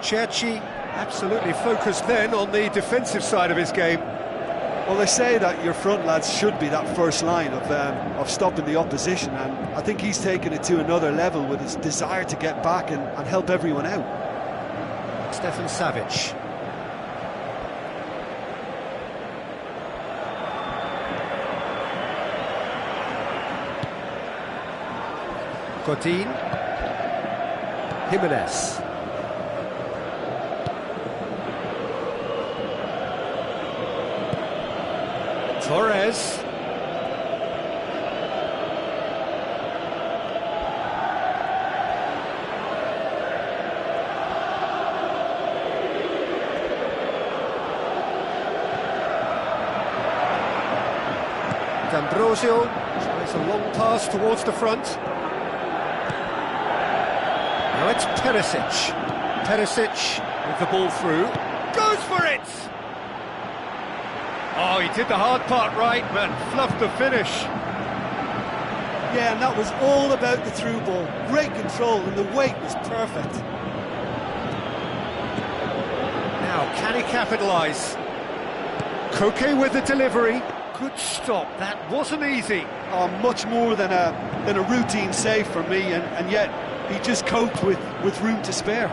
Cherchi absolutely focused then on the defensive side of his game. Well, they say that your front lads should be that first line of stopping the opposition, and I think he's taken it to another level with his desire to get back and help everyone out. Stefan Savic. Godin. Jimenez. Torres. D'Ambrosio tries a long pass towards the front. Now it's Perisic. Perisic with the ball through. Goes for it! Oh, he did the hard part right, but fluffed the finish. Yeah, and that was all about the through ball. Great control, and the weight was perfect. Now, can he capitalise? Koke with the delivery. Good stop, that wasn't easy. Oh, much more than a routine save for me, and yet he just coped with room to spare.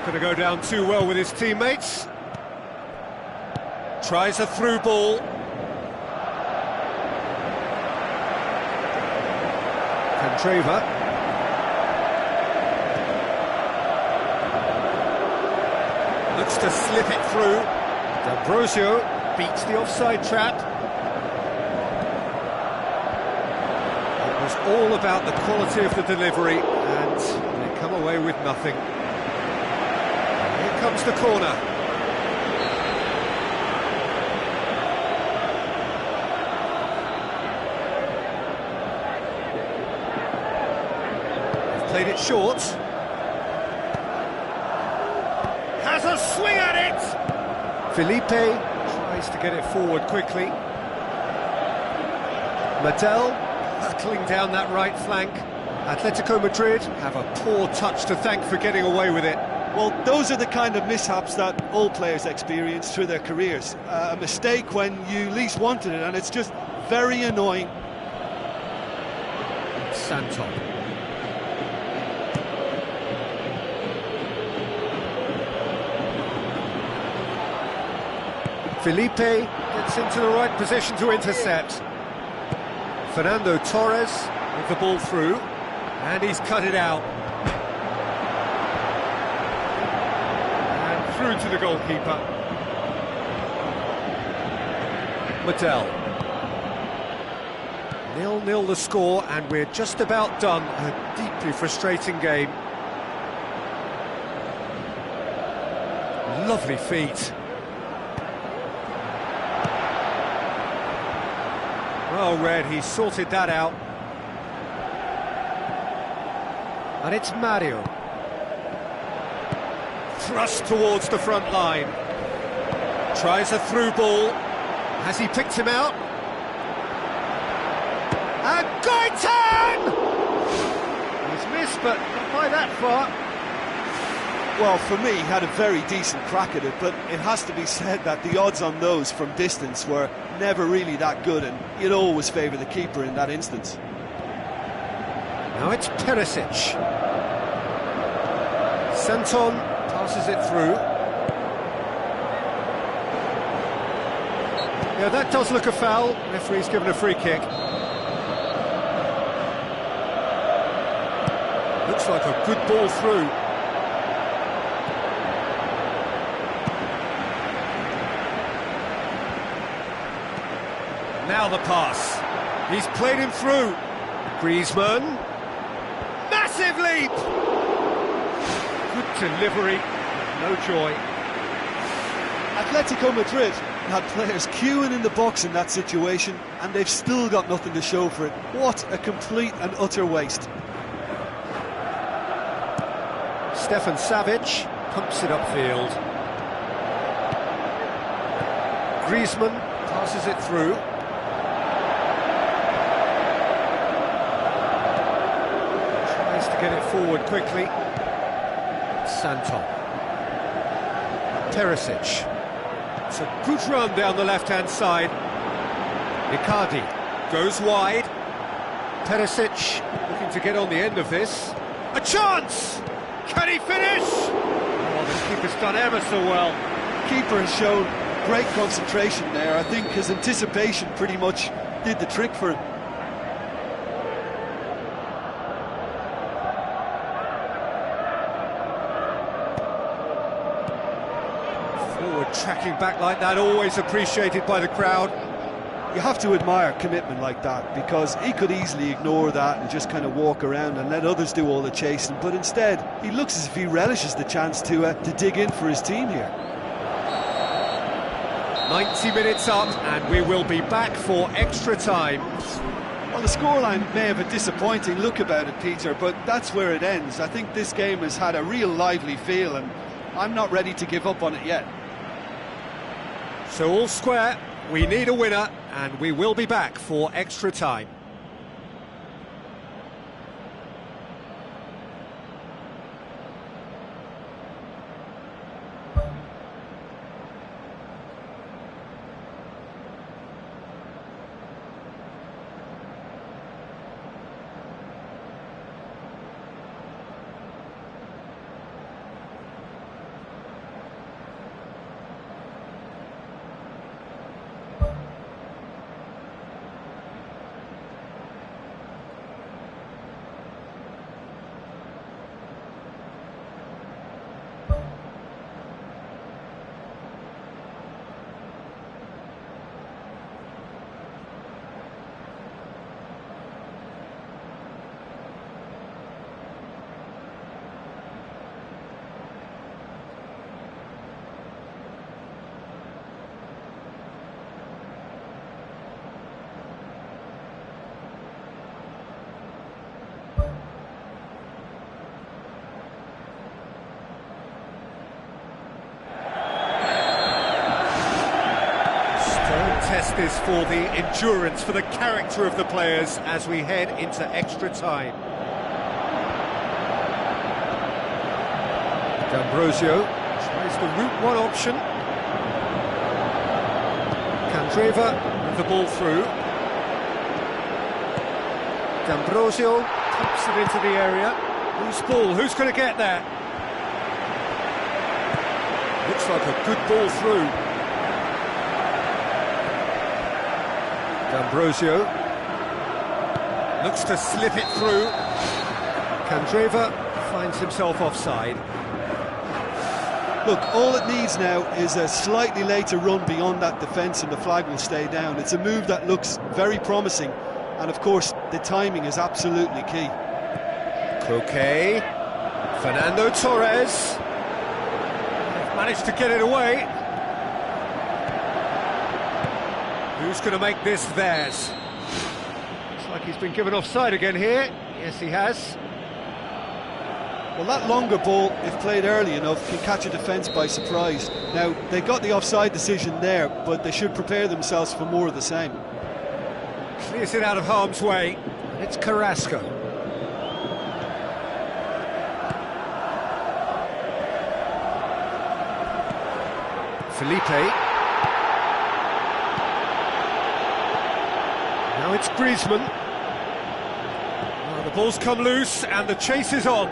Going to go down too well with his teammates. Tries a through ball. Candreva. Looks to slip it through. D'Ambrosio beats the offside trap. It was all about the quality of the delivery, and they come away with nothing. Comes the corner. They've played it short. Has a swing at it! Felipe tries to get it forward quickly. Madel hurtling down that right flank. Atletico Madrid have a poor touch to thank for getting away with it. Well, those are the kind of mishaps that all players experience through their careers. A mistake when you least wanted it, and it's just very annoying. Santon. Felipe gets into the right position to intercept. Fernando Torres with the ball through, and he's cut it out. Through to the goalkeeper. Madel. 0-0 the score, and we're just about done. A deeply frustrating game. Lovely feet. Well read, he sorted that out. And it's Mario. Thrust towards the front line. Tries a through ball. Has he picked him out? And Goitan! He's missed, but not by that far. Well, for me, he had a very decent crack at it, but it has to be said that the odds on those from distance were never really that good, and you'd always favour the keeper in that instance. Now it's Perisic. Santon passes it through. Yeah, that does look a foul. Referee's given a free kick. Looks like a good ball through. Now the pass. He's played him through. Griezmann. Massive leap! Good delivery, no joy. Atletico Madrid had players queuing in the box in that situation, and they've still got nothing to show for it. What a complete and utter waste. Stefan Savic pumps it upfield. Griezmann Passes it through. Tries to get it forward quickly. Santon. Perisic. It's a good run down the left-hand side. Icardi goes wide. Perisic looking to get on the end of this. A chance! Can he finish? Oh, the keeper's done ever so well. Keeper has shown great concentration there. I think his anticipation pretty much did the trick for him. Forward tracking back like that, always appreciated by the crowd. You have to admire commitment like that, because he could easily ignore that and just kind of walk around and let others do all the chasing, but instead he looks as if he relishes the chance to dig in for his team here. 90 minutes up and we will be back for extra time. Well, the scoreline may have a disappointing look about it, Peter, but that's where it ends. I think this game has had a real lively feel and I'm not ready to give up on it yet. So all square, we need a winner and we will be back for extra time. Test is for the endurance, for the character of the players as we head into extra time. D'Ambrosio tries the route one option. Candreva with the ball through. D'Ambrosio pumps it into the area. Loose ball, who's going to get there? Looks like a good ball through. D'Ambrosio looks to slip it through. Candreva finds himself offside. Look, all it needs now is a slightly later run beyond that defence and the flag will stay down. It's a move that looks very promising, and of course the timing is absolutely key. Croquet, Fernando Torres, they've managed to get it away. Who's going to make this theirs? Looks like he's been given offside again here. Yes, he has. Well, that longer ball, if played early enough, can catch a defence by surprise. Now, they got the offside decision there, but they should prepare themselves for more of the same. Clears it out of harm's way. It's Carrasco. Felipe. Now it's Griezmann. Oh, the ball's come loose and the chase is on.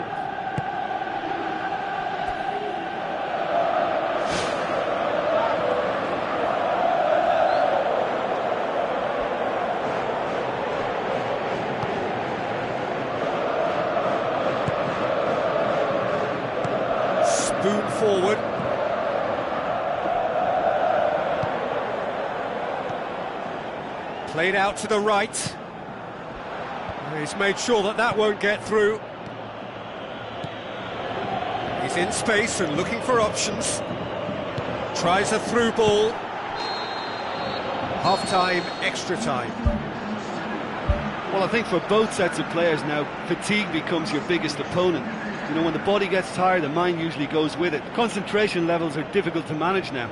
Spoon forward. Played out to the right. He's made sure that that won't get through. He's in space and looking for options. Tries a through ball. Half-time, extra time. Well, I think for both sets of players now, fatigue becomes your biggest opponent. You know, when the body gets tired, the mind usually goes with it. Concentration levels are difficult to manage now.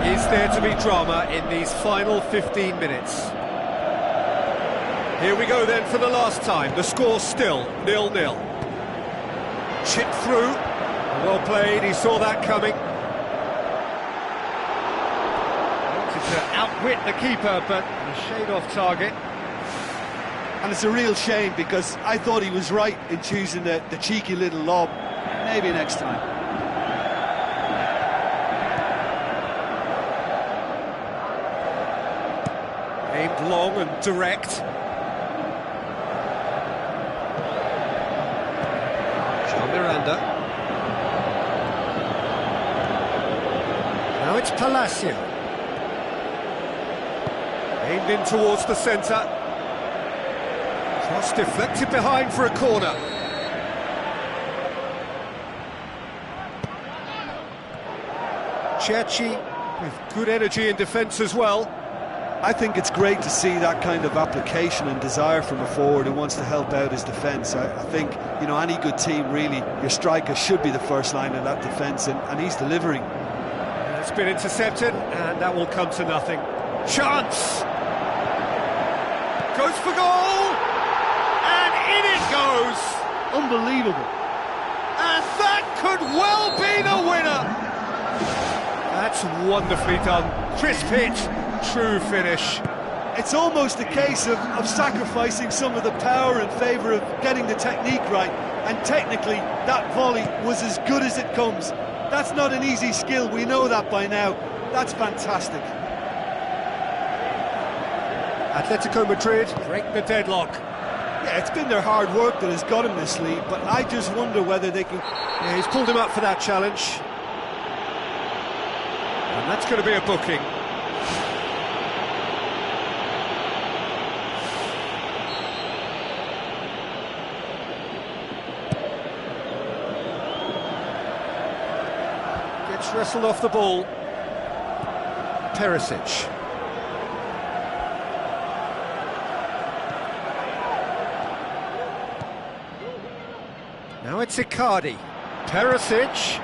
Is there to be drama in these final 15 minutes? Here we go then for the last time. The score's still 0-0. Chipped through. Well played, he saw that coming. Wanted to outwit the keeper, but a shade off target. And it's a real shame because I thought he was right in choosing the cheeky little lob. Maybe next time. Aimed long and direct. Miranda. Now it's Palacio. Aimed in towards the centre. Cross deflected behind for a corner. Cerci with good energy in defence as well. I think it's great to see that kind of application and desire from a forward who wants to help out his defence. I think, you know, any good team, really, your striker should be the first line of that defence, and he's delivering. It's been intercepted, and that will come to nothing. Chance! Goes for goal! And in it goes! Unbelievable. And that could well be the winner! That's wonderfully done. Crisp hit. True finish. It's almost a case of sacrificing some of the power in favour of getting the technique right, and technically that volley was as good as it comes. That's not an easy skill, we know that by now. That's fantastic. Atletico Madrid break the deadlock. Yeah, it's been their hard work that has got him this lead, but I just wonder whether they can... Yeah, he's pulled him up for that challenge. And that's going to be a booking. Wrestled off the ball. Perisic. Now it's Icardi. Perisic.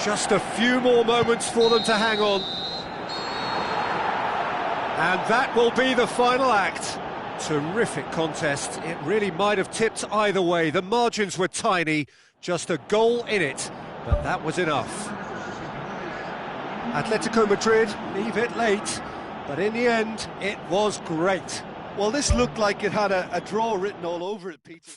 Just a few more moments for them to hang on. And that will be the final act. Terrific contest. It really might have tipped either way. The margins were tiny, just a goal in it. But that was enough. Atletico Madrid leave it late, but in the end, it was great. Well, this looked like it had a draw written all over it, Peter.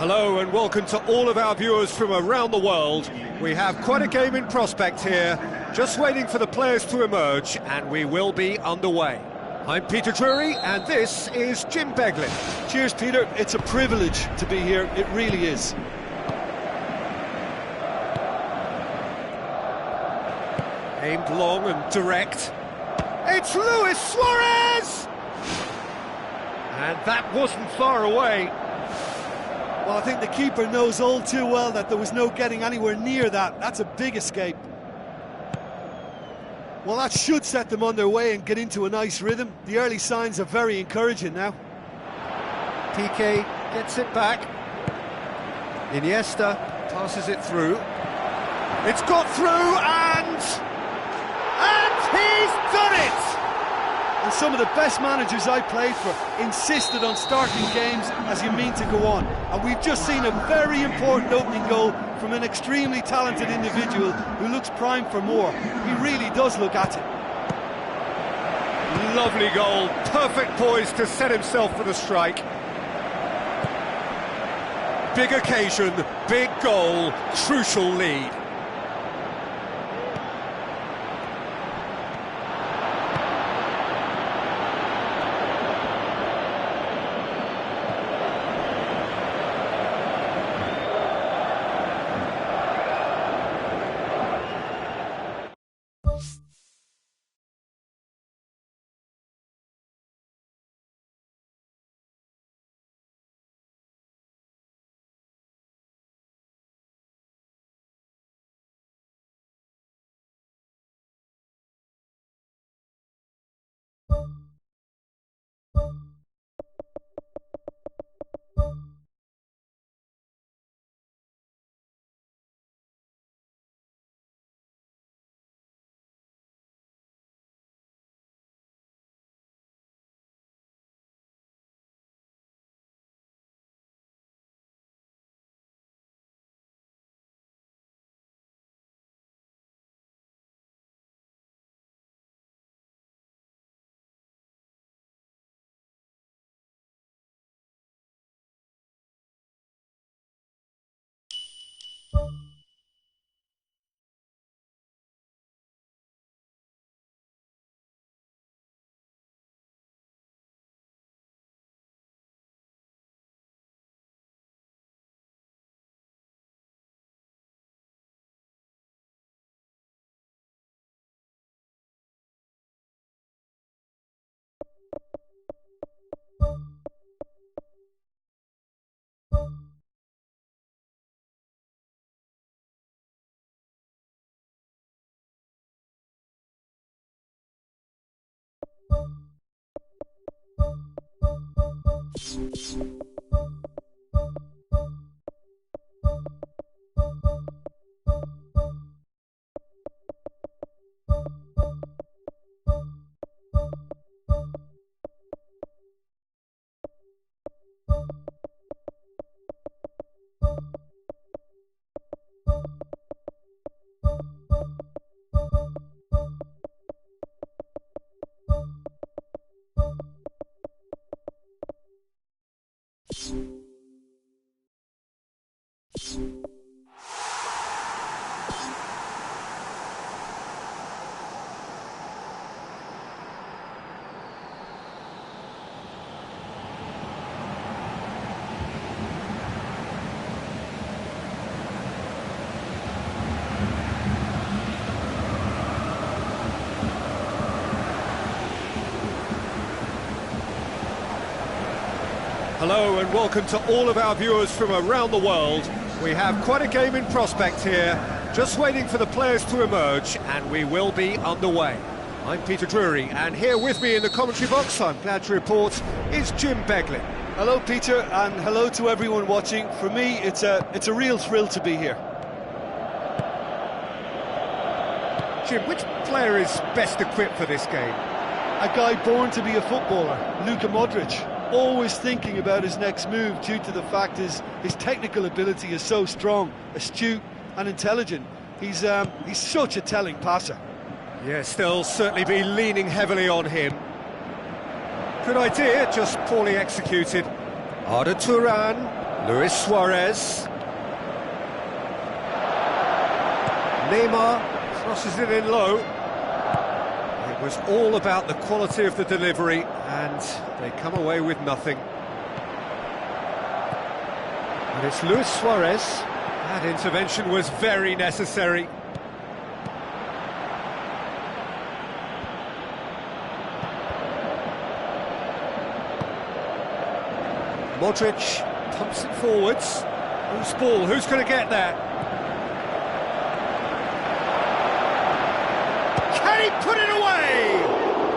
Hello and welcome to all of our viewers from around the world. We have quite a game in prospect here, just waiting for the players to emerge, and we will be underway. I'm Peter Drury, and this is Jim Beglin. Cheers, Peter. It's a privilege to be here. It really is. Aimed long and direct. It's Luis Suarez! And that wasn't far away. Well, I think the keeper knows all too well that there was no getting anywhere near that. That's a big escape. Well, that should set them on their way and get into a nice rhythm. The early signs are very encouraging now. Piqué gets it back. Iniesta passes it through. It's got through and he's done it! And some of the best managers I played for insisted on starting games as you mean to go on. And we've just seen a very important opening goal from an extremely talented individual who looks primed for more. He really does look at it. Lovely goal, perfect poise to set himself for the strike. Big occasion, big goal, crucial lead. Hello and welcome to all of our viewers from around the world. We have quite a game in prospect here, just waiting for the players to emerge, and we will be underway. I'm Peter Drury, and here with me in the commentary box, I'm glad to report, is Jim Beglin. Hello, Peter, and hello to everyone watching. For me, it's a real thrill to be here. Jim, which player is best equipped for this game? A guy born to be a footballer, Luka Modric. Always thinking about his next move due to the fact his technical ability is so strong, astute and intelligent. He's such a telling passer. Yes, they'll certainly be leaning heavily on him. Good idea, just poorly executed. Arda Turan, Luis Suarez. Neymar crosses it in low. It was all about the quality of the delivery, and they come away with nothing. And it's Luis Suarez. That intervention was very necessary. Modric pumps it forwards. Loose ball, who's going to get there? Can he put it away?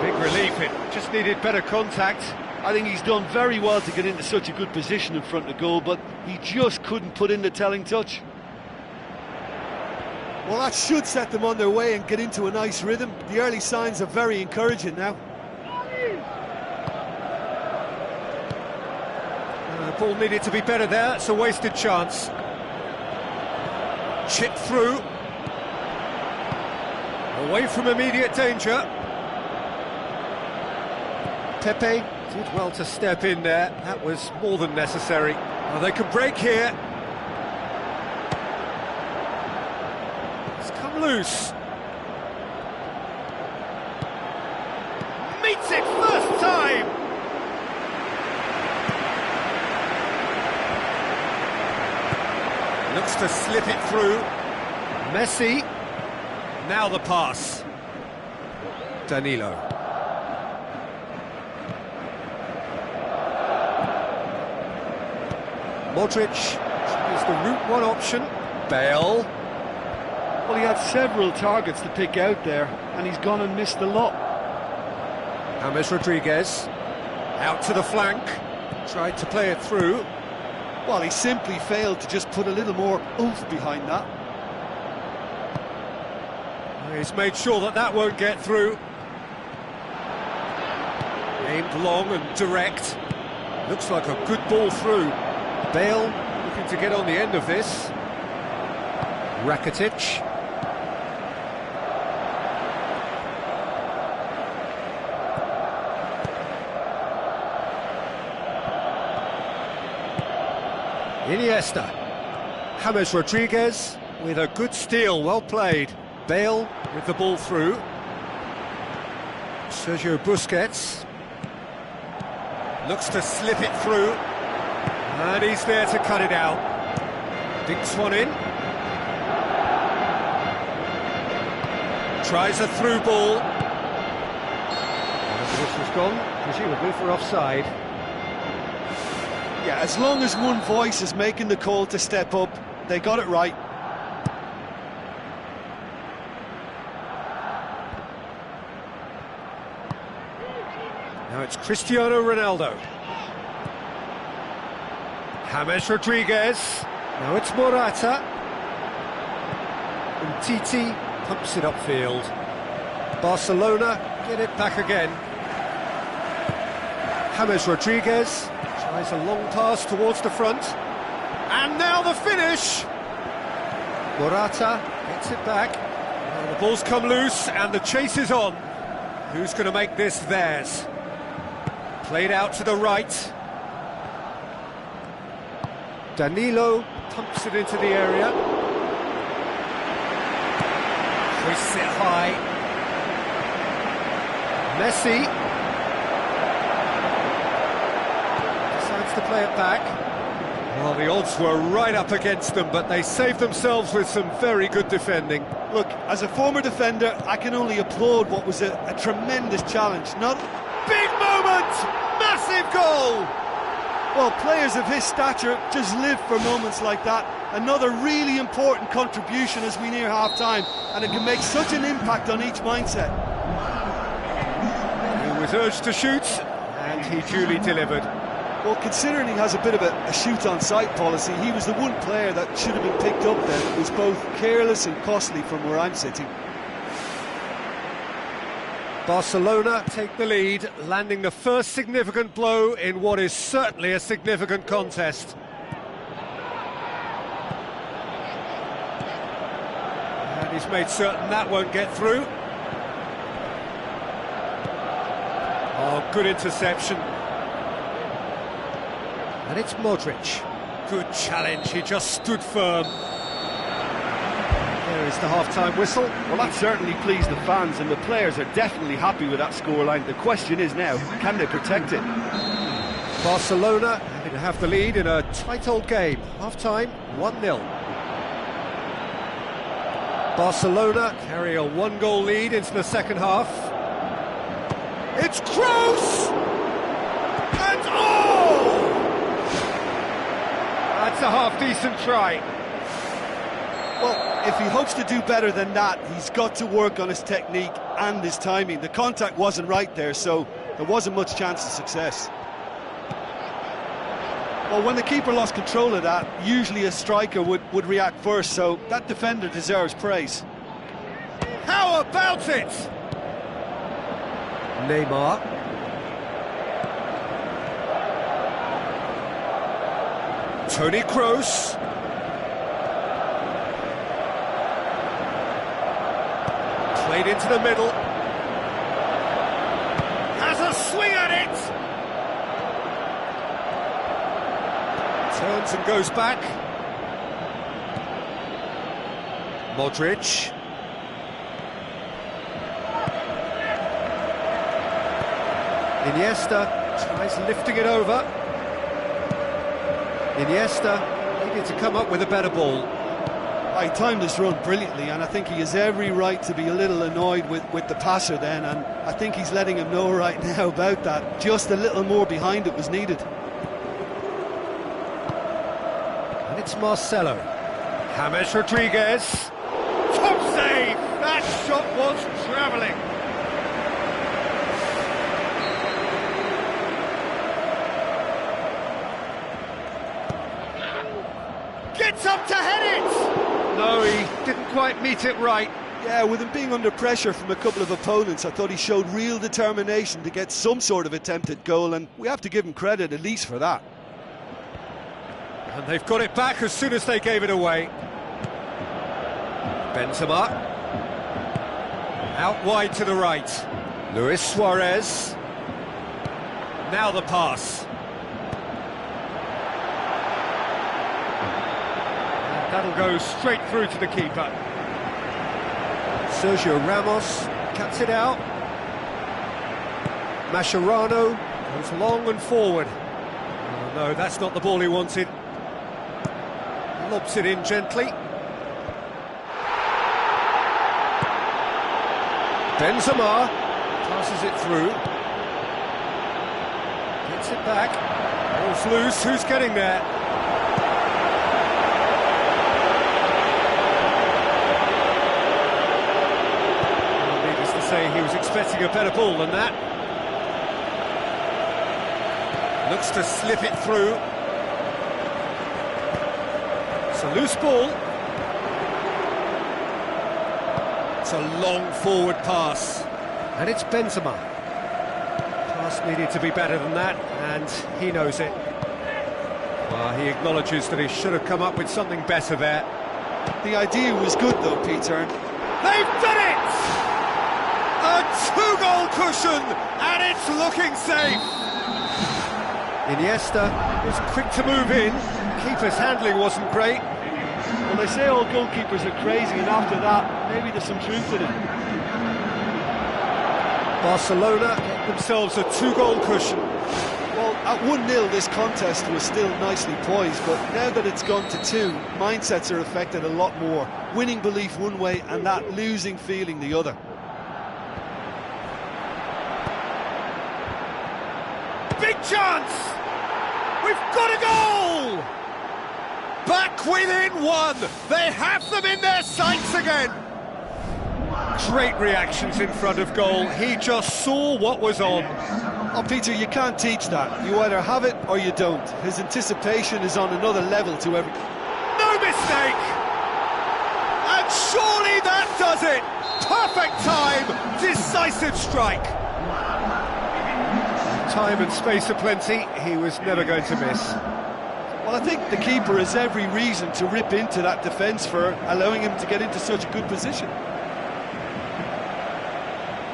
Big relief, it just needed better contact. I think he's done very well to get into such a good position in front of goal, but he just couldn't put in the telling touch. Well, that should set them on their way and get into a nice rhythm. The early signs are very encouraging now. The ball needed to be better there, it's a wasted chance. Chip through. Away from immediate danger. Pepe did well to step in there, that was more than necessary. Well, they can break here. It's come loose. Meets it first time! Looks to slip it through. Messi. Now the pass. Danilo. Modric is the route one option. Bale. Well, he had several targets to pick out there, and he's gone and missed a lot. James Rodriguez. Out to the flank. Tried to play it through. Well, he simply failed to just put a little more oomph behind that. He's made sure that that won't get through. Aimed long and direct. Looks like a good ball through. Bale looking to get on the end of this. Rakitic. Iniesta. James Rodriguez with a good steal, well played. Bale with the ball through. Sergio Busquets. Looks to slip it through. And he's there to cut it out. Dinks one in. Tries a through ball. And this was gone, presumably for offside. Yeah, as long as one voice is making the call to step up, they got it right. Now it's Cristiano Ronaldo. James Rodriguez. Now it's Morata. And Titi pumps it upfield. Barcelona get it back again. James Rodriguez tries a long pass towards the front. And now the finish! Morata gets it back. Well, the ball's come loose and the chase is on. Who's going to make this theirs? Played out to the right. Danilo pumps it into the area. Hoists it high. Messi decides to play it back. Well, the odds were right up against them, but they saved themselves with some very good defending. Look, as a former defender, I can only applaud what was a tremendous challenge. Not big moment! Massive goal! Well, players of his stature just live for moments like that. Another really important contribution as we near half-time, and it can make such an impact on each mindset. He was urged to shoot, and he duly delivered. Well, considering he has a bit of a shoot-on-sight policy, he was the one player that should have been picked up then. It was both careless and costly from where I'm sitting. Barcelona take the lead, landing the first significant blow in what is certainly a significant contest. And he's made certain that won't get through. Oh, good interception. And it's Modric. Good challenge, he just stood firm. There is the half-time whistle. Well, that certainly pleased the fans, and the players are definitely happy with that scoreline. The question is now, can they protect it? Barcelona happy to have the lead in a tight old game. Half-time, 1-0. Barcelona carry a one-goal lead into the second half. It's Kroos! And oh! That's a half-decent try. Well, if he hopes to do better than that, he's got to work on his technique and his timing. The contact wasn't right there, so there wasn't much chance of success. Well, when the keeper lost control of that, usually a striker would react first, so that defender deserves praise. How about it? Neymar. Toni Kroos. Played into the middle. Has a swing at it. Turns and goes back. Modric. Iniesta tries lifting it over. Iniesta needed to come up with a better ball. He timed this run brilliantly, and I think he has every right to be a little annoyed with the passer then, and I think he's letting him know right now about that. Just a little more behind it was needed. And it's Marcelo. James Rodriguez. Top save! That shot was travelling. Gets up to head it! No, he didn't quite meet it right. Yeah, with him being under pressure from a couple of opponents, I thought he showed real determination to get some sort of attempted goal, and we have to give him credit at least for that. And they've got it back as soon as they gave it away. Benzema. Out wide to the right. Luis Suarez. Now the pass. And that'll go straight through to the keeper. Sergio Ramos cuts it out. Mascherano goes long and forward. Oh no, that's not the ball he wanted. Lobs it in gently. Benzema passes it through. Gets it back. Ball's loose. Who's getting there? Well, needless to say, he was expecting a better ball than that. Looks to slip it through. It's a loose ball. It's a long forward pass. And it's Benzema. Pass needed to be better than that, and he knows it. Well, he acknowledges that he should have come up with something better there. The idea was good though, Peter. They've done it! A two-goal cushion, and it's looking safe. Iniesta was quick to move in. Keeper's handling wasn't great. Well, they say all goalkeepers are crazy, and after that, maybe there's some truth in it. Barcelona get themselves a two-goal cushion. Well, at 1-0 this contest was still nicely poised, but now that it's gone to 2, mindsets are affected a lot more. Winning belief one way and that losing feeling the other. Big chance! We've got a goal! Back within one! They have them in their sights again! Great reactions in front of goal. He just saw what was on. Oh, Peter, you can't teach that. You either have it or you don't. His anticipation is on another level to every... No mistake! And surely that does it! Perfect time! Decisive strike! Time and space aplenty, he was never going to miss. Well, I think the keeper has every reason to rip into that defence for allowing him to get into such a good position.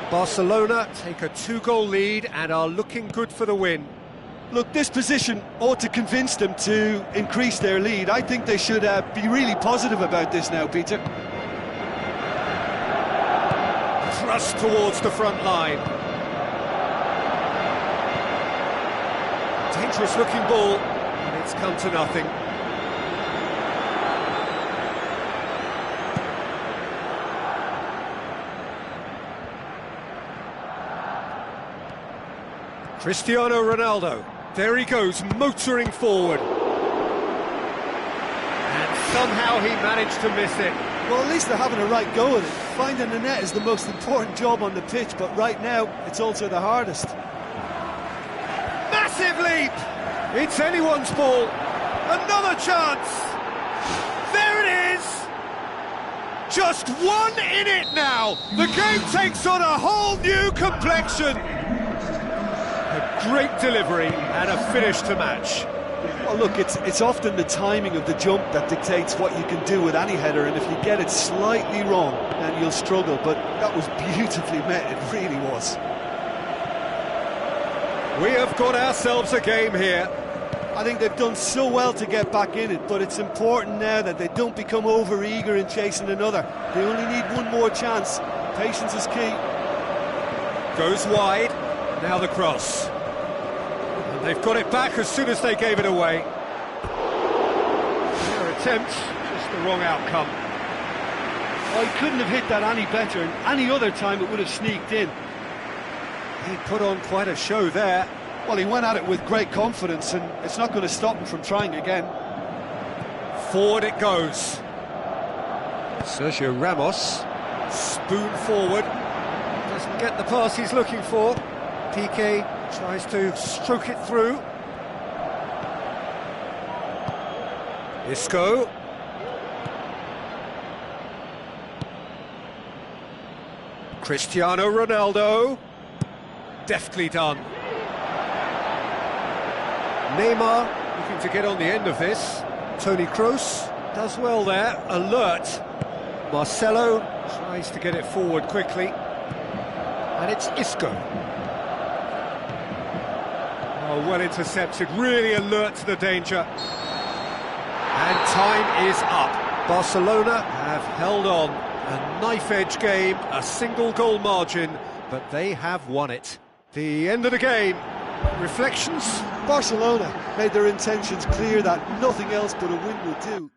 Barcelona take a two-goal lead and are looking good for the win. Look, this position ought to convince them to increase their lead. I think they should be really positive about this now, Peter. Thrust towards the front line. Dangerous looking ball, and it's come to nothing. Cristiano Ronaldo, there he goes, motoring forward. And somehow he managed to miss it. Well, at least they're having a right go at it. Finding the net is the most important job on the pitch, but right now, it's also the hardest. Massive leap! It's anyone's ball. Another chance. There it is. Just one in it now. The game takes on a whole new complexion. A great delivery and a finish to match. Well, look, it's often the timing of the jump that dictates what you can do with any header, and if you get it slightly wrong, then you'll struggle, but that was beautifully met, it really was. We have got ourselves a game here. I think they've done so well to get back in it, but it's important now that they don't become over-eager in chasing another. They only need one more chance. Patience is key. Goes wide, now the cross. And they've got it back as soon as they gave it away. Their attempt, just the wrong outcome. Oh, he couldn't have hit that any better, and any other time it would have sneaked in. He put on quite a show there. Well, he went at it with great confidence, and it's not going to stop him from trying again. Forward it goes. Sergio Ramos, spoon forward. Doesn't get the pass he's looking for. Piqué tries to stroke it through. Isco. Cristiano Ronaldo. Deftly done. Neymar looking to get on the end of this. Toni Kroos does well there, alert. Marcelo tries to get it forward quickly. And it's Isco. Oh, well intercepted, really alert to the danger. And time is up. Barcelona have held on. A knife-edge game, a single goal margin, but they have won it. The end of the game. Reflections? Barcelona made their intentions clear that nothing else but a win would do.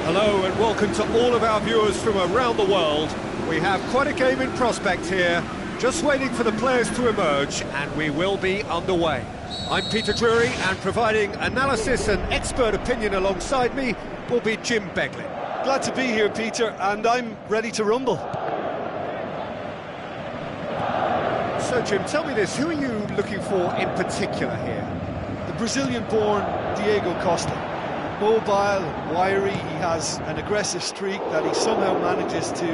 Hello and welcome to all of our viewers from around the world. We have quite a game in prospect here, just waiting for the players to emerge, and we will be underway. I'm Peter Drury, and providing analysis and expert opinion alongside me will be Jim Beglin. Glad to be here, Peter, and I'm ready to rumble. So Jim, tell me this, who are you looking for in particular here? The Brazilian-born Diego Costa. Mobile and wiry, he has an aggressive streak that he somehow manages to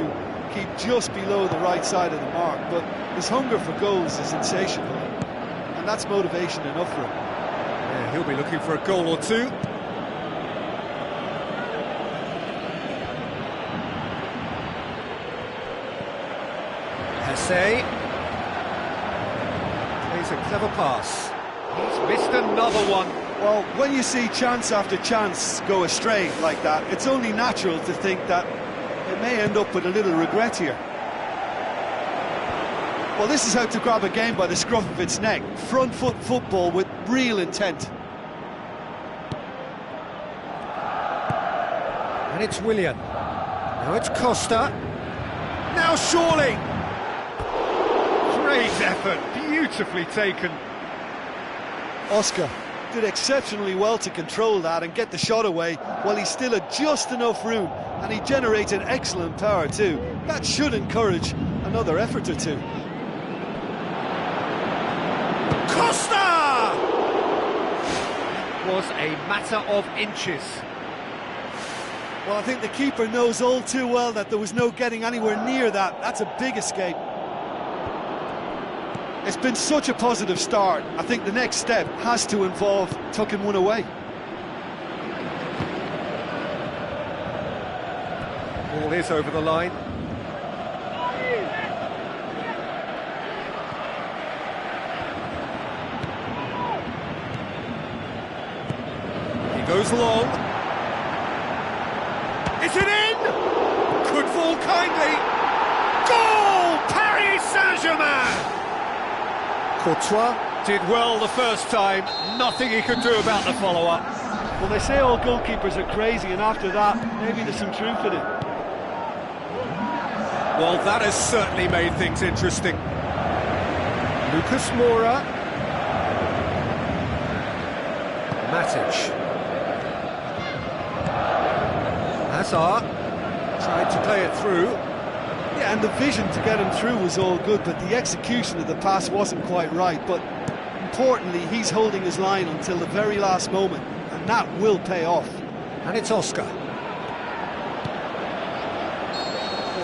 keep just below the right side of the mark, but his hunger for goals is insatiable, and that's motivation enough for him. Yeah, he'll be looking for a goal or two. Hesse plays a clever pass. He's missed another one. Well, when you see chance after chance go astray like that, it's only natural to think that it may end up with a little regret here. Well, this is how to grab a game by the scruff of its neck. Front foot football with real intent. And it's Willian. Now it's Costa. Now surely! Great effort, beautifully taken. Oscar did exceptionally well to control that and get the shot away while he still had just enough room, and he generated excellent power too. That should encourage another effort or two. Costa! It was a matter of inches. Well, I think the keeper knows all too well that there was no getting anywhere near that. That's a big escape. It's been such a positive start. I think the next step has to involve tucking one away. Ball is over the line. He goes long. Is it in? Could fall kindly. Goal! Paris Saint-Germain! Courtois did well the first time, nothing he could do about the follow-up. Well, they say all goalkeepers are crazy, and after that, maybe there's some truth in it. Well, that has certainly made things interesting. Lucas Moura. Matic. Hazard tried to play it through. Yeah, and the vision to get him through was all good, but the execution of the pass wasn't quite right. But importantly, he's holding his line until the very last moment, and that will pay off. And it's Oscar.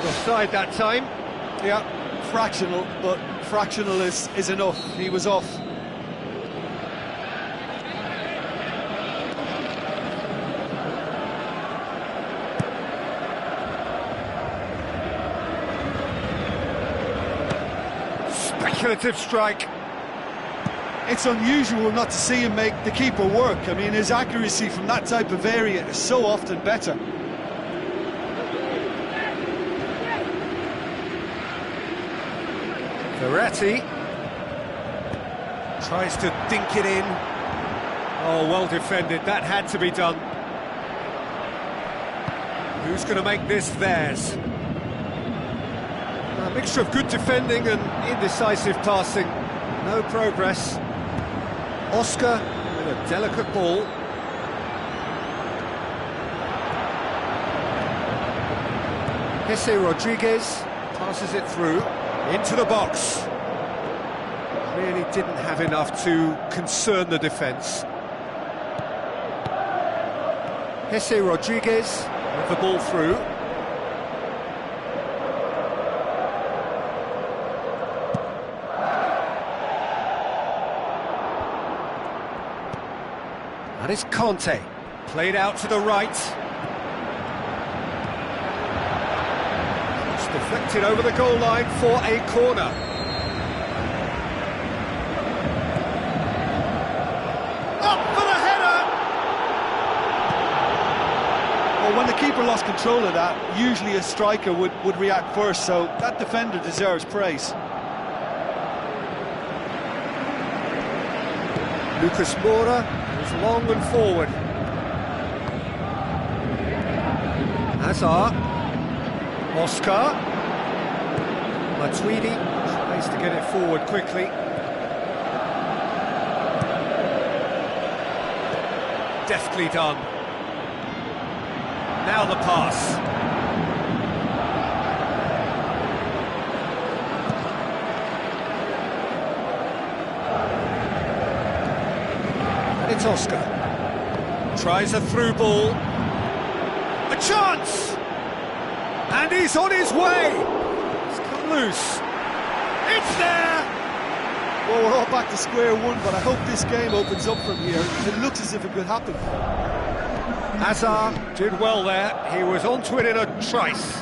Offside that time. Yeah, fractional, but fractional is enough. He was off. Speculative strike. It's unusual not to see him make the keeper work. I mean, his accuracy from that type of area is so often better. Verratti tries to dink it in. Oh, well defended. That had to be done. Who's going to make this theirs? A mixture of good defending and indecisive passing. No progress. Oscar with a delicate ball. Jesse Rodriguez passes it through into the box. Really didn't have enough to concern the defence. Jesse Rodriguez with the ball through. And it's Conte, played out to the right. It's deflected over the goal line for a corner. Up for the header! Well, when the keeper lost control of that, usually a striker would react first, so that defender deserves praise. Lucas Moura is long and forward. Hazard. Oscar. Matuidi tries to get it forward quickly. Deftly done. Now the pass. It's Oscar. Tries a through ball. A chance! And he's on his way! It's come loose. It's there! Well, we're all back to square one, but I hope this game opens up from here. It looks as if it could happen. Hazard did well there. He was onto it in a trice.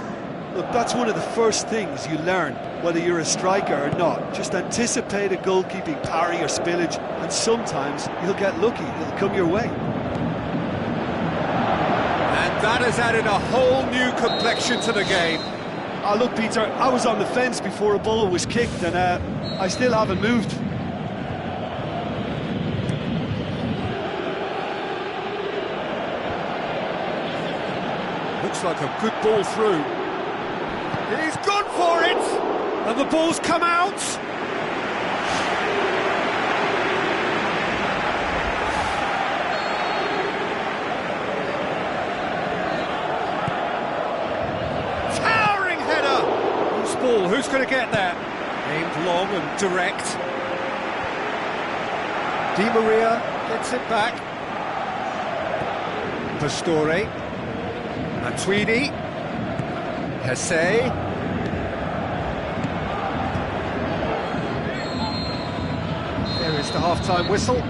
Look, that's one of the first things you learn, whether you're a striker or not. Just anticipate a goalkeeping parry or spillage, and sometimes you'll get lucky. It'll come your way. And that has added a whole new complexion to the game. Ah, look, Peter, I was on the fence before a ball was kicked, and I still haven't moved. Looks like a good ball through. He's gone for it! And the ball's come out! Towering header! Loose ball, who's going to get there? Aimed long and direct. Di Maria gets it back. Pastore. Matuidi. Hesse. There is the half-time whistle.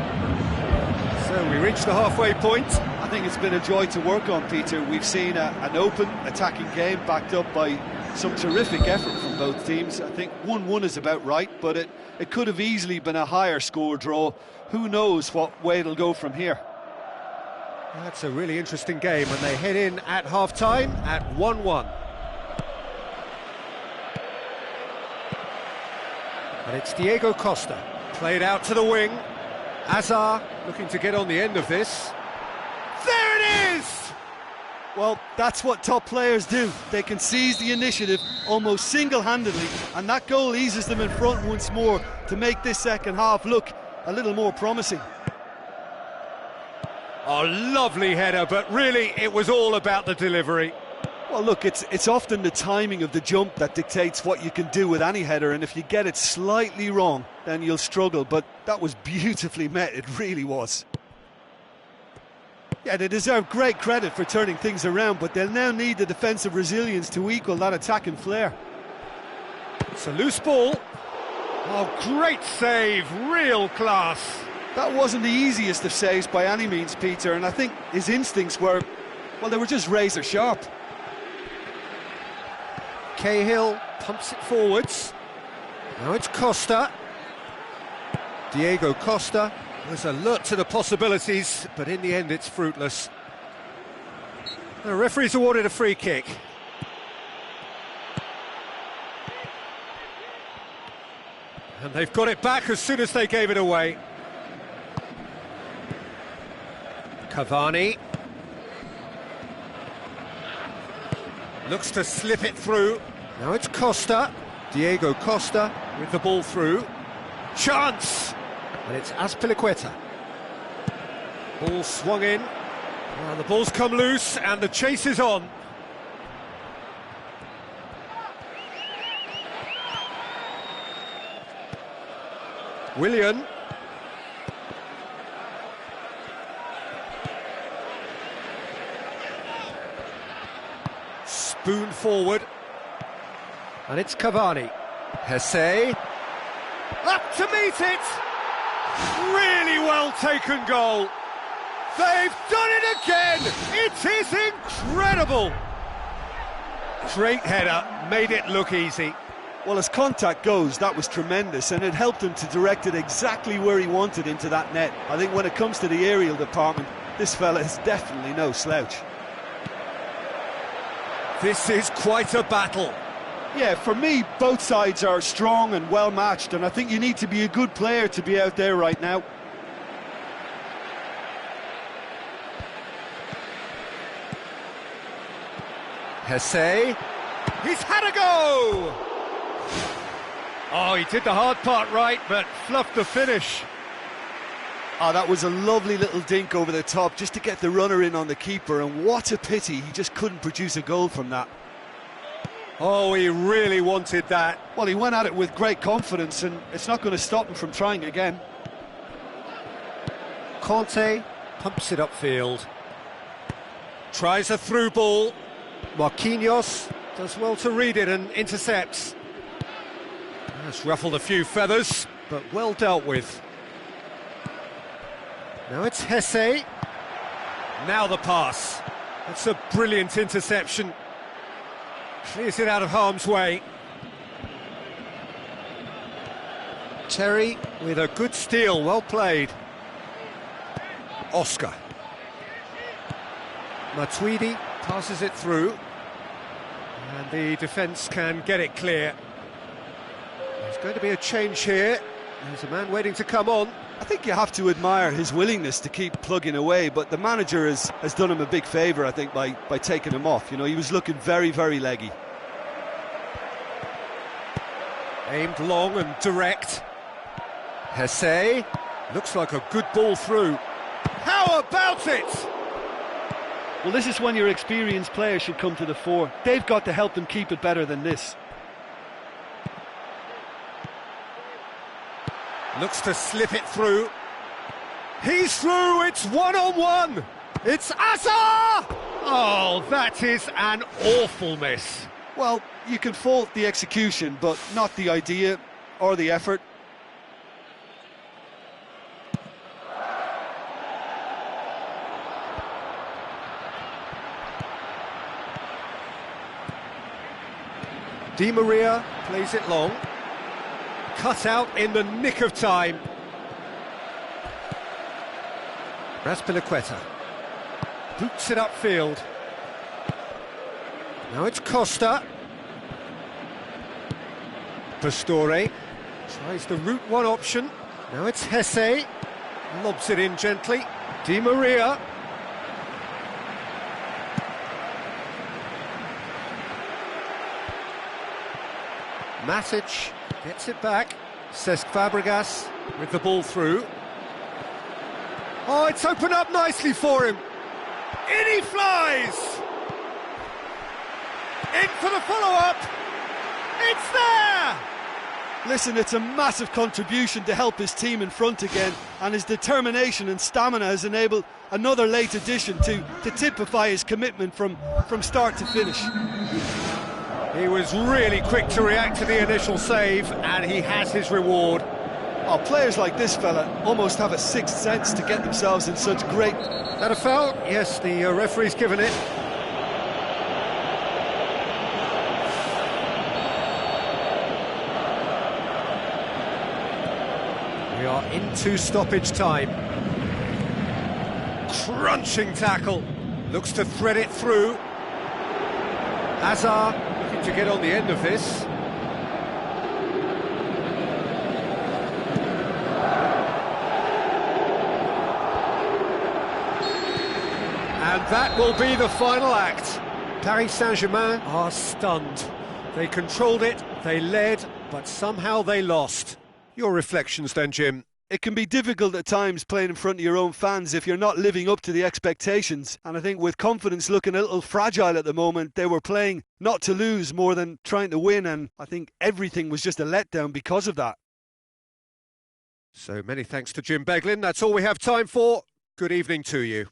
So we reach the halfway point. I think it's been a joy to work on, Peter. We've seen an open, attacking game backed up by some terrific effort from both teams. I think 1-1 is about right, but it could have easily been a higher score draw. Who knows what way it'll go from here. That's a really interesting game, and they head in at half-time at 1-1. And it's Diego Costa, played out to the wing. Hazard looking to get on the end of this. There it is! Well, that's what top players do. They can seize the initiative almost single-handedly, and that goal eases them in front once more to make this second half look a little more promising. Oh, lovely header, but really it was all about the delivery. Well, look, it's often the timing of the jump that dictates what you can do with any header, and if you get it slightly wrong, then you'll struggle, but that was beautifully met, it really was. Yeah, they deserve great credit for turning things around, but they'll now need the defensive resilience to equal that attacking flair. It's a loose ball. Oh, great save, real class. That wasn't the easiest of saves by any means, Peter, and I think his instincts were, well, they were just razor sharp. Cahill pumps it forwards. Now it's Costa. Diego Costa was alert to the possibilities, but in the end it's fruitless. The referee's awarded a free kick. And they've got it back as soon as they gave it away. Cavani looks to slip it through. Now it's Costa. Diego Costa with the ball through. Chance! And it's Azpilicueta. Ball swung in. Well, the ball's come loose and the chase is on. Willian. Spoon forward. And it's Cavani. Hesse. Up to meet it! Really well taken goal. They've done it again! It is incredible! Great header, made it look easy. Well, as contact goes, that was tremendous, and it helped him to direct it exactly where he wanted into that net. I think when it comes to the aerial department, this fella is definitely no slouch. This is quite a battle. Yeah, for me, both sides are strong and well matched, and I think you need to be a good player to be out there right now. Hesse. He's had a go! Oh, he did the hard part right, but fluffed the finish. Oh, that was a lovely little dink over the top just to get the runner in on the keeper, and what a pity he just couldn't produce a goal from that. Oh, he really wanted that. Well, he went at it with great confidence, and it's not going to stop him from trying again. Conte pumps it upfield. Tries a through ball. Marquinhos does well to read it and intercepts. That's ruffled a few feathers, but well dealt with. Now it's Hesse. Now the pass. That's a brilliant interception. Clears it out of harm's way. Terry with a good steal, well played. Oscar. Matuidi passes it through. And the defence can get it clear. There's going to be a change here. There's a man waiting to come on. I think you have to admire his willingness to keep plugging away, but the manager has done him a big favour, I think, by taking him off. You know, he was looking very, very leggy. Aimed long and direct. Hesse. Looks like a good ball through. How about it? Well, this is when your experienced players should come to the fore. They've got to help them keep it better than this. Looks to slip it through. He's through, it's one-on-one. It's Azar! Oh, that is an awful miss. Well, you can fault the execution, but not the idea or the effort. Di Maria plays it long. Cut out in the nick of time. Azpilicueta boots it upfield. Now it's Costa. Pastore tries the route one option. Now it's Hesse. Lobs it in gently. Di Maria. Matic gets it back. Cesc Fabregas with the ball through. Oh, it's opened up nicely for him. In he flies! In for the follow-up. It's there! Listen, it's a massive contribution to help his team in front again, and his determination and stamina has enabled another late addition to typify his commitment from start to finish. He was really quick to react to the initial save, and he has his reward. Oh, players like this fella almost have a sixth sense to get themselves in such great... That a foul? Yes, the referee's given it. We are into stoppage time. Crunching tackle. Looks to thread it through. Hazard looking to get on the end of this. And that will be the final act. Paris Saint-Germain are stunned. They controlled it, they led, but somehow they lost. Your reflections then, Jim? It can be difficult at times playing in front of your own fans if you're not living up to the expectations. And I think with confidence looking a little fragile at the moment, they were playing not to lose more than trying to win. And I think everything was just a letdown because of that. So many thanks to Jim Beglin. That's all we have time for. Good evening to you.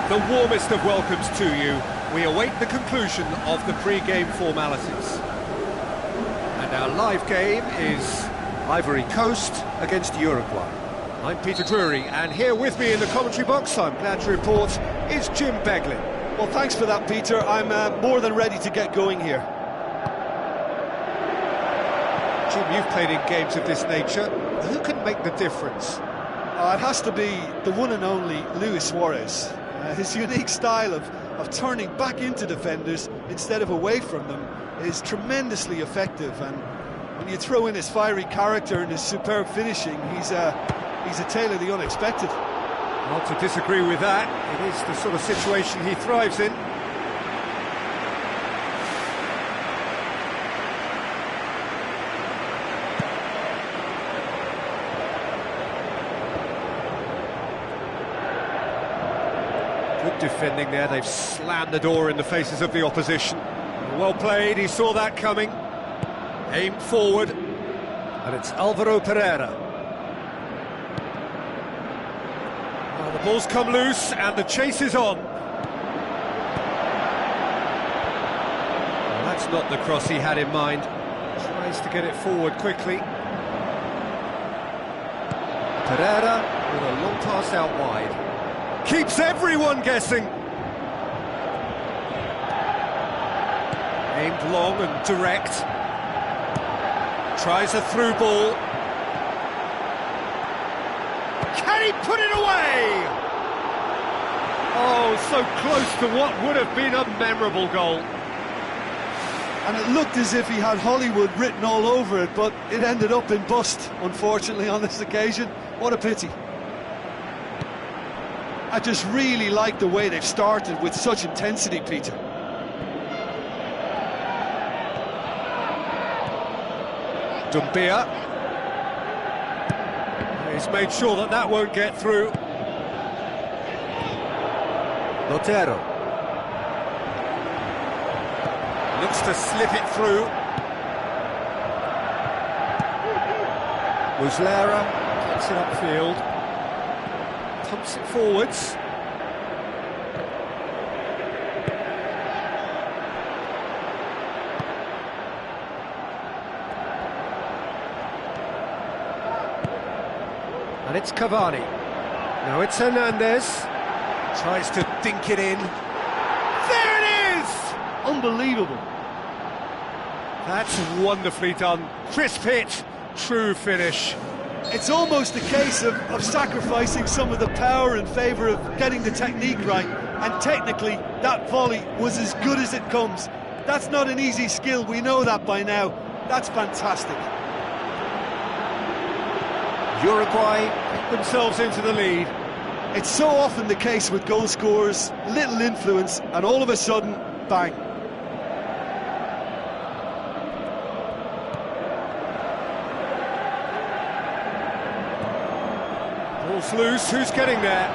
The warmest of welcomes to you. We await the conclusion of the pre-game formalities. And our live game is Ivory Coast against Uruguay. I'm Peter Drury, and here with me in the commentary box, I'm glad to report, is Jim Beglin. Well, thanks for that, Peter. I'm more than ready to get going here. Jim, you've played in games of this nature. Who can make the difference? It has to be the one and only Luis Suarez. His unique style of turning back into defenders instead of away from them is tremendously effective, and when you throw in his fiery character and his superb finishing, he's a tale of the unexpected. Not to disagree with that. It is the sort of situation he thrives in. Good defending there. They've slammed the door in the faces of the opposition. Well played, he saw that coming. Aimed forward, and it's Alvaro Pereira. Well, the ball's come loose, and the chase is on. Well, that's not the cross he had in mind. Tries to get it forward quickly. Pereira with a long pass out wide. Keeps everyone guessing. Aimed long and direct. Tries a through ball. Can he put it away? Oh, so close to what would have been a memorable goal. And it looked as if he had Hollywood written all over it, but it ended up in bust, unfortunately, on this occasion. What a pity. I just really like the way they've started with such intensity, Peter. Dumbia. He's made sure that that won't get through. Lotero. Looks to slip it through. Muslera gets it upfield. Pumps it forwards. And it's Cavani. Now it's Hernandez. Tries to dink it in. There it is! Unbelievable. That's wonderfully done. Crisp hit, true finish. It's almost a case of sacrificing some of the power in favour of getting the technique right, and technically that volley was as good as it comes. That's not an easy skill, we know that by now. That's fantastic. Uruguay get themselves into the lead. It's so often the case with goal scorers, little influence, and all of a sudden, bang. Ball's loose, who's getting there?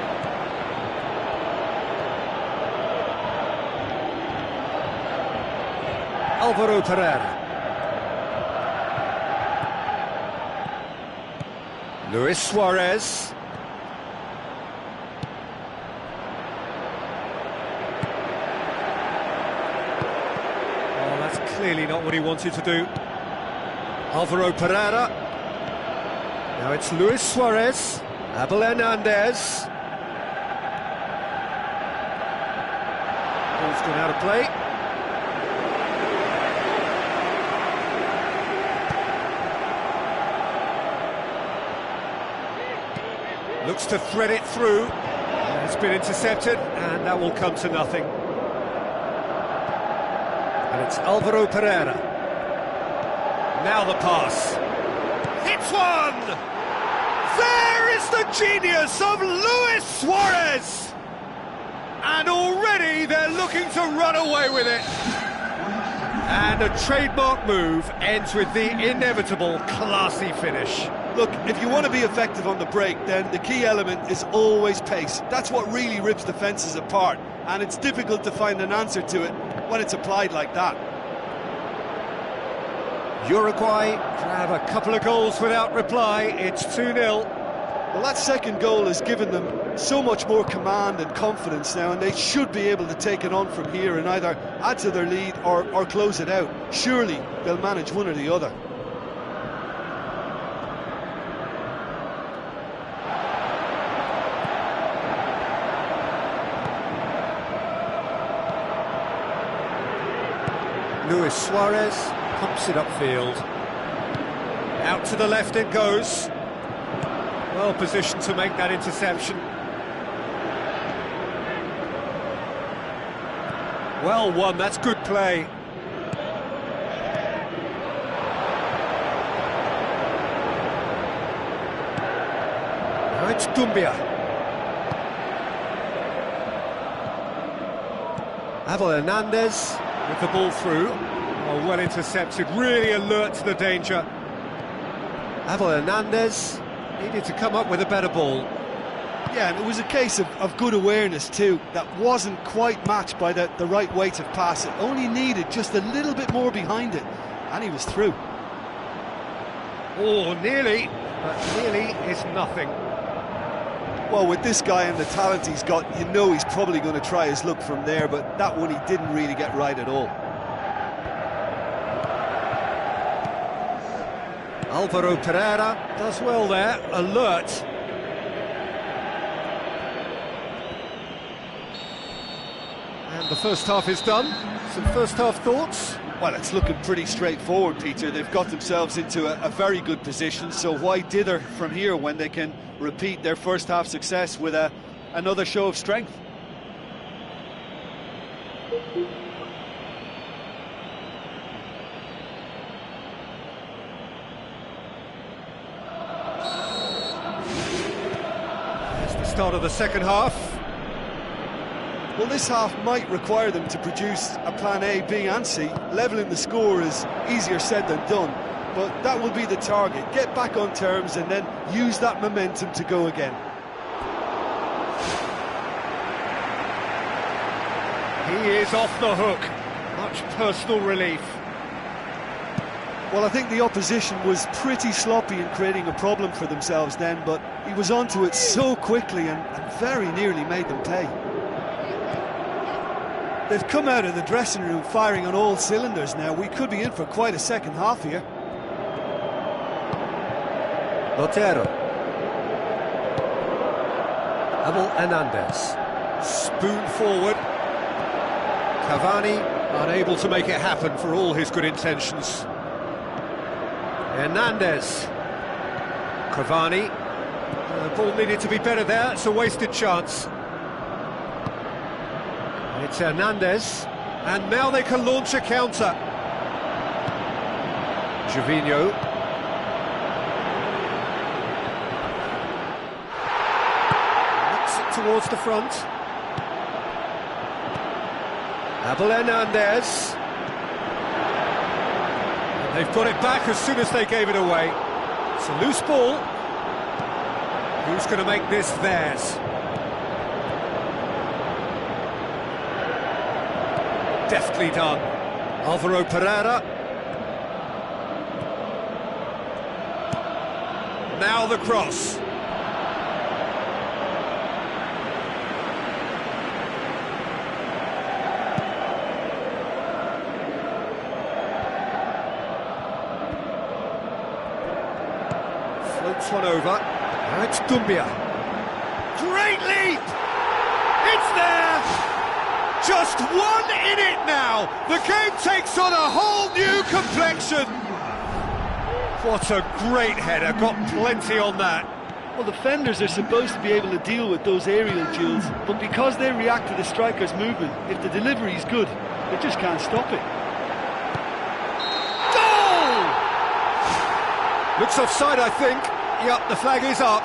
Alvaro Pereira. Luis Suarez. Oh, that's clearly not what he wanted to do. Alvaro Pereira. Now it's Luis Suarez. Abel Hernandez. Ball's gone out of play. Looks to thread it through. It's been intercepted, and that will come to nothing. And it's Alvaro Pereira. Now the pass. Hits one! There is the genius of Luis Suarez! And already they're looking to run away with it. And a trademark move ends with the inevitable classy finish. Look, if you want to be effective on the break, then the key element is always pace. That's what really rips defences apart, and it's difficult to find an answer to it when it's applied like that. Uruguay grab a couple of goals without reply. It's 2-0. Well, that second goal has given them so much more command and confidence now, and they should be able to take it on from here and either add to their lead or close it out. Surely they'll manage one or the other. Luis Suarez pumps it upfield. Out to the left it goes. Well positioned to make that interception. Well won, that's good play. Now it's Dumbia. Abel Hernandez with the ball through. Oh, well intercepted, really alert to the danger. Abel Hernandez needed to come up with a better ball. Yeah, and it was a case of good awareness too. That wasn't quite matched by the right weight of pass. It only needed just a little bit more behind it, and he was through. Oh, nearly, but nearly is nothing. Well, with this guy and the talent he's got, you know he's probably going to try his luck from there, but that one he didn't really get right at all. Alvaro Pereira does well there, alert. And the first half is done. Some first half thoughts? Well, it's looking pretty straightforward, Peter. They've got themselves into a very good position, so why dither from here when they can repeat their first half success with another show of strength? It's the start of the second half. Well, this half might require them to produce a plan A, B and C. Levelling the score is easier said than done, but that will be the target. Get back on terms and then use that momentum to go again. He is off the hook. Much personal relief. Well, I think the opposition was pretty sloppy in creating a problem for themselves then, but he was onto it so quickly and very nearly made them pay. They've come out of the dressing room firing on all cylinders now. We could be in for quite a second half here. Lotero. Abel Hernandez. Spoon forward. Cavani unable to make it happen for all his good intentions. Hernandez. Cavani. Ball needed to be better there, it's a wasted chance. It's Hernandez, and now they can launch a counter. Gervinho. Looks it towards the front. Abel Hernandez. And they've got it back as soon as they gave it away. It's a loose ball. Who's going to make this theirs? Deftly done. Alvaro Pereira. Now the cross. Floats one over. Now it's Dumbia. Great leap! It's there! Just one in it now! The game takes on a whole new complexion! What a great header, got plenty on that. Well, defenders are supposed to be able to deal with those aerial duels, but because they react to the striker's movement, if the delivery is good, they just can't stop it. Goal! Looks offside, I think. Yep, the flag is up.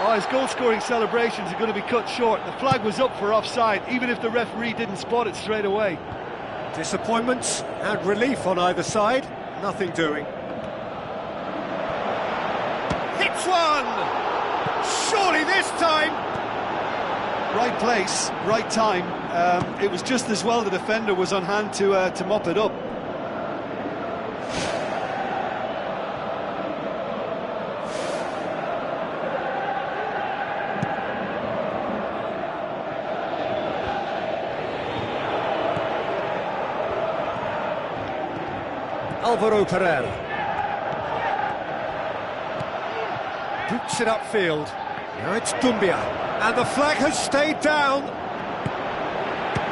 Oh, his goal-scoring celebrations are going to be cut short. The flag was up for offside, even if the referee didn't spot it straight away. Disappointments and relief on either side. Nothing doing. Hits one! Surely this time! Right place, right time. It was just as well the defender was on hand to mop it up. Alvaro Pereira. Boots it upfield. Now it's Dumbia. And the flag has stayed down.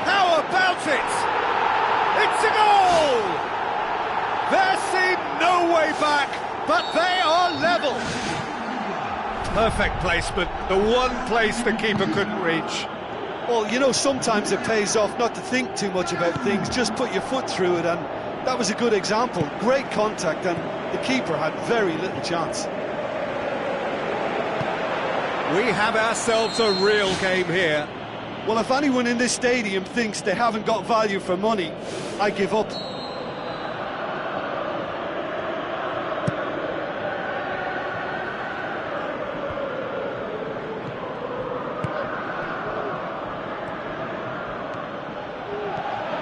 How about it? It's a goal! There seemed no way back, but they are level. Perfect placement, the one place the keeper couldn't reach. Well, you know, sometimes it pays off not to think too much about things, just put your foot through it, and that was a good example. Great contact, and the keeper had very little chance. We have ourselves a real game here. Well, if anyone in this stadium thinks they haven't got value for money, I give up.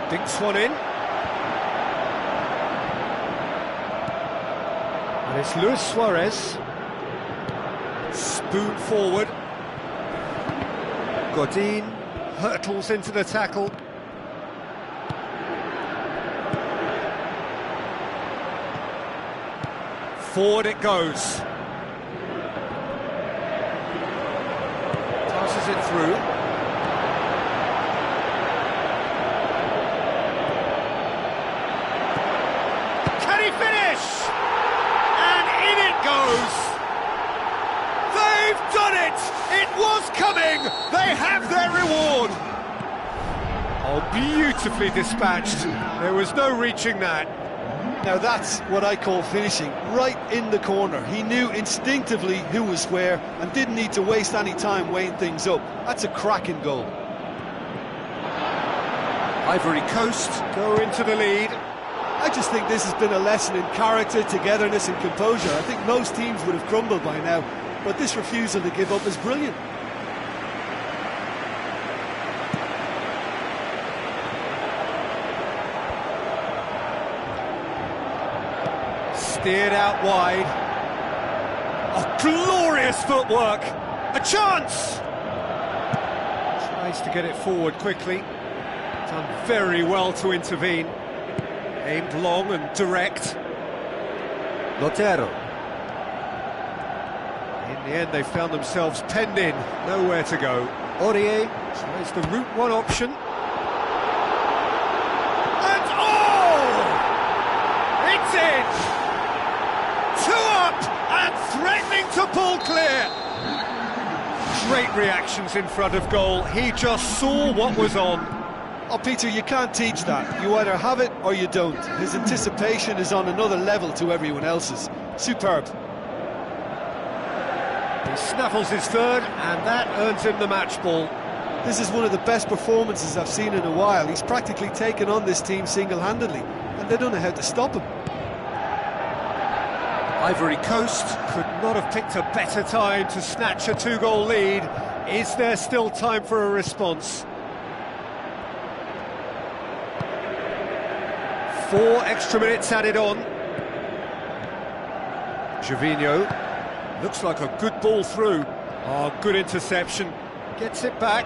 Dinks one in. And it's Luis Suarez. Spoon forward. Godin hurtles into the tackle. Forward it goes. Passes it through. Can he finish? And in it goes. They've done it! It was coming! They have their reward! Oh, beautifully dispatched. There was no reaching that. Now that's what I call finishing, right in the corner. He knew instinctively who was where and didn't need to waste any time weighing things up. That's a cracking goal. Ivory Coast go into the lead. I just think this has been a lesson in character, togetherness and composure. I think most teams would have crumbled by now, but this refusal to give up is brilliant. Steered out wide. Oh, glorious footwork! A chance! Tries to get it forward quickly. Done very well to intervene. Aimed long and direct. Lotero. In the end, they found themselves penned in, nowhere to go. Aurier tries the route one option. And oh! It's in! 2 up and to pull clear. Great reactions in front of goal. He just saw what was on. Oh, Peter, you can't teach that. You either have it or you don't. His anticipation is on another level to everyone else's. Superb. He snaffles his third, and that earns him the match ball. This is one of the best performances I've seen in a while. He's practically taken on this team single-handedly, and they don't know how to stop him. Ivory Coast could not have picked a better time to snatch a two-goal lead. Is there still time for a response? 4 extra minutes added on. Gervinho looks like a good ball through. Oh, good interception. Gets it back.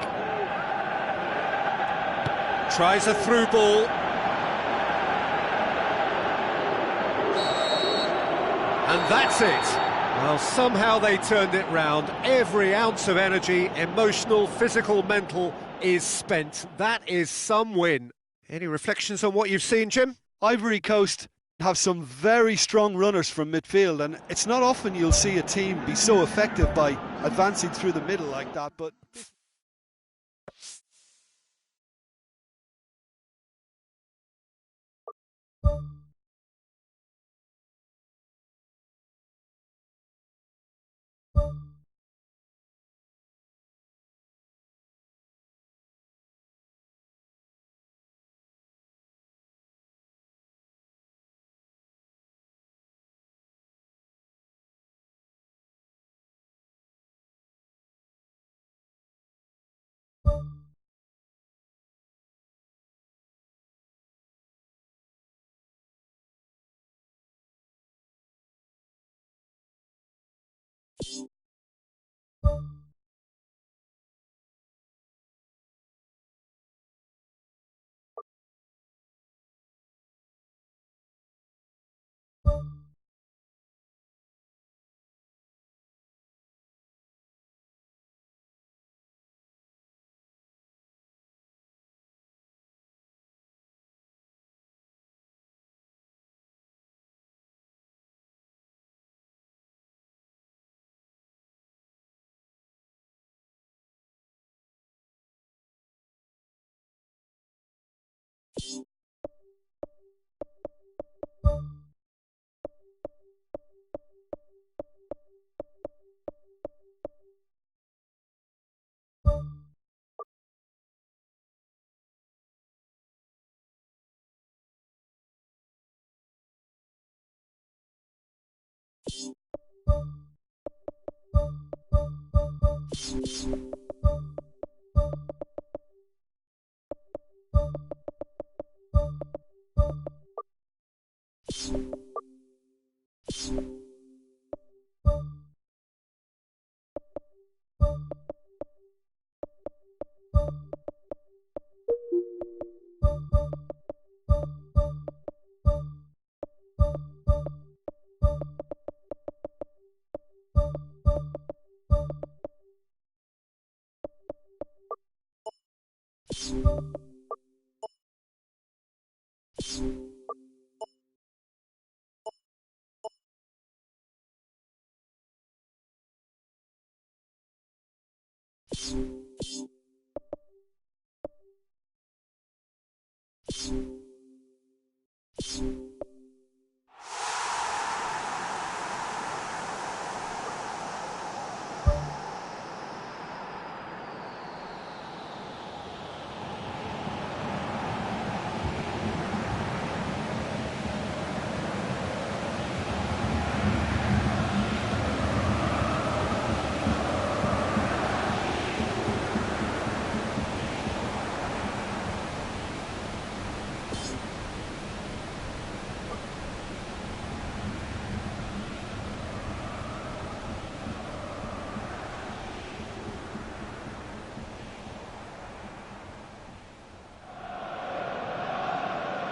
Tries a through ball. And that's it. Well, somehow they turned it round. Every ounce of energy, emotional, physical, mental, is spent. That is some win. Any reflections on what you've seen, Jim? Ivory Coast have some very strong runners from midfield, and it's not often you'll see a team be so effective by advancing through the middle like that, but...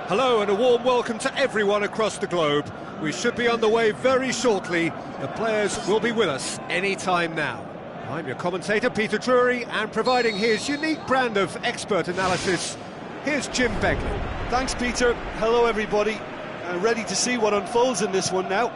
Hello and a warm welcome to everyone across the globe. We should be on the way very shortly. The players will be with us any time now. I'm your commentator, Peter Drury, and providing his unique brand of expert analysis, here's Jim Begley. Thanks, Peter. Hello, everybody. Ready to see what unfolds in this one now.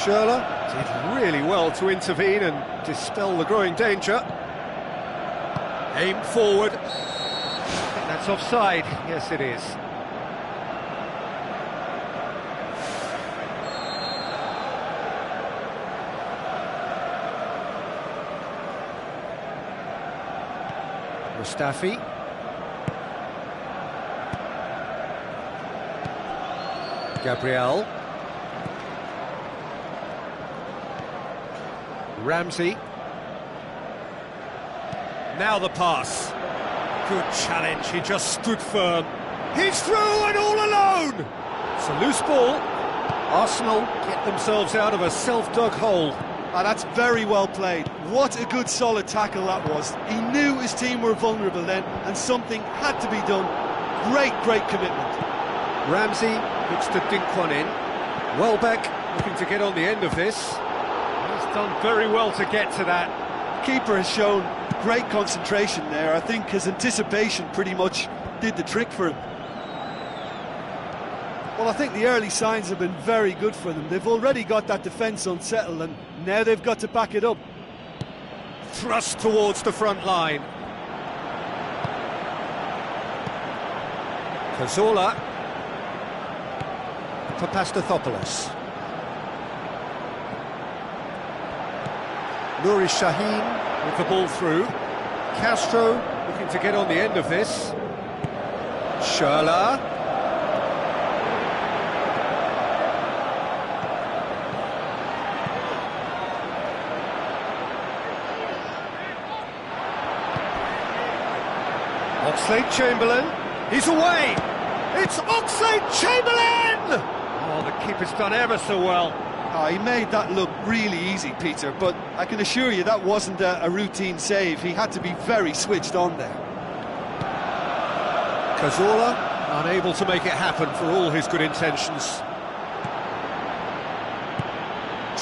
Schürrle did really well to intervene and dispel the growing danger. Aim forward. I think that's offside. Yes, it is. Mustafi. Gabriel. Ramsey. Now the pass. Good challenge, he just stood firm. He's through and all alone! It's a loose ball. Arsenal get themselves out of a self-dug hole. That's very well played. What a good solid tackle that was. He knew his team were vulnerable then, and something had to be done. Great commitment. Ramsey looks to dink one in. Welbeck looking to get on the end of this. He's done very well to get to that. Keeper has shown great concentration there. I think his anticipation pretty much did the trick for him. Well, I think the early signs have been very good for them. They've already got that defence unsettled, and now they've got to back it up. Thrust towards the front line. Cazorla. For Pastathopoulos. Nuri Sahin with the ball through. Castro looking to get on the end of this. Schürrle. Oxlade-Chamberlain. He's away. It's Oxlade-Chamberlain! Oh, the keeper's done ever so well. Oh, he made that look really easy, Peter, but I can assure you that wasn't a routine save. He had to be very switched on there. Cazorla unable to make it happen for all his good intentions.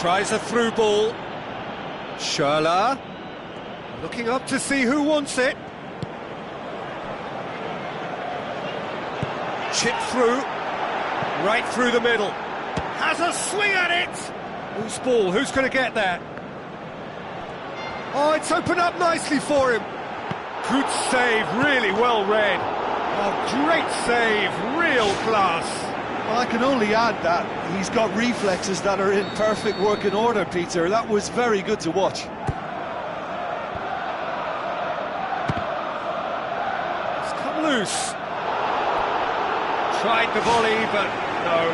Tries a through ball. Schürrle looking up to see who wants it. Chip through, right through the middle. Has a swing at it! Loose ball, who's going to get that? Oh, it's opened up nicely for him. Good save, really well read. Oh, great save, real class. Well, I can only add that he's got reflexes that are in perfect working order, Peter. That was very good to watch. It's come loose. Tried the volley, but no.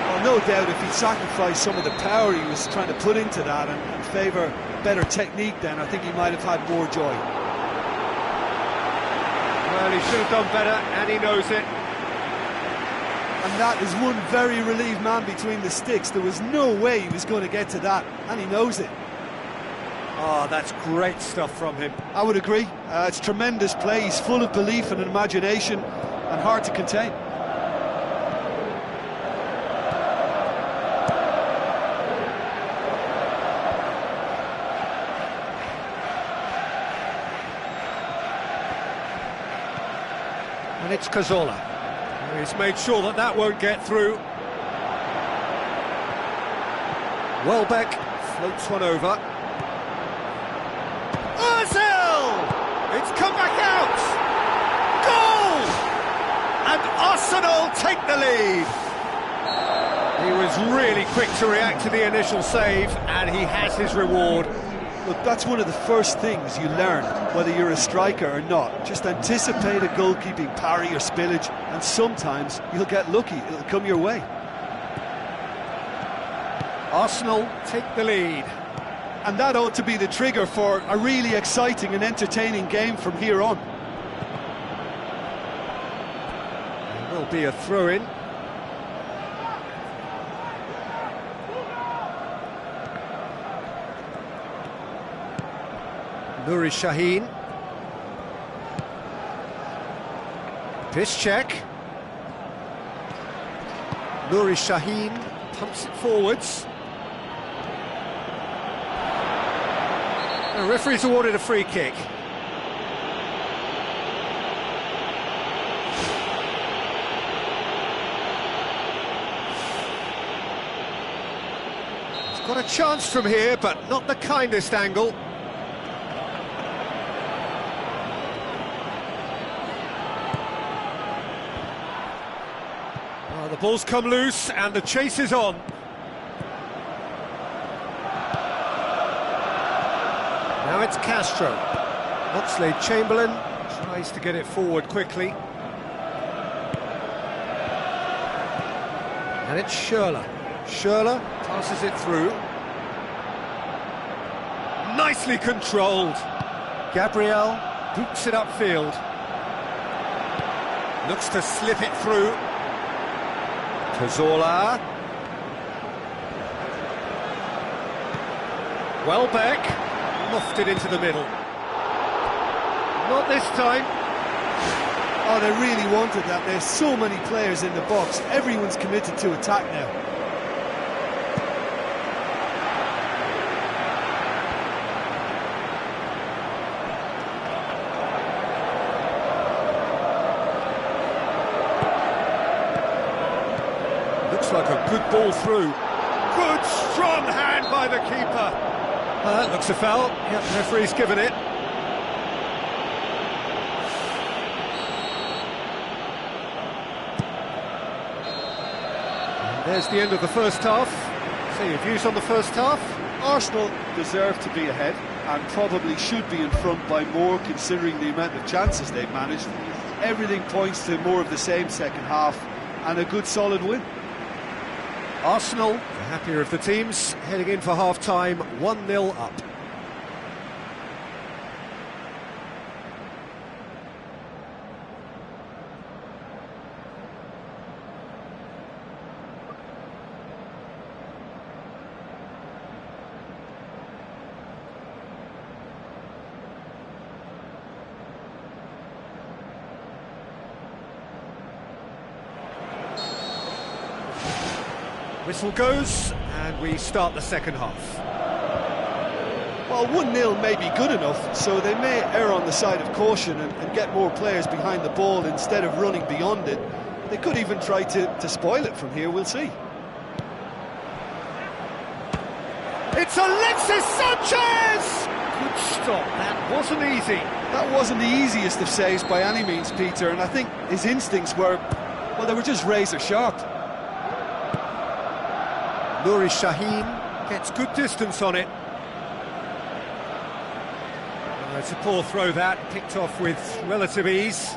Well, no doubt if he'd sacrificed some of the power he was trying to put into that and favour better technique, then I think he might have had more joy. Well, he should have done better, and he knows it. And that is one very relieved man between the sticks. There was no way he was going to get to that, and he knows it. Oh, that's great stuff from him. I would agree. It's tremendous play. He's full of belief and imagination, and hard to contain. And it's Cazorla. He's made sure that that won't get through. Welbeck floats one over. Ozil! It's come back out! Goal! And Arsenal take the lead. He was really quick to react to the initial save, and he has his reward. Look, that's one of the first things you learn, whether you're a striker or not. Just anticipate a goalkeeping parry or spillage, and sometimes you'll get lucky. It'll come your way. Arsenal take the lead. And that ought to be the trigger for a really exciting and entertaining game from here on. There will be a throw-in. Nuri Sahin. Piszczek. Nuri Sahin pumps it forwards. The referee's awarded a free kick. Got a chance from here, but not the kindest angle. The ball's come loose and the chase is on. Now it's Castro. Oxlade-Chamberlain tries to get it forward quickly. And it's Schürrle. Schürrle passes it through. Nicely controlled. Gabriel boots it upfield. Looks to slip it through. Cazorla. Welbeck lofted into the middle. Not this time. Oh, they really wanted that. There's so many players in the box. Everyone's committed to attack now. Looks like a good ball through. Good, strong hand by the keeper. That looks a foul. Yep, the referee's given it. And there's the end of the first half. So your views on the first half? Arsenal deserve to be ahead and probably should be in front by more considering the amount of chances they've managed. Everything points to more of the same second half and a good solid win. Arsenal, the happier of the teams, heading in for half-time, 1-0 up. Whistle goes, and we start the second half. Well, 1-0 may be good enough, so they may err on the side of caution and get more players behind the ball instead of running beyond it. They could even try to spoil it from here, we'll see. It's Alexis Sanchez! Good stop, that wasn't easy. That wasn't the easiest of saves by any means, Peter, and I think his instincts were, well, they were just razor sharp. Nouri Sahin gets good distance on it. It's a poor throw that, picked off with relative ease.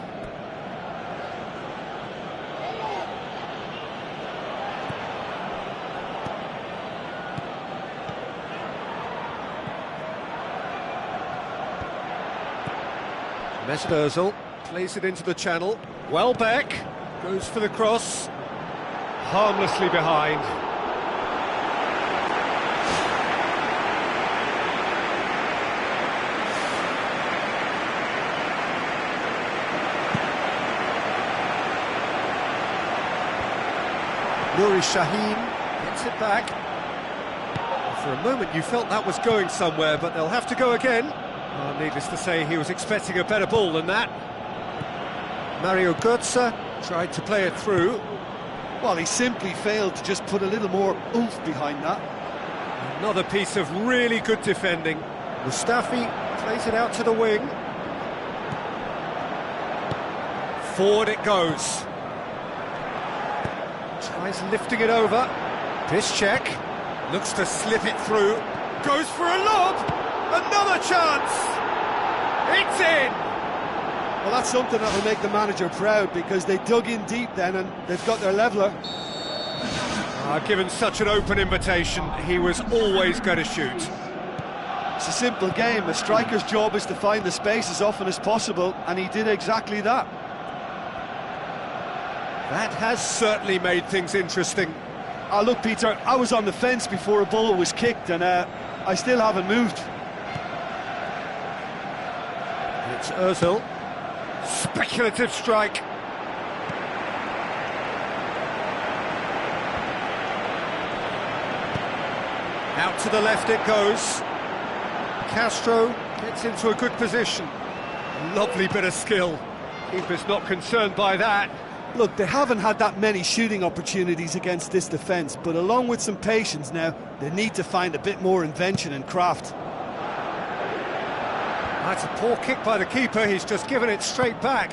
Mesut Ozil plays it into the channel. Welbeck goes for the cross. Harmlessly behind. Nouri Sahin gets it back. For a moment you felt that was going somewhere, but they'll have to go again. Needless to say, he was expecting a better ball than that. Mario Götze tried to play it through. Well, he simply failed to just put a little more oomph behind that. Another piece of really good defending. Mustafi plays it out to the wing. Forward it goes. Tries lifting it over. Piszczek looks to slip it through. Goes for a lob. Another chance. It's in. Well, that's something that will make the manager proud because they dug in deep then and they've got their leveller. Given such an open invitation, he was always going to shoot. It's a simple game. A striker's job is to find the space as often as possible, and he did exactly that. That has certainly made things interesting. Look, Peter, I was on the fence before a ball was kicked, and I still haven't moved. It's Ozil. Speculative strike. Out to the left it goes. Castro gets into a good position. Lovely bit of skill. Keeper's not concerned by that. Look, they haven't had that many shooting opportunities against this defence, but along with some patience now, they need to find a bit more invention and craft. That's a poor kick by the keeper, he's just given it straight back.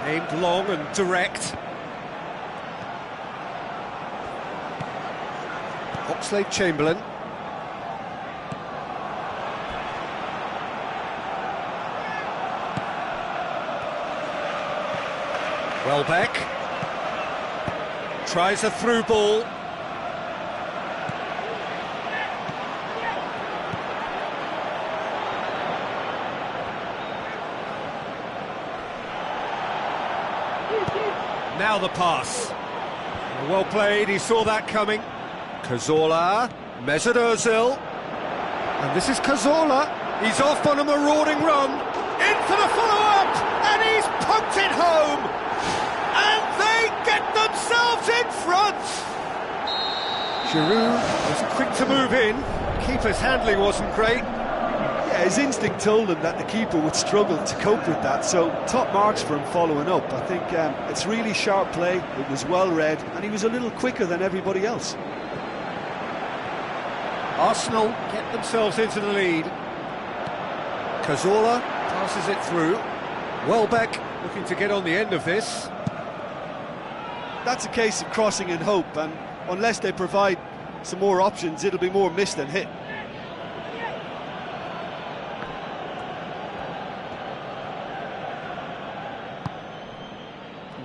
Aimed long and direct. Oxlade-Chamberlain. Welbeck tries a through ball. Now the pass. Well played, he saw that coming. Cazorla, Mesut Ozil. And this is Cazorla. He's off on a marauding run. In for the follow-up! And he's poked it home! And they get themselves in front! Giroud was quick to move in. Keeper's handling wasn't great. Yeah, his instinct told him that the keeper would struggle to cope with that, so top marks for him following up. I think it's really sharp play, it was well read, and he was a little quicker than everybody else. Arsenal get themselves into the lead. Cazorla passes it through. Welbeck looking to get on the end of this. That's a case of crossing in hope, and unless they provide some more options, it'll be more miss than hit.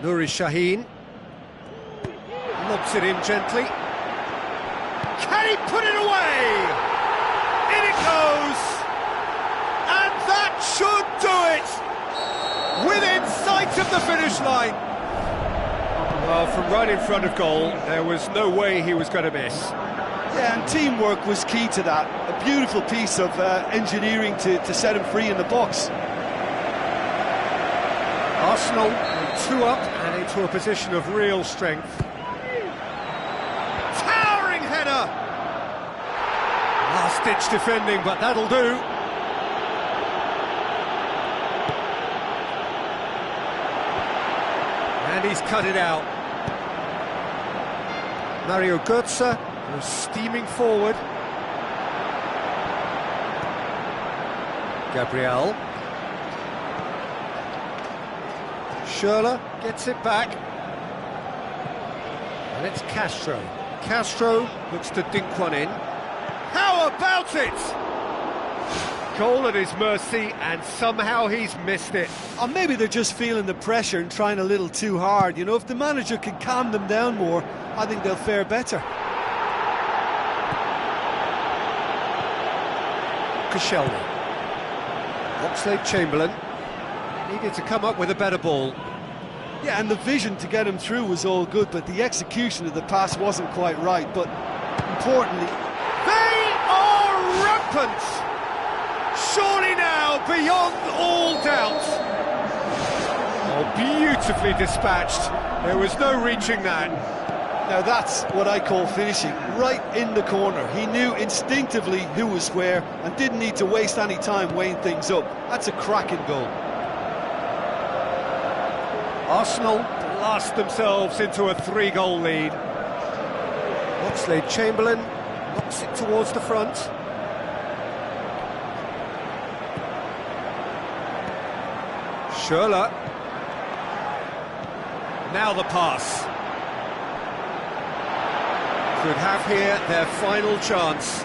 Nuri Sahin lobs it in gently. Can he put it away? In it goes! And that should do it! Within sight of the finish line! Well, from right in front of goal, there was no way he was going to miss. Yeah, and teamwork was key to that. A beautiful piece of engineering to set him free in the box. Arsenal were 2 up and into a position of real strength. Towering header! Last-ditch defending, but that'll do. And he's cut it out. Mario Götze was steaming forward. Gabriel. Schürrle gets it back. And it's Castro. Castro looks to dink one in. How about it? Goal at his mercy, and somehow he's missed it. Or maybe they're just feeling the pressure and trying a little too hard. You know, if the manager can calm them down more, I think they'll fare better. Koscielny. Oxlade-Chamberlain needed to come up with a better ball. Yeah, and the vision to get him through was all good, but the execution of the pass wasn't quite right. But importantly, they are rampant! Surely now, beyond all doubt. Oh, beautifully dispatched. There was no reaching that. Now that's what I call finishing, right in the corner. He knew instinctively who was where and didn't need to waste any time weighing things up. That's a cracking goal. Arsenal blast themselves into a 3-goal lead. Oxlade-Chamberlain knocks it towards the front. Schürrle. Now the pass. Could have here their final chance.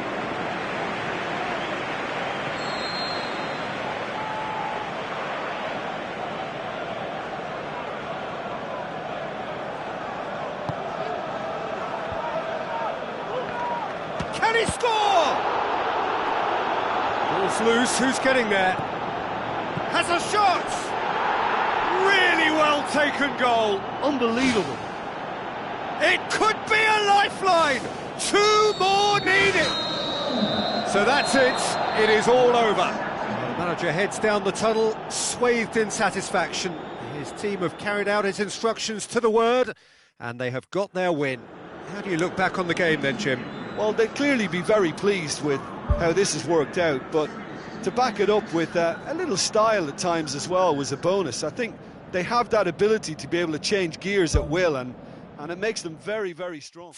Can he score? Ball's loose, who's getting there? Has a shot! Really well taken goal. Unbelievable. It could be a lifeline! 2 more needed! So that's it, it is all over. The manager heads down the tunnel, swathed in satisfaction. His team have carried out his instructions to the word, and they have got their win. How do you look back on the game then, Jim? Well, they'd clearly be very pleased with how this has worked out, but to back it up with a little style at times as well was a bonus. I think they have that ability to be able to change gears at will, and it makes them very, very strong.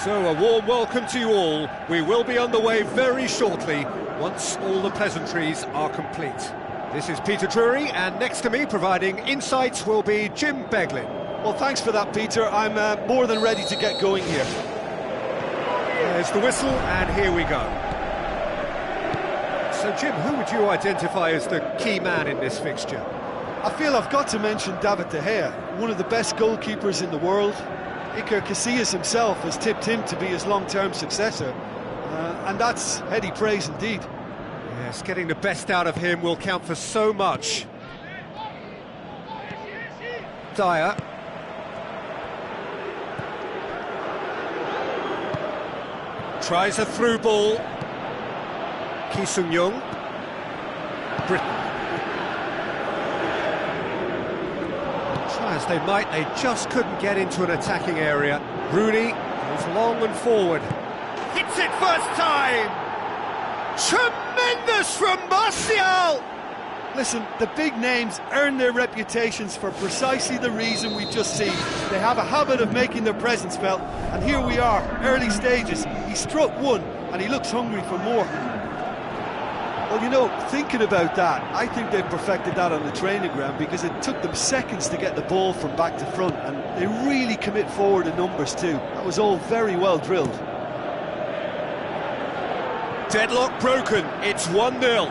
So a warm welcome to you all. We will be on the way very shortly, once all the pleasantries are complete. This is Peter Drury, and next to me providing insights will be Jim Beglin. Well, thanks for that, Peter. I'm more than ready to get going here. There's the whistle, and here we go. So, Jim, who would you identify as the key man in this fixture? I feel I've got to mention David De Gea, one of the best goalkeepers in the world. Iker Casillas himself has tipped him to be his long-term successor, and that's heady praise indeed. Yes, getting the best out of him will count for so much. Dyer. Tries a through ball. Ki Sung-young. Britain. Try as they might, they just couldn't get into an attacking area. Rooney goes long and forward. Hits it first time! Tremendous from Martial! Listen, the big names earn their reputations for precisely the reason we've just seen. They have a habit of making their presence felt, and here we are, early stages. He struck one, and he looks hungry for more. Well, you know, thinking about that, I think they've perfected that on the training ground, because it took them seconds to get the ball from back to front, and they really commit forward in numbers too. That was all very well drilled. Deadlock broken, it's 1-0.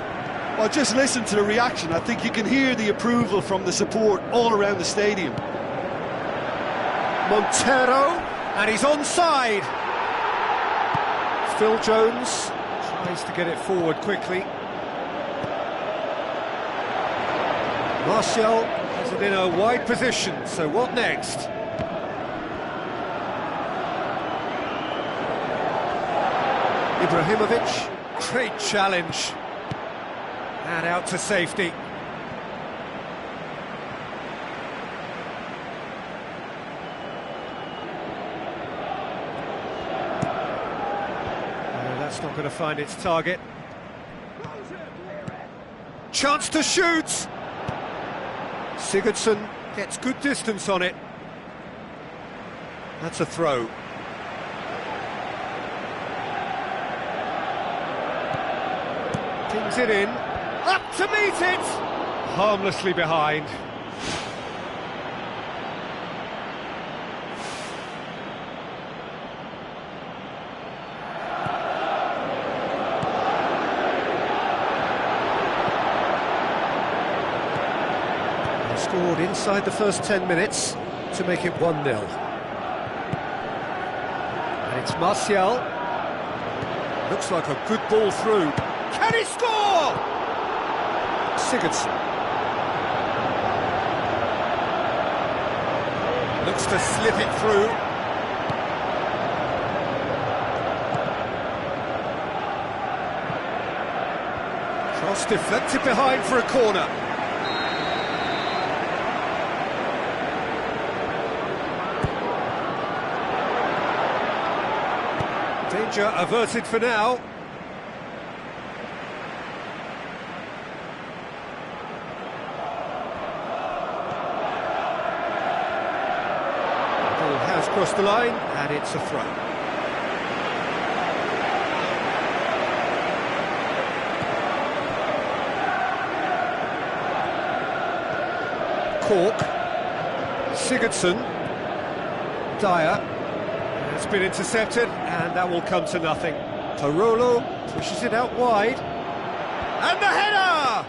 Well, just listen to the reaction. I think you can hear the approval from the support all around the stadium. Montero, and he's onside. Phil Jones tries to get it forward quickly. Martial has it in a wide position, so what next? Ibrahimovic, great challenge. And out to safety. That's not going to find its target. Chance to shoot! Sigurdsson gets good distance on it. That's a throw. Pings it in. Up to meet it! Harmlessly behind. They scored inside the first 10 minutes to make it 1-0. And it's Martial. Looks like a good ball through. Can he score? Sigurdsson looks to slip it through. Cross deflected behind for a corner. Danger averted for now. Across the line, and it's a throw. Cork, Sigurdsson, Dyer, it's been intercepted, and that will come to nothing. Tarolo pushes it out wide, and the header!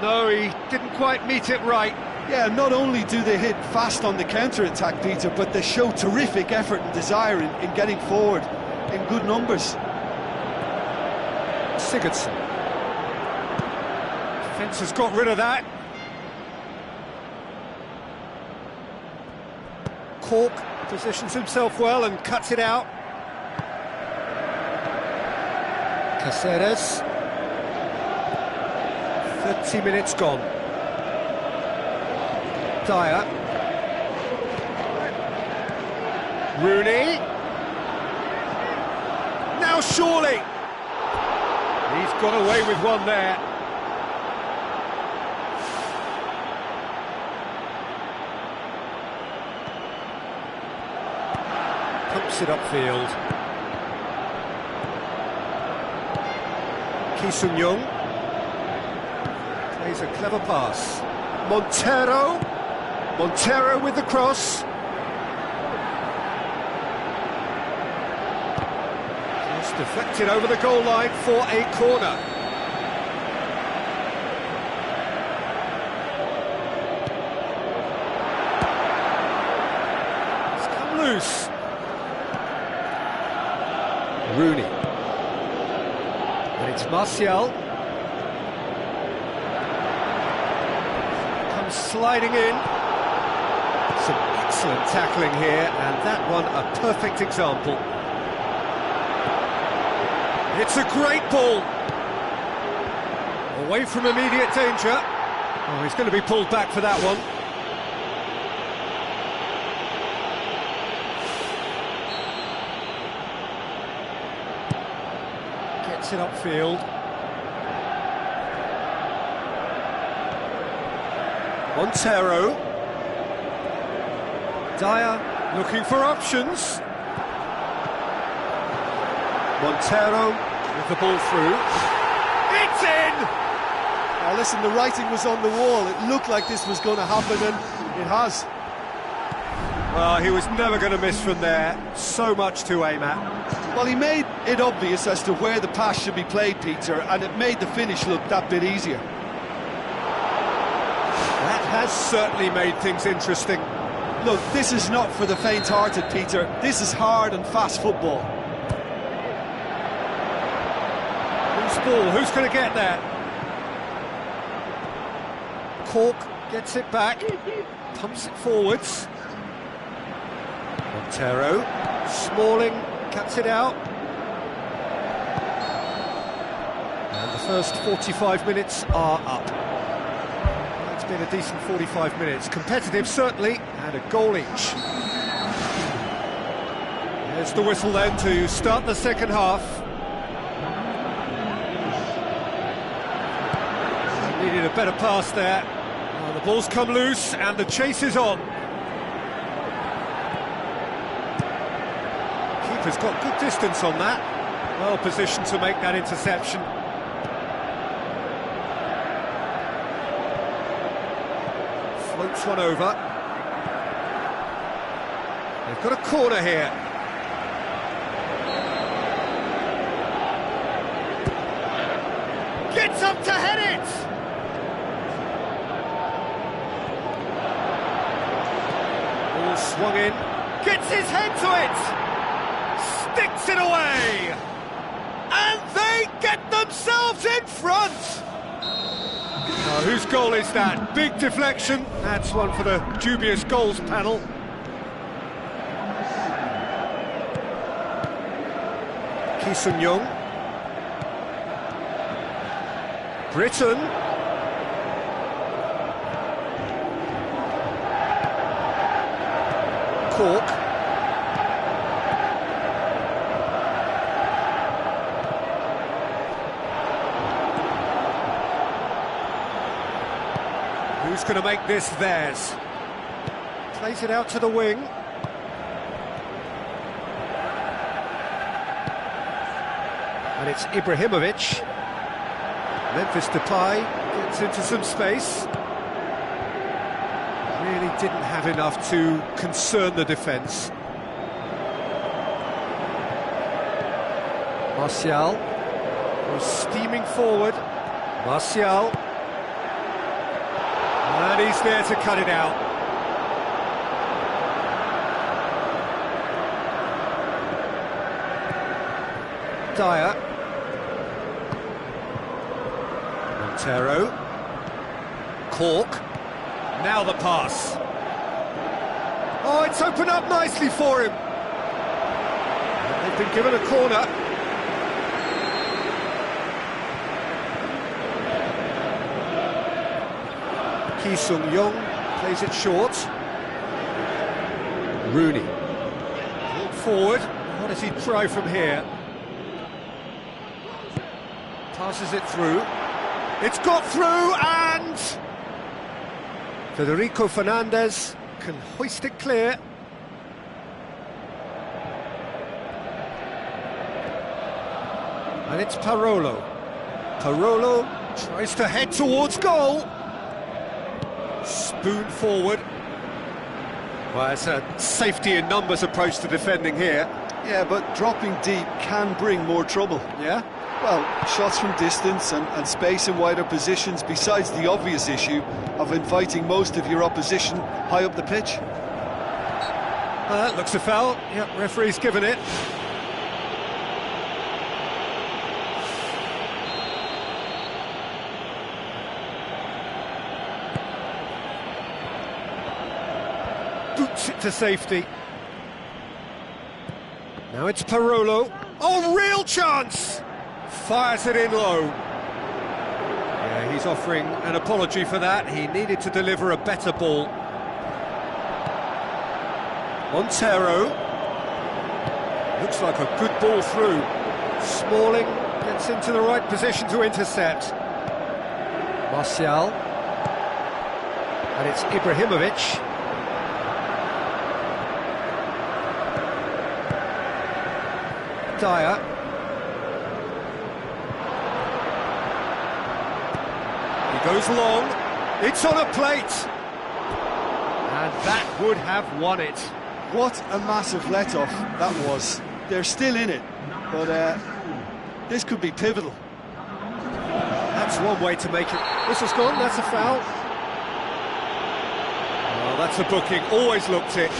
No, he didn't quite meet it right. Yeah, not only do they hit fast on the counter-attack, Peter, but they show terrific effort and desire in getting forward in good numbers. Sigurdsson. Defence has got rid of that. Cork positions himself well and cuts it out. Caceres. 30 minutes gone. Dyer. Rooney. Now surely. He's got away with one there. Pumps it upfield. Ki Sung-young plays a clever pass. Montero with the cross. Just deflected over the goal line for a corner. It's come loose. Rooney. And it's Martial. Comes sliding in. Some excellent tackling here, and that one a perfect example. It's a great ball. Away from immediate danger. Oh, he's going to be pulled back for that one. Gets it upfield. Montero. Dyer looking for options. Montero with the ball through. It's in! Now listen, the writing was on the wall. It looked like this was going to happen, and it has. Well, he was never going to miss from there. So much to aim at. Well, he made it obvious as to where the pass should be played, Peter, and it made the finish look that bit easier. That has certainly made things interesting. Look, this is not for the faint-hearted, Peter. This is hard and fast football. Loose ball, who's going to get there? Cork gets it back, pumps it forwards. Montero, Smalling cuts it out. And the first 45 minutes are up. It's been a decent 45 minutes. Competitive, certainly, and a goal each. There's the whistle then to start the second half. Needed a better pass there. Oh, the ball's come loose and the chase is on. Keeper's got good distance on that. Well positioned to make that interception. Floats one over. They've got a corner here. Gets up to head it! Ball swung in. Gets his head to it! Sticks it away! And they get themselves in front! Now, whose goal is that? Big deflection. That's one for the dubious goals panel. Ki Sung-young. Britain. Cork. Who's going to make this theirs? Plays it out to the wing. And it's Ibrahimovic. Memphis Depay gets into some space. Really didn't have enough to concern the defence. Martial was steaming forward. Martial. And he's there to cut it out. Dyer. Montero. Cork. Now the pass. Oh, it's opened up nicely for him. They've been given a corner. Ki Sung-young plays it short. Rooney. Pulled forward. What does he try from here? Passes it through. It's got through, and Federico Fernandez can hoist it clear. And it's Parolo. Parolo tries to head towards goal. Spoon forward. Well, it's a safety in numbers approach to defending here. Yeah, but dropping deep can bring more trouble. Yeah? Well, shots from distance and space in wider positions, besides the obvious issue of inviting most of your opposition high up the pitch. That looks a foul. Yep, referee's given it. Boots it to safety. Now it's Parolo. Oh, real chance! Fires it in low. Yeah, he's offering an apology for that. He needed to deliver a better ball. Montero. Looks like a good ball through. Smalling gets into the right position to intercept. Martial. And it's Ibrahimovic. Dyer. He goes long. It's on a plate. And that would have won it. What a massive let-off that was. They're still in it, but this could be pivotal. That's one way to make it. Whistle's gone, that's a foul. Oh, that's a booking, always looked it.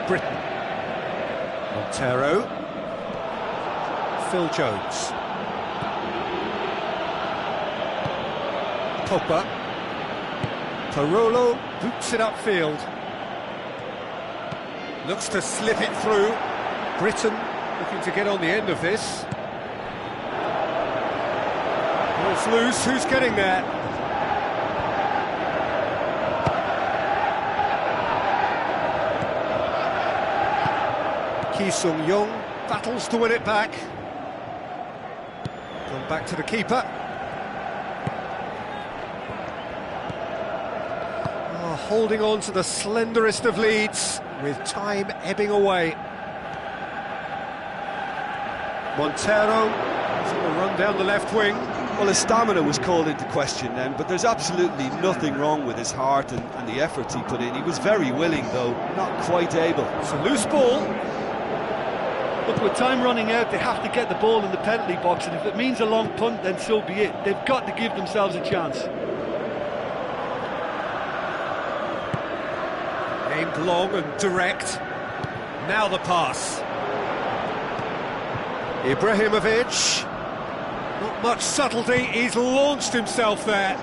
Britain. Montero. Phil Jones. Pogba. Parolo boots it upfield. Looks to slip it through. Britain looking to get on the end of this. Ball's loose, who's getting there? Ki Sung-young battles to win it back. Gone back to the keeper. Oh, holding on to the slenderest of leads with time ebbing away. Montero is on a run down the left wing. Well, his stamina was called into question then, but there's absolutely nothing wrong with his heart and the efforts he put in. He was very willing, though, not quite able. It's a loose ball. Look, with time running out, they have to get the ball in the penalty box, and if it means a long punt, then so be it. They've got to give themselves a chance. Aimed long and direct. Now the pass. Ibrahimovic. Not much subtlety, he's launched himself there.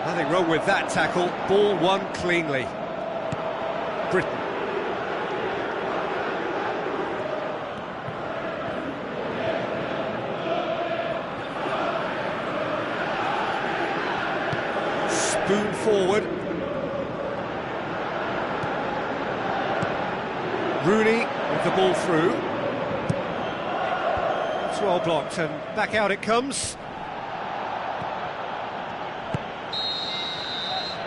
Nothing wrong with that tackle. Ball won cleanly. Britain. Spoon forward. Rooney with the ball through. It's well blocked and back out it comes.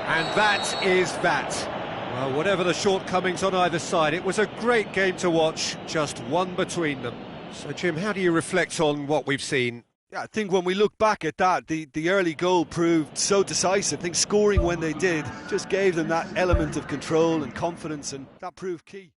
And that is that. Well, whatever the shortcomings on either side, it was a great game to watch, just one between them. So, Jim, how do you reflect on what we've seen? Yeah, I think when we look back at that, the early goal proved so decisive. I think scoring when they did just gave them that element of control and confidence, and that proved key.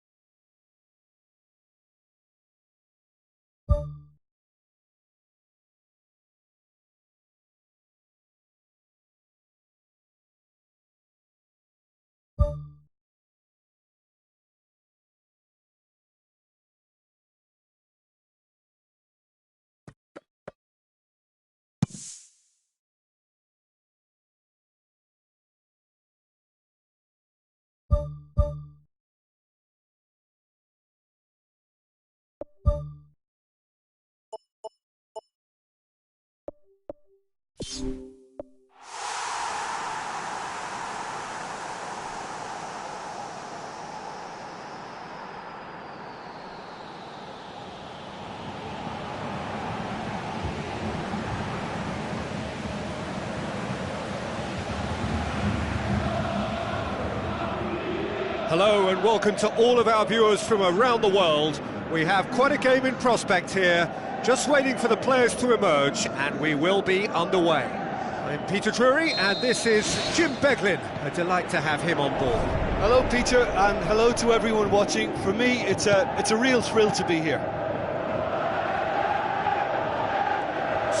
Hello and welcome to all of our viewers from around the world. We have quite a game in prospect here, just waiting for the players to emerge, and we will be underway. I'm Peter Drury, and this is Jim Beglin. A delight to have him on board. Hello, Peter, and hello to everyone watching. For me, it's a real thrill to be here.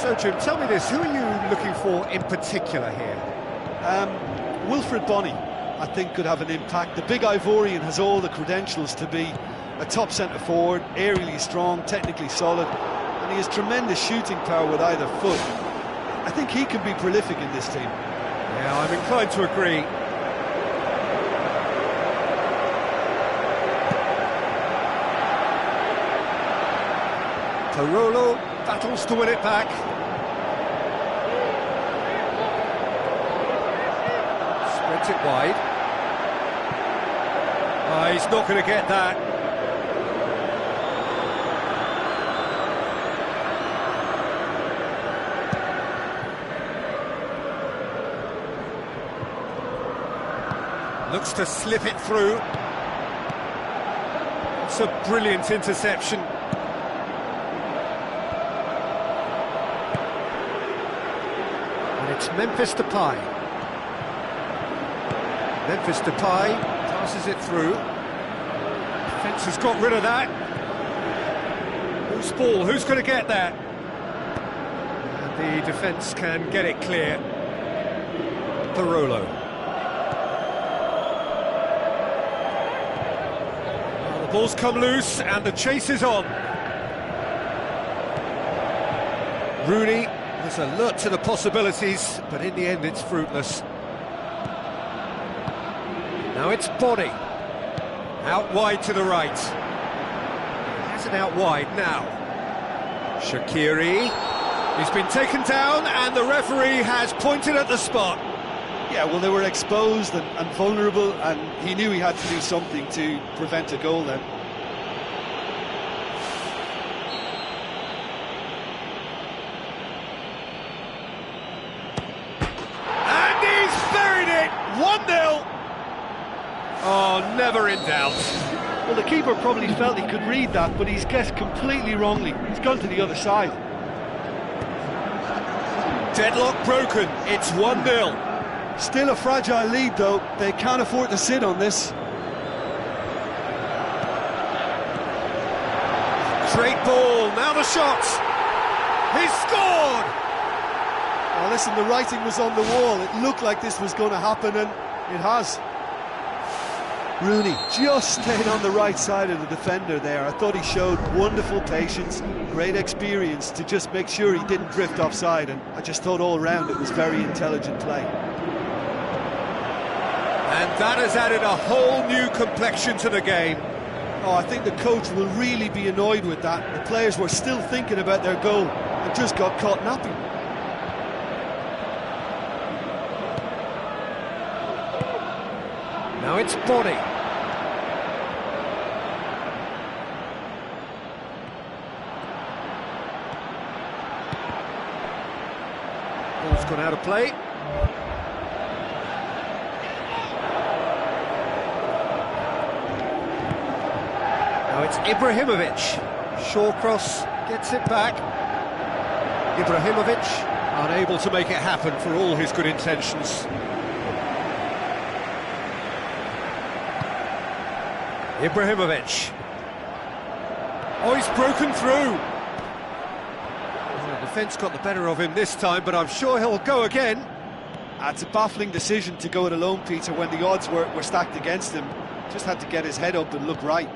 So, Jim, tell me this, who are you looking for in particular here? Wilfried Bony, I think, could have an impact. The big Ivorian has all the credentials to be a top centre-forward, aerially strong, technically solid, and he has tremendous shooting power with either foot. I think he can be prolific in this team. Yeah, I'm inclined to agree. Parolo battles to win it back. Spreads it wide. Oh, he's not going to get that. Looks to slip it through. It's a brilliant interception. And it's Memphis Depay. Memphis Depay passes it through. Defence has got rid of that. Who's ball? Who's going to get that? And the defence can get it clear. Parolo. Ball's come loose and the chase is on. Rooney is alert to the possibilities, but in the end it's fruitless. Now it's Body. Out wide to the right. He has it out wide now. Shaqiri. He's been taken down and the referee has pointed at the spot. Yeah, well, they were exposed and vulnerable, and he knew he had to do something to prevent a goal then. And he's buried it! 1-0! Oh, never in doubt. Well, the keeper probably felt he could read that, but he's guessed completely wrongly. He's gone to the other side. Deadlock broken, it's 1-0. Still a fragile lead, though. They can't afford to sit on this. Great ball, now the shot. He's scored! Oh, listen, the writing was on the wall. It looked like this was going to happen, and it has. Rooney just stayed on the right side of the defender there. I thought he showed wonderful patience, great experience to just make sure he didn't drift offside, and I just thought all round it was very intelligent play. And that has added a whole new complexion to the game. Oh, I think the coach will really be annoyed with that. The players were still thinking about their goal and just got caught napping. Now it's Body. Ball's gone out of play. Now it's Ibrahimovic. Shawcross gets it back. Ibrahimovic unable to make it happen for all his good intentions. Ibrahimovic. Oh, he's broken through. Well, the defence got the better of him this time, but I'm sure he'll go again. It's a baffling decision to go it alone, Peter, when the odds were stacked against him. Just had to get his head up and look right.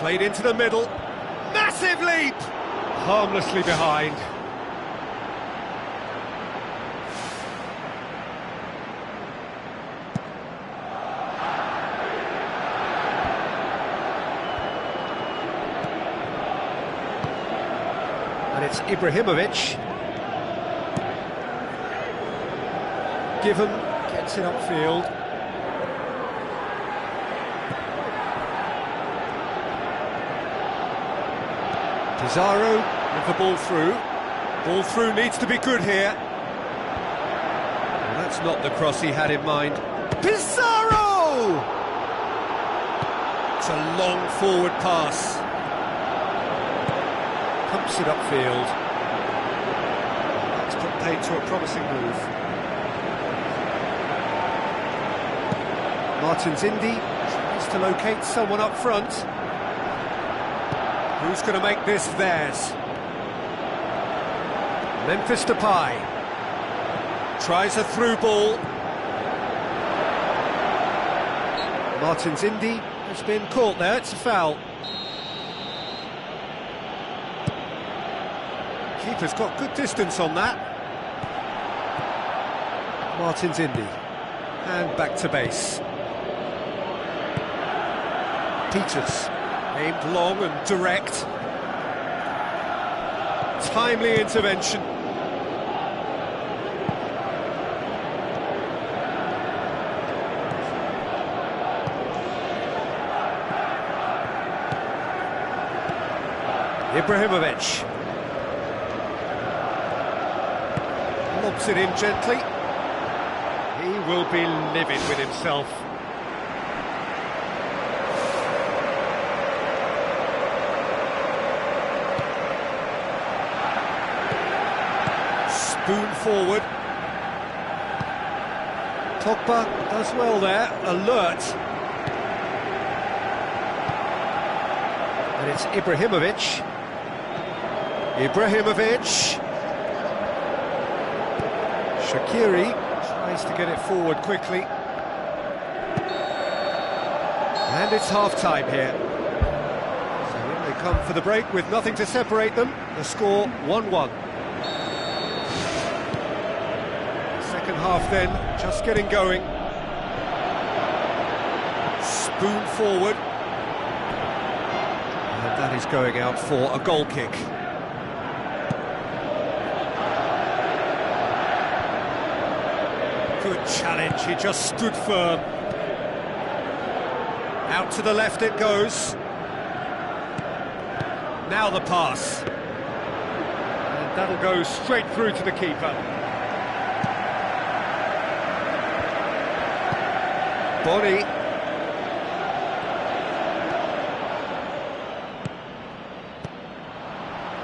Played into the middle. Massive leap! Harmlessly behind. And it's Ibrahimovic. Given gets it upfield. Pizarro with the ball through. Ball through needs to be good here. Well, that's not the cross he had in mind. Pizarro! It's a long forward pass. Pumps it upfield. That's put paid to a promising move. Martin's Indy tries to locate someone up front. Who's going to make this theirs? Memphis Depay tries a through ball. Martin's Indy has been caught there, it's a foul. Keeper's got good distance on that. Martin's Indy, and back to base. Peters, aimed long and direct. Timely intervention. Ibrahimovic lobs it in gently. He will be livid with himself. Spoon forward. Pogba does well there, alert. And it's Ibrahimovic. Shaqiri tries to get it forward quickly. And it's half-time here. So in they come for the break with nothing to separate them. The score 1-1. Second half then, just getting going. Spoon forward. And that is going out for a goal kick. Good challenge, he just stood firm. Out to the left it goes. Now the pass. And that'll go straight through to the keeper. Boni.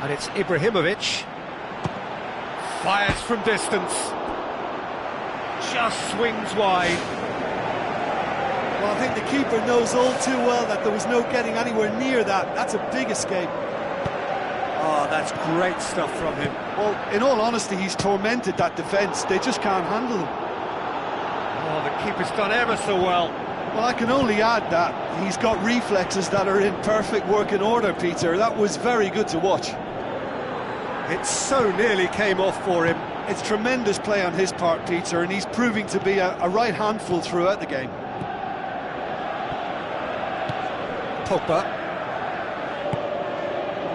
And it's Ibrahimovic. Fires from distance. Just swings wide. Well, I think the keeper knows all too well that there was no getting anywhere near that. That's a big escape. Oh, that's great stuff from him. Well, in all honesty, he's tormented that defence. They just can't handle him. Oh, the keeper's done ever so well. Well, I can only add that he's got reflexes that are in perfect working order, Peter. That was very good to watch. It so nearly came off for him. It's tremendous play on his part, Peter, and he's proving to be a right handful throughout the game. Pogba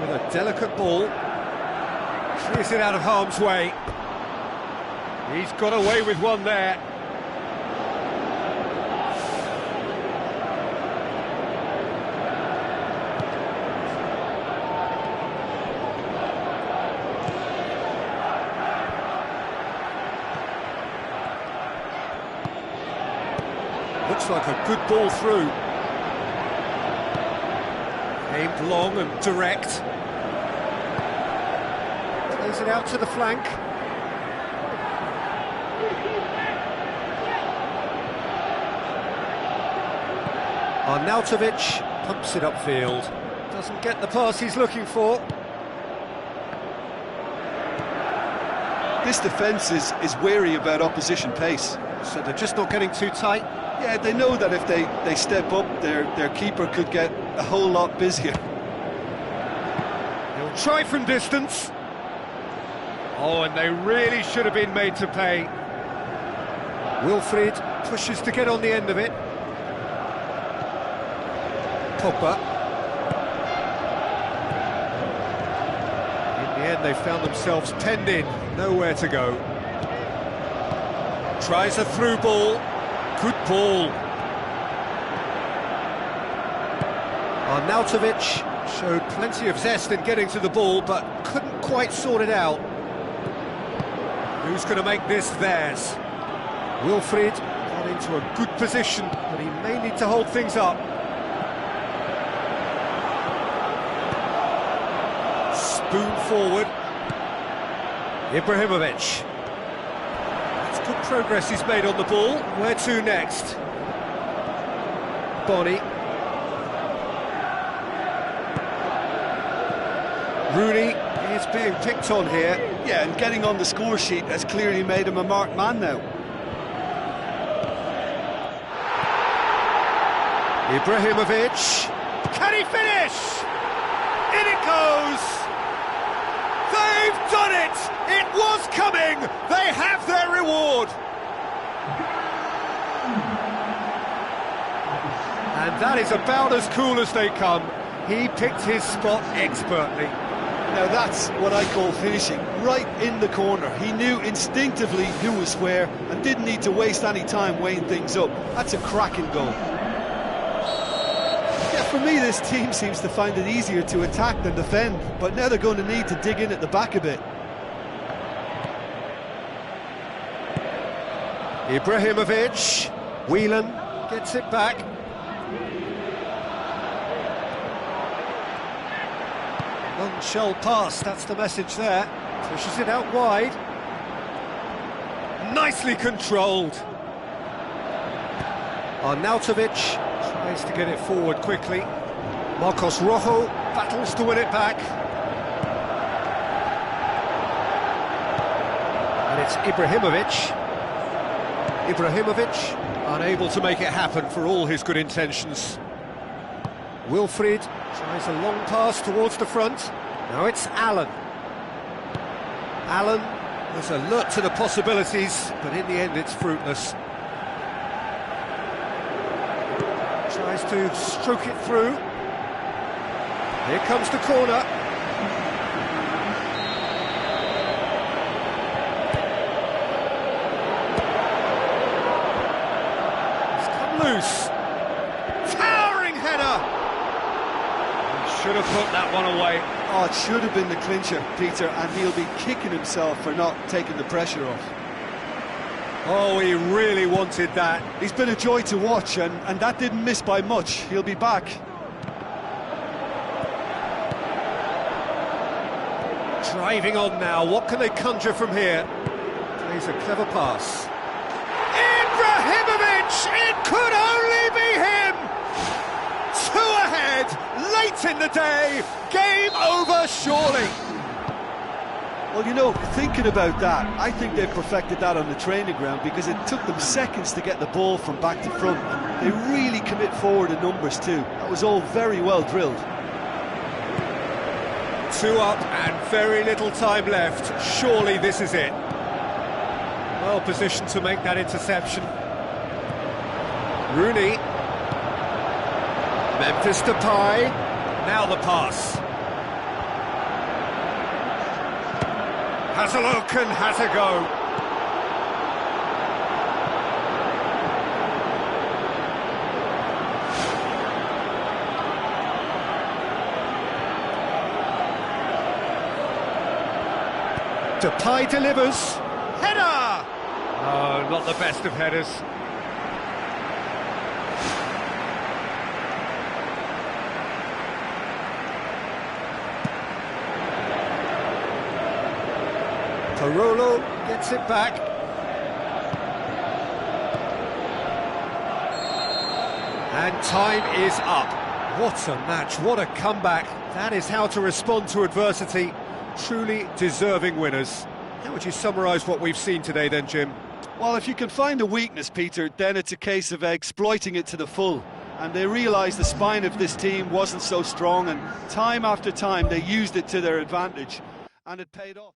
with a delicate ball, clears it out of harm's way. He's got away with one there. Looks like a good ball through. Aimed long and direct. Plays it out to the flank. Arnautovic pumps it upfield. Doesn't get the pass he's looking for. This defence is wary about opposition pace. So they're just not getting too tight. Yeah, they know that if they step up, their keeper could get a whole lot busier. He'll try from distance. Oh, and they really should have been made to pay. Wilfried pushes to get on the end of it. Pogba. In the end, they found themselves penned in, nowhere to go. Tries a through ball. Good ball. Arnautovic showed plenty of zest in getting to the ball, but couldn't quite sort it out. Who's going to make this theirs? Wilfried got into a good position, but he may need to hold things up. boom forward. Ibrahimovic. That's good progress he's made on the ball. Where to next? Bonnie. Rooney is being picked on here. Yeah, and getting on the score sheet has clearly made him a marked man now. Ibrahimovic. Can he finish? In it goes! They've done it! It was coming! They have their reward! And that is about as cool as they come. He picked his spot expertly. Now that's what I call finishing, right in the corner. He knew instinctively who was where and didn't need to waste any time weighing things up. That's a cracking goal. Yeah, for me this team seems to find it easier to attack than defend, but now they're going to need to dig in at the back a bit. Ibrahimovic. Whelan gets it back. None shall pass, that's the message there. Pushes it out wide. Nicely controlled. Arnautovic tries to get it forward quickly. Marcos Rojo battles to win it back. And it's Ibrahimovic. Ibrahimovic unable to make it happen for all his good intentions. Wilfried tries a long pass towards the front. Now it's Allen. Allen was alert to the possibilities, but in the end it's fruitless. Tries to stroke it through. Here comes the corner. It's come loose. Towering header! Should have put that one away. Oh, it should have been the clincher, Peter, and he'll be kicking himself for not taking the pressure off. Oh, he really wanted that. He's been a joy to watch, and that didn't miss by much. He'll be back. Driving on now, what can they conjure from here? Plays a clever pass. Ibrahimovic! It could only be him! 2 ahead, late in the day, game over surely. Well, you know, thinking about that, I think they perfected that on the training ground because it took them seconds to get the ball from back to front, and they really commit forward in numbers too. That was all very well drilled. 2 up and very little time left. Surely this is it. Well positioned to make that interception. Rooney. Memphis Depay. Now the pass. Has a look and has a go. Depay delivers. Header! Oh, not the best of headers. Parolo gets it back. And time is up. What a match, what a comeback. That is how to respond to adversity. Truly deserving winners. How would you summarise what we've seen today then, Jim? Well, if you can find a weakness, Peter, then it's a case of exploiting it to the full. And they realised the spine of this team wasn't so strong, and time after time they used it to their advantage. And it paid off.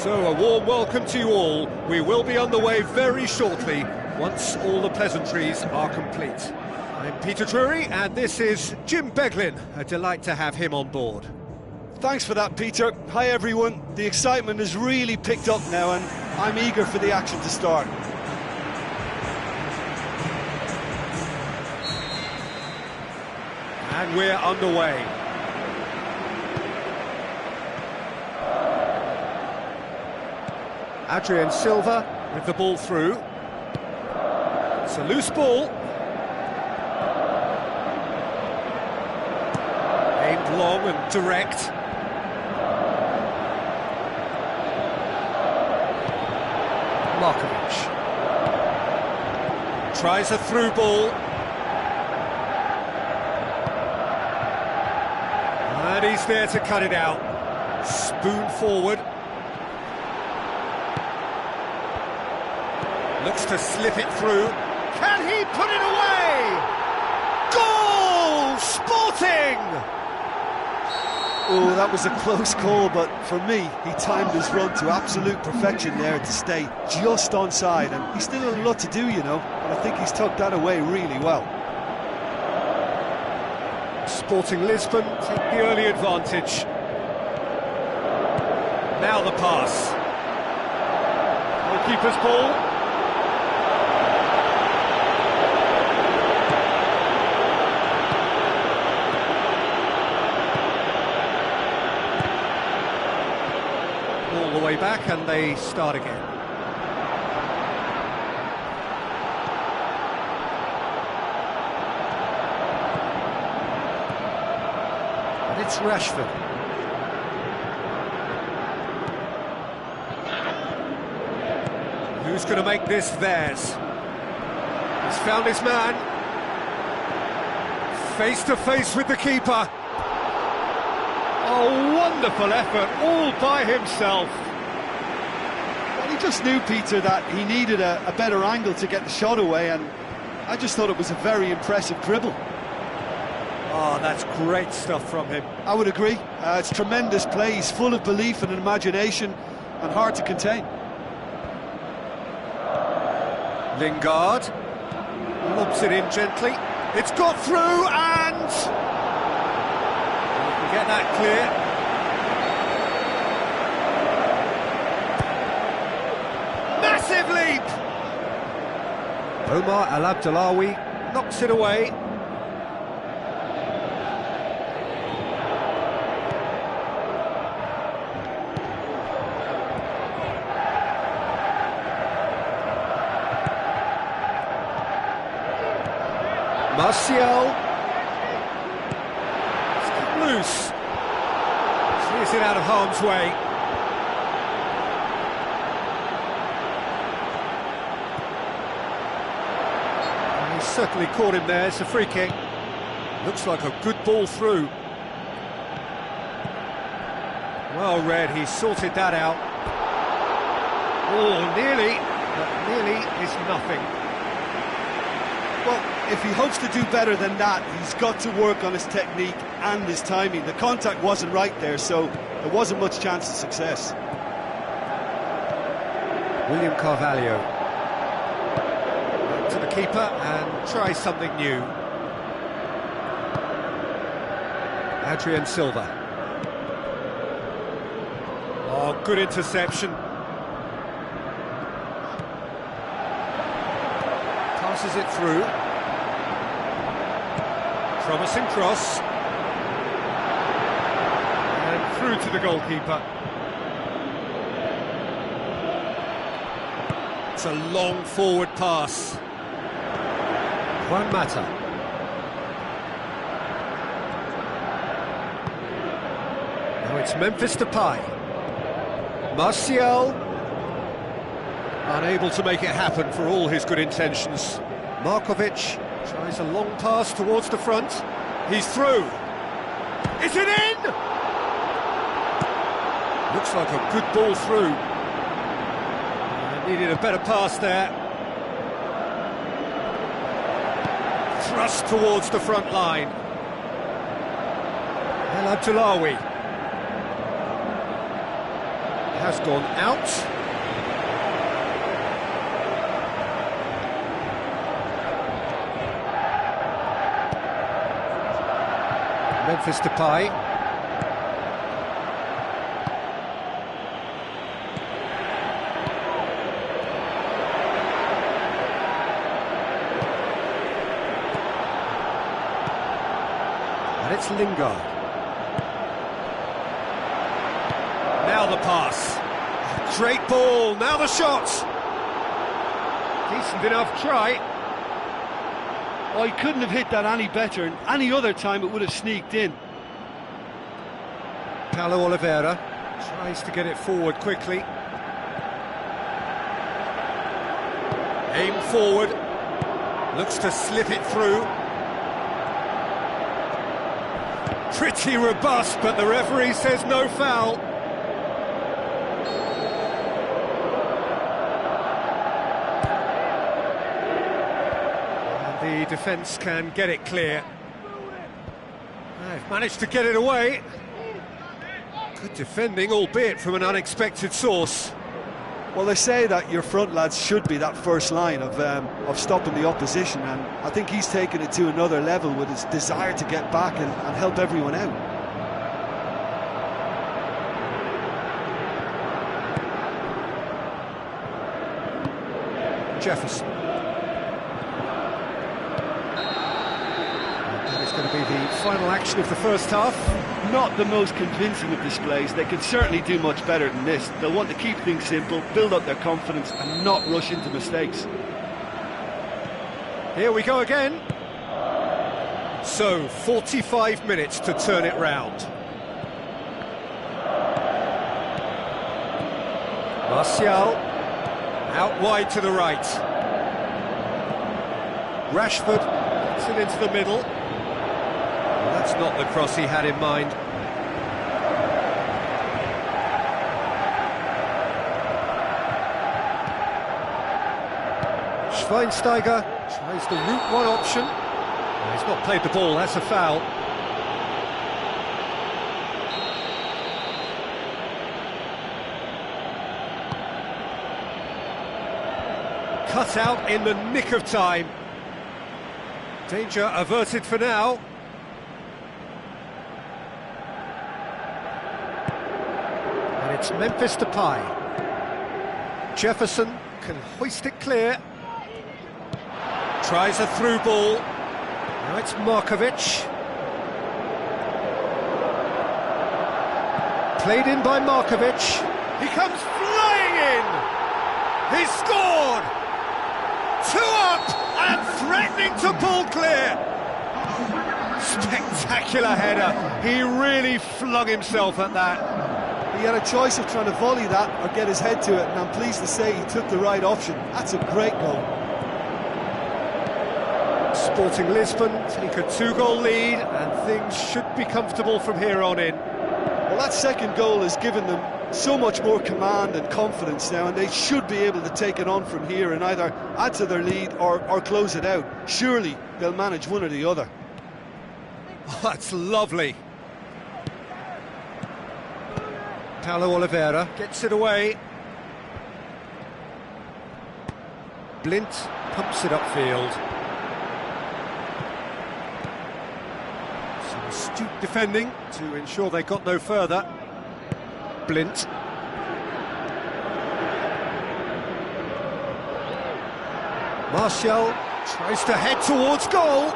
So, a warm welcome to you all. We will be on the way very shortly, once all the pleasantries are complete. I'm Peter Drury, and this is Jim Beglin. A delight to have him on board. Thanks for that, Peter. Hi, everyone. The excitement has really picked up now, and I'm eager for the action to start. And we're underway. Adrian Silva with the ball through. It's a loose ball. Aimed long and direct. Markovic. Tries a through ball. And he's there to cut it out. Spoon forward. Looks to slip it through. Can he put it away? Goal! Sporting! Oh, that was a close call, but for me, he timed his run to absolute perfection there to stay just onside, and he's still a lot to do, you know, but I think he's tucked that away really well. Sporting Lisbon take the early advantage. Now the pass. Goalkeeper's ball. All the way back, and they start again. And it's Rashford. Who's going to make this theirs? He's found his man. Face to face with the keeper. Oh, wonderful effort, all by himself. Well, he just knew, Peter, that he needed a better angle to get the shot away, and I just thought it was a very impressive dribble. Oh, that's great stuff from him. I would agree. It's tremendous play. He's full of belief and imagination, and hard to contain. Lingard lobs it in gently. It's got through, and get that clear. Massive leap! Omar Al-Abdullawi knocks it away. Martial. Loose. Clears it out of harm's way. And he's certainly caught him there. It's a free kick. Looks like a good ball through. Well read, he sorted that out. Oh, nearly, but nearly is nothing. Well, if he hopes to do better than that, he's got to work on his technique and his timing. The contact wasn't right there, so there wasn't much chance of success. William Carvalho. Back to the keeper and try something new. Adrian Silva. Oh, good interception. Passes it through. Promising cross. And through to the goalkeeper. It's a long forward pass. Juan Mata. Now it's Memphis Depay. Martial. Unable to make it happen for all his good intentions. Markovic tries a long pass towards the front. He's through. Is it in? Looks like a good ball through. Needed a better pass there. Thrust towards the front line. El Abdullawi. has gone out. Memphis Depay. And it's Lingard. Now the pass. Great ball, now the shot. Decent enough try. Oh, he couldn't have hit that any better, and any other time it would have sneaked in. Paulo Oliveira tries to get it forward quickly. Aim forward. Looks to slip it through. Pretty robust, but the referee says no foul. The defence can get it clear. They've managed to get it away. Good defending, albeit from an unexpected source. Well, they say that your front lads should be that first line of stopping the opposition, and I think he's taken it to another level with his desire to get back and help everyone out. Jefferson. That is going to be the final action of the first half. Not the most convincing of displays. They could certainly do much better than this. They'll want to keep things simple, build up their confidence and not rush into mistakes. Here we go again. So, 45 minutes to turn it round. Martial, out wide to the right. Rashford gets it into the middle. Well, that's not the cross he had in mind. Schweinsteiger tries the route one option. He's not played the ball, that's a foul. Cut out in the nick of time. Danger averted for now. And it's Memphis Depay. Jefferson can hoist it clear. Tries a through ball. Now it's Markovic. Played in by Markovic. He comes flying in. He scored. 2 up and threatening to pull clear. Spectacular header. He really flung himself at that. He had a choice of trying to volley that or get his head to it, and I'm pleased to say he took the right option. That's a great goal. Sporting Lisbon take a 2-goal lead, and things should be comfortable from here on in. Well, that second goal has given them so much more command and confidence now, and they should be able to take it on from here and either add to their lead or close it out. Surely they'll manage one or the other. Oh, that's lovely. Paulo Oliveira gets it away. Blint pumps it upfield. Some astute defending to ensure they got no further. Blint. Martial tries to head towards goal.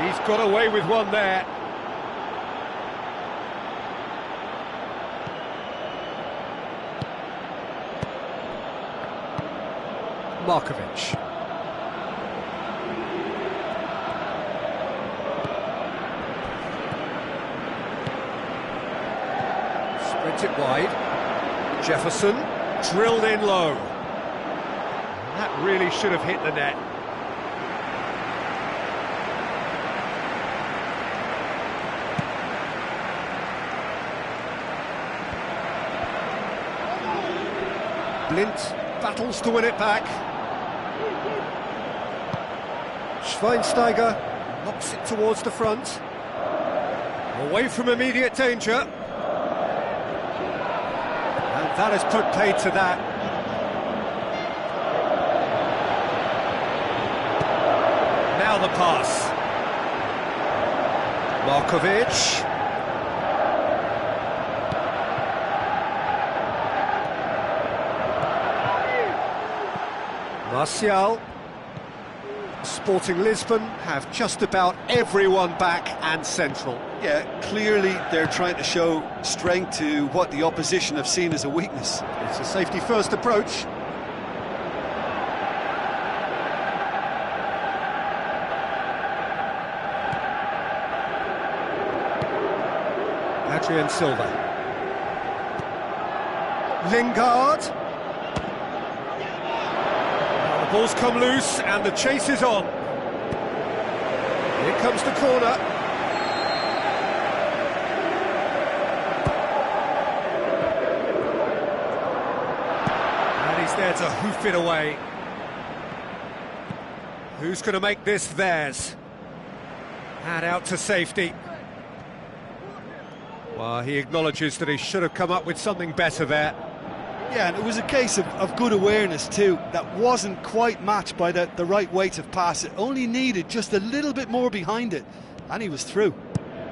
He's got away with one there. Markovic. Spreads it wide. Jefferson drilled in low. That really should have hit the net. Blint battles to win it back. Schweinsteiger knocks it towards the front. Away from immediate danger. that has put paid to that. Now the pass. Markovic. Martial. Sporting Lisbon have just about everyone back and central. Yeah, clearly they're trying to show strength to what the opposition have seen as a weakness. It's a safety-first approach. Adrian Silva. Lingard. The ball's come loose and the chase is on. Here comes the corner. And he's there to hoof it away. Who's going to make this theirs? And out to safety. Well, he acknowledges that he should have come up with something better there. Yeah, and it was a case of good awareness too. That wasn't quite matched by the right weight of pass. It only needed just a little bit more behind it, and he was through.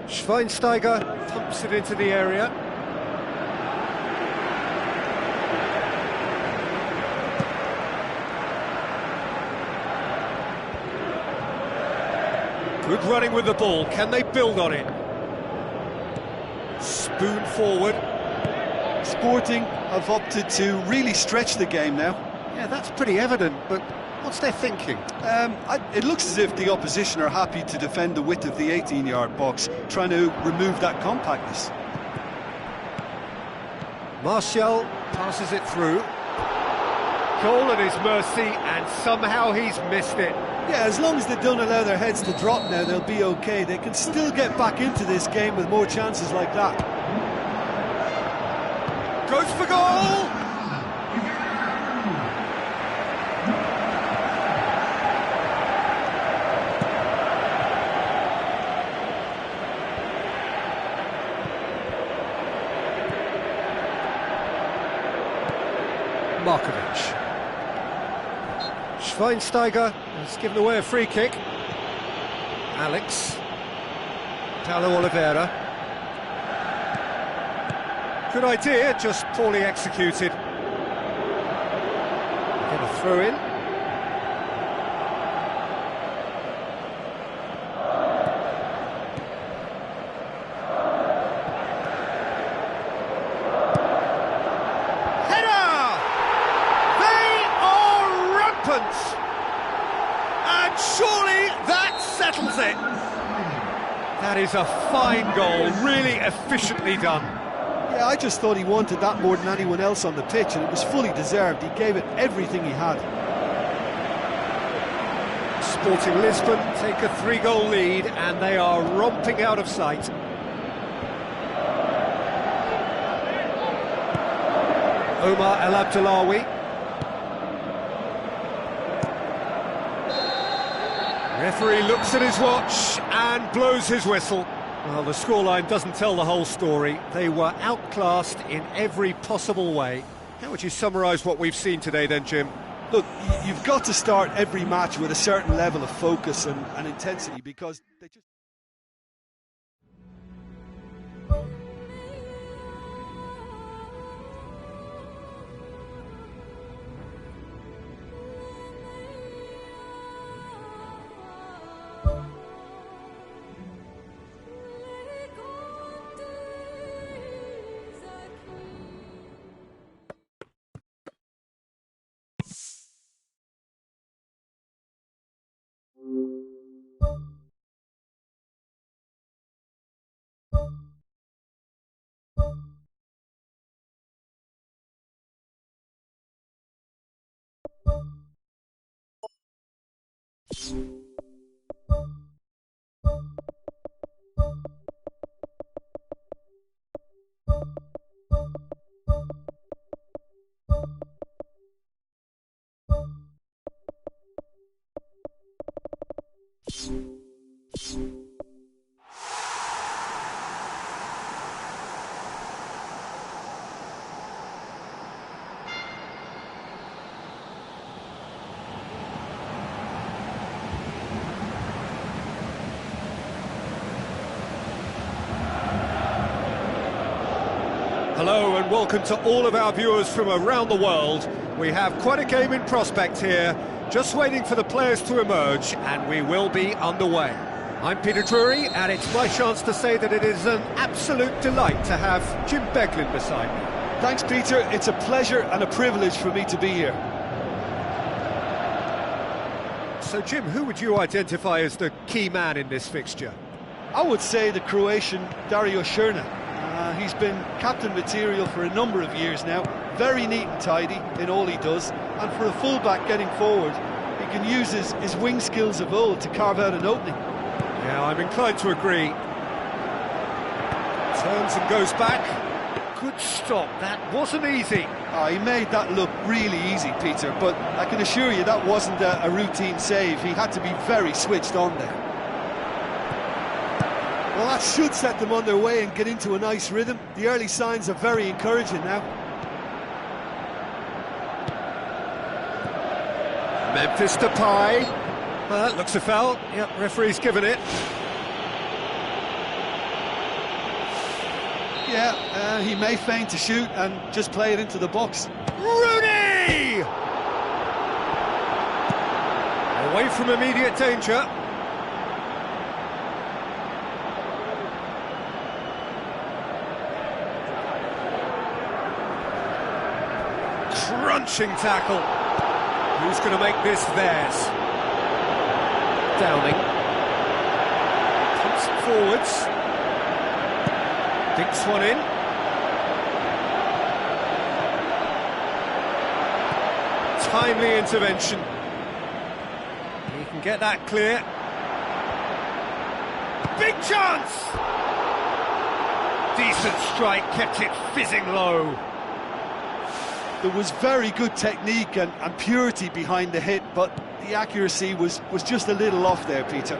Schweinsteiger pumps it into the area. Good running with the ball. Can they build on it? Spoon forward. Sporting have opted to really stretch the game now. Yeah, that's pretty evident, but what's their thinking? It looks as if the opposition are happy to defend the width of the 18-yard box, trying to remove that compactness. Martial passes it through. Goal at his mercy, and somehow he's missed it. Yeah, as long as they don't allow their heads to drop now, they'll be okay. They can still get back into this game with more chances like that. Goes for goal! Markovic. Schweinsteiger has given away a free kick. Alex. Paulo Oliveira. Good idea, just poorly executed. Get a throw in. Header! They are rampant! And surely that settles it. That is a fine goal, really efficiently done. Yeah, I just thought he wanted that more than anyone else on the pitch, and it was fully deserved. He gave it everything he had. Sporting Lisbon take a 3-goal lead, and they are romping out of sight. Omar El Abdellaoui. Referee looks at his watch and blows his whistle. Well, the scoreline doesn't tell the whole story. They were outclassed in every possible way. How would you summarise what we've seen today then, Jim? Look, you've got to start every match with a certain level of focus and intensity, because they just... Hello and welcome to all of our viewers from around the world. We have quite a game in prospect here, just waiting for the players to emerge, and we will be underway. I'm Peter Drury, and it's my chance to say that it is an absolute delight to have Jim Beglin beside me. Thanks, Peter. It's a pleasure and a privilege for me to be here. So, Jim, who would you identify as the key man in this fixture? I would say the Croatian Dario Srna. He's been captain material for a number of years now, very neat and tidy in all he does, and for a fullback getting forward, he can use his wing skills of old to carve out an opening. Yeah, I'm inclined to agree. Turns and goes back. Good stop, that wasn't easy. He made that look really easy, Peter, but I can assure you that wasn't a routine save. He had to be very switched on there. Well, that should set them on their way and get into a nice rhythm. The early signs are very encouraging now. Memphis Depay. Well, that looks a foul. Yep, referee's given it. Yeah, he may feign to shoot and just play it into the box. Rooney! Away from immediate danger. Crunching tackle. Who's going to make this theirs? Downing. Pumps it forwards. Dinks one in. Timely intervention. He can get that clear. Big chance! Decent strike, kept it fizzing low. There was very good technique and purity behind the hit, but the accuracy was just a little off there, Peter.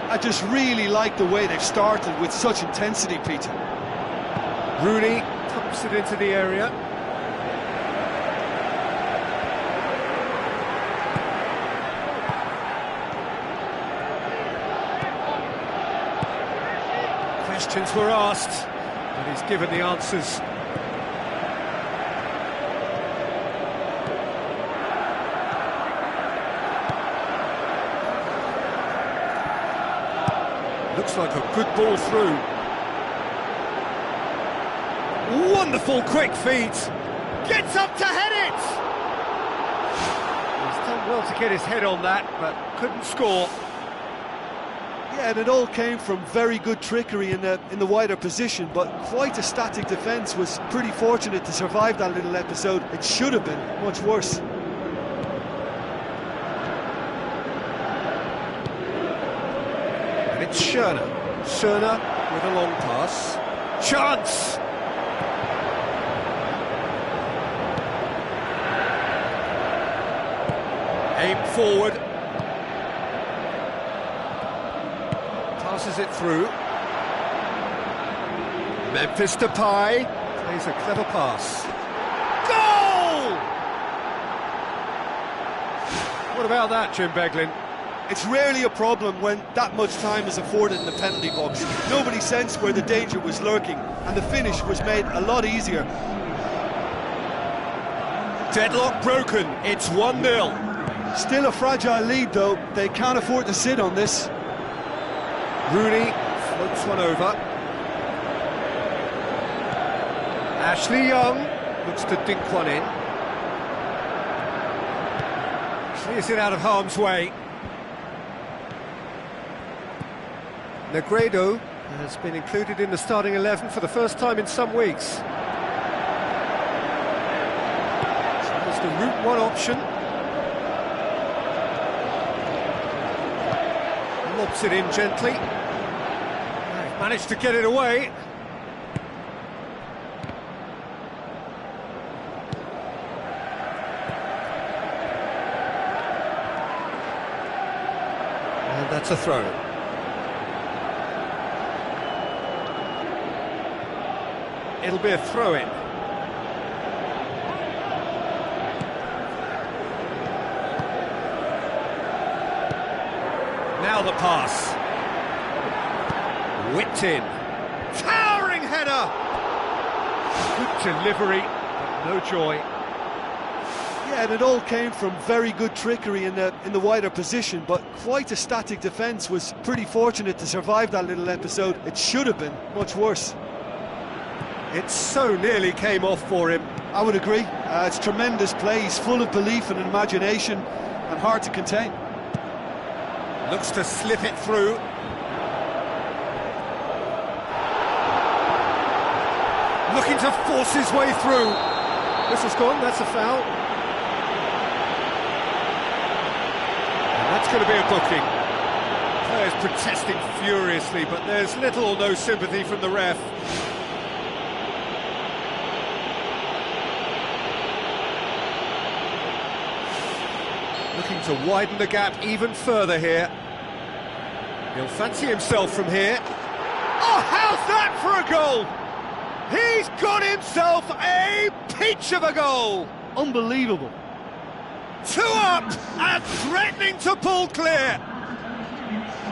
I just really like the way they've started with such intensity, Peter. Rooney pumps it into the area. Questions were asked, but he's given the answers. Looks like a good ball through. Wonderful quick feet. Gets up to head it! He's done well to get his head on that, but couldn't score. Yeah, and it all came from very good trickery in the wider position, but quite a static defence. Was pretty fortunate to survive that little episode. It should have been much worse. And it's Srna. Srna with a long pass. Chance! Aim forward. Passes it through. Memphis Depay plays a clever pass. Goal! What about that, Jim Beglin? It's rarely a problem when that much time is afforded in the penalty box. Nobody sensed where the danger was lurking, and the finish was made a lot easier. Deadlock broken, it's 1-0. Still a fragile lead, though. They can't afford to sit on this. Rooney floats one over. Ashley Young looks to dink one in. Clears it out of harm's way. Negredo has been included in the starting 11 for the first time in some weeks. So there's the route one option. Lobs it in gently. They've managed to get it away. And that's a throw. It'll be a throw-in. Now the pass. Whipped in. Towering header! Good delivery, but no joy. Yeah, and it all came from very good trickery in the wider position, but quite a static defence. Was pretty fortunate to survive that little episode. It should have been much worse. It so nearly came off for him. I would agree. It's tremendous play. He's full of belief and imagination and hard to contain. Looks to slip it through. Looking to force his way through. Whistle's gone, that's a foul. And that's going to be a booking. Players protesting furiously, but there's little or no sympathy from the ref. Looking to widen the gap even further here. He'll fancy himself from here. Oh, how's that for a goal? He's got himself a peach of a goal! Unbelievable. 2 up and threatening to pull clear.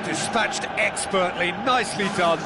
Dispatched expertly, nicely done.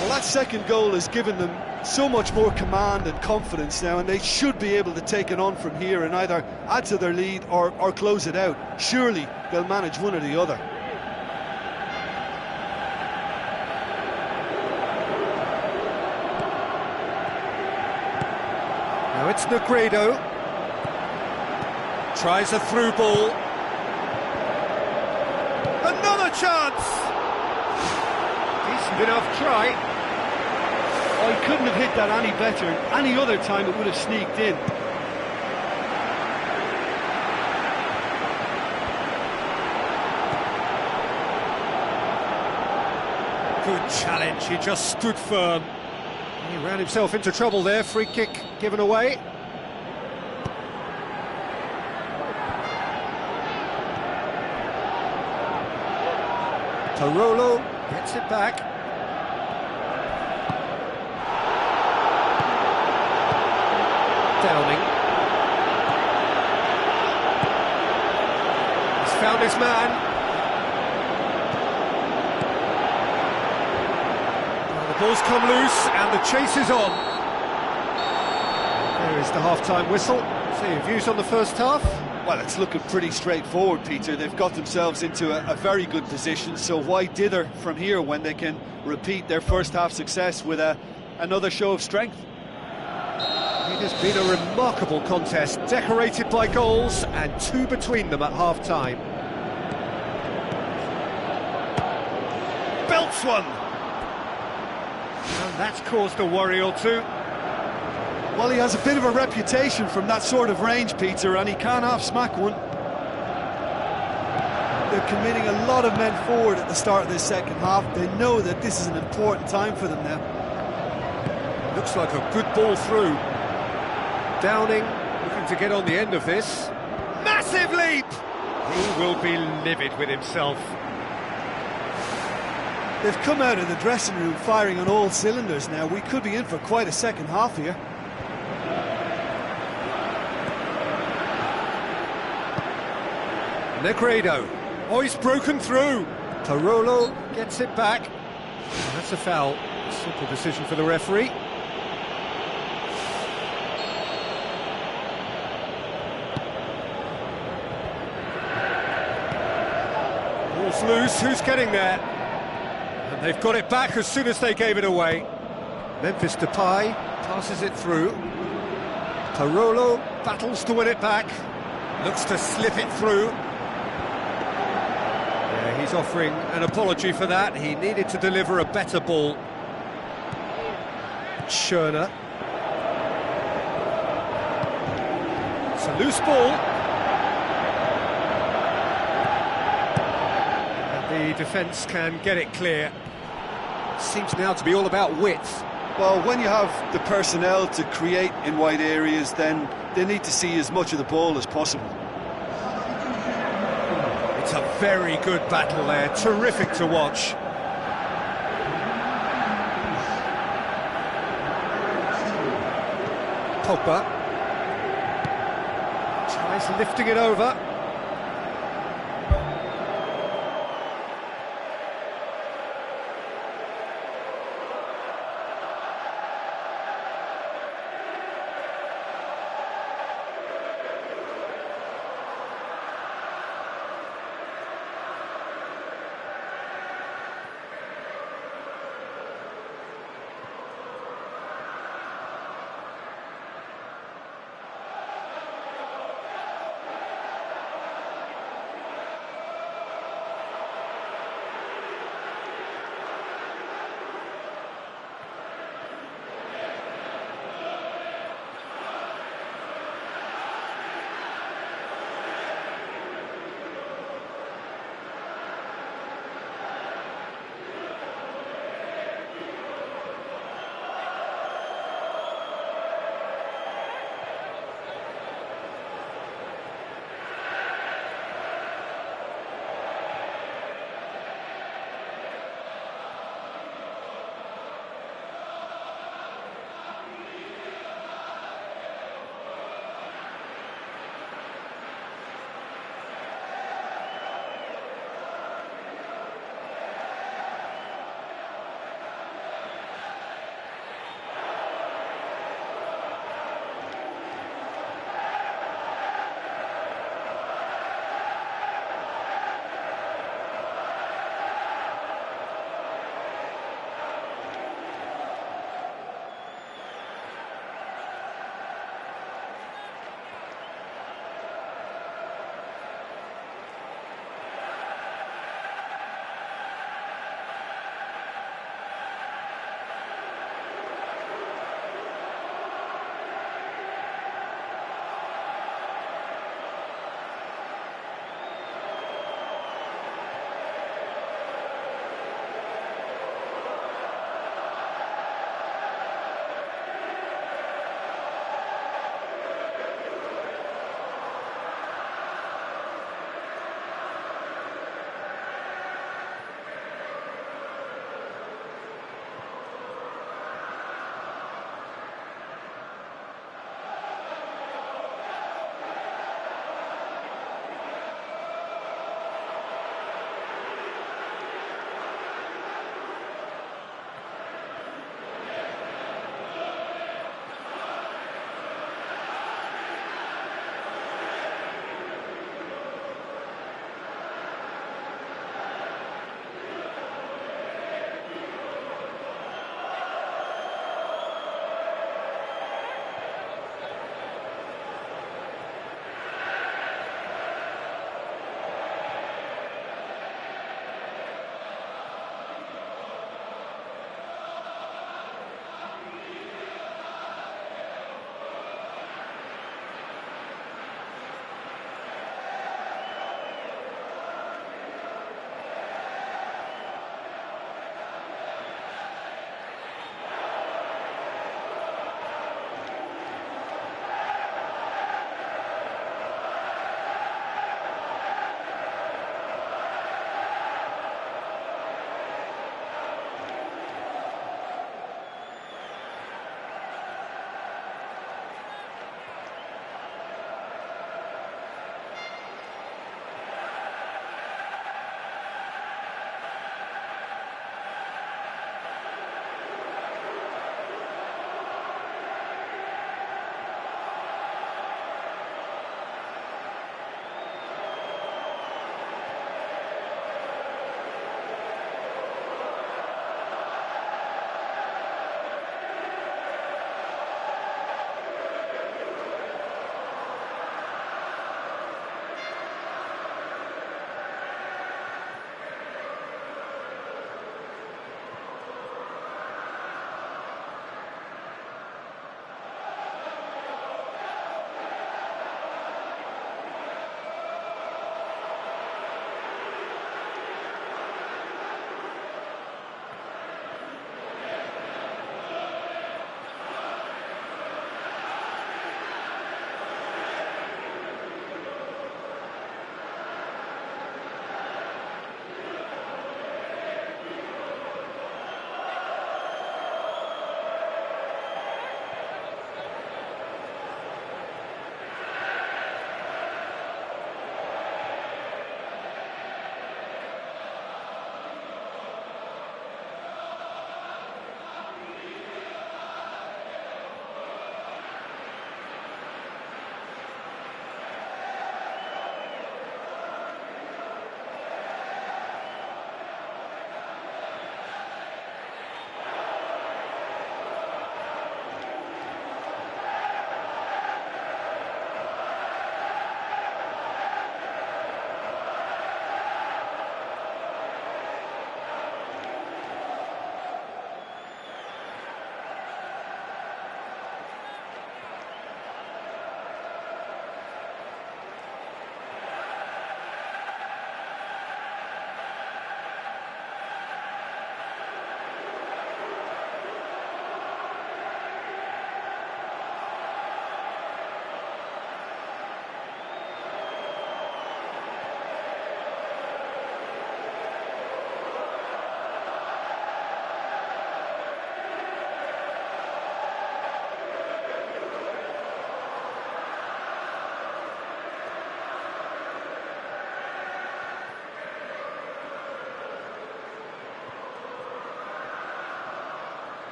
Well, that second goal has given them so much more command and confidence now, and they should be able to take it on from here and either add to their lead or close it out. Surely they'll manage one or the other. Now it's Negredo. Tries a through ball. Another chance! Decent enough try. Oh, he couldn't have hit that any better. Any other time it would have sneaked in. Good challenge, he just stood firm. He ran himself into trouble there, free kick given away. Tarolo gets it back. Downing. He's found his man. Well, the ball's come loose and the chase is on. There is the half-time whistle. So your views on the first half? Well, it's looking pretty straightforward, Peter. They've got themselves into a very good position, so why dither from here when they can repeat their first half success with another show of strength? It has been a remarkable contest, decorated by goals and 2 between them at half-time. Belts one! And that's caused a worry or two. Well, he has a bit of a reputation from that sort of range, Peter, and he can't half-smack one. They're committing a lot of men forward at the start of this second half. They know that this is an important time for them now. Looks like a good ball through. Downing looking to get on the end of this. Massive leap! He will be livid with himself. They've come out of the dressing room firing on all cylinders now. We could be in for quite a second half here. Negredo. Oh, he's broken through. Tarolo gets it back. That's a foul. Simple decision for the referee. Ball's loose. Who's getting there? And they've got it back as soon as they gave it away. Memphis Depay passes it through. Tarolo battles to win it back. Looks to slip it through. Yeah, he's offering an apology for that. He needed to deliver a better ball. Schöner. It's a loose ball. And the defence can get it clear. Seems now to be all about width. Well, when you have the personnel to create in wide areas, then they need to see as much of the ball as possible. It's a very good battle there, terrific to watch. Pogba tries lifting it over.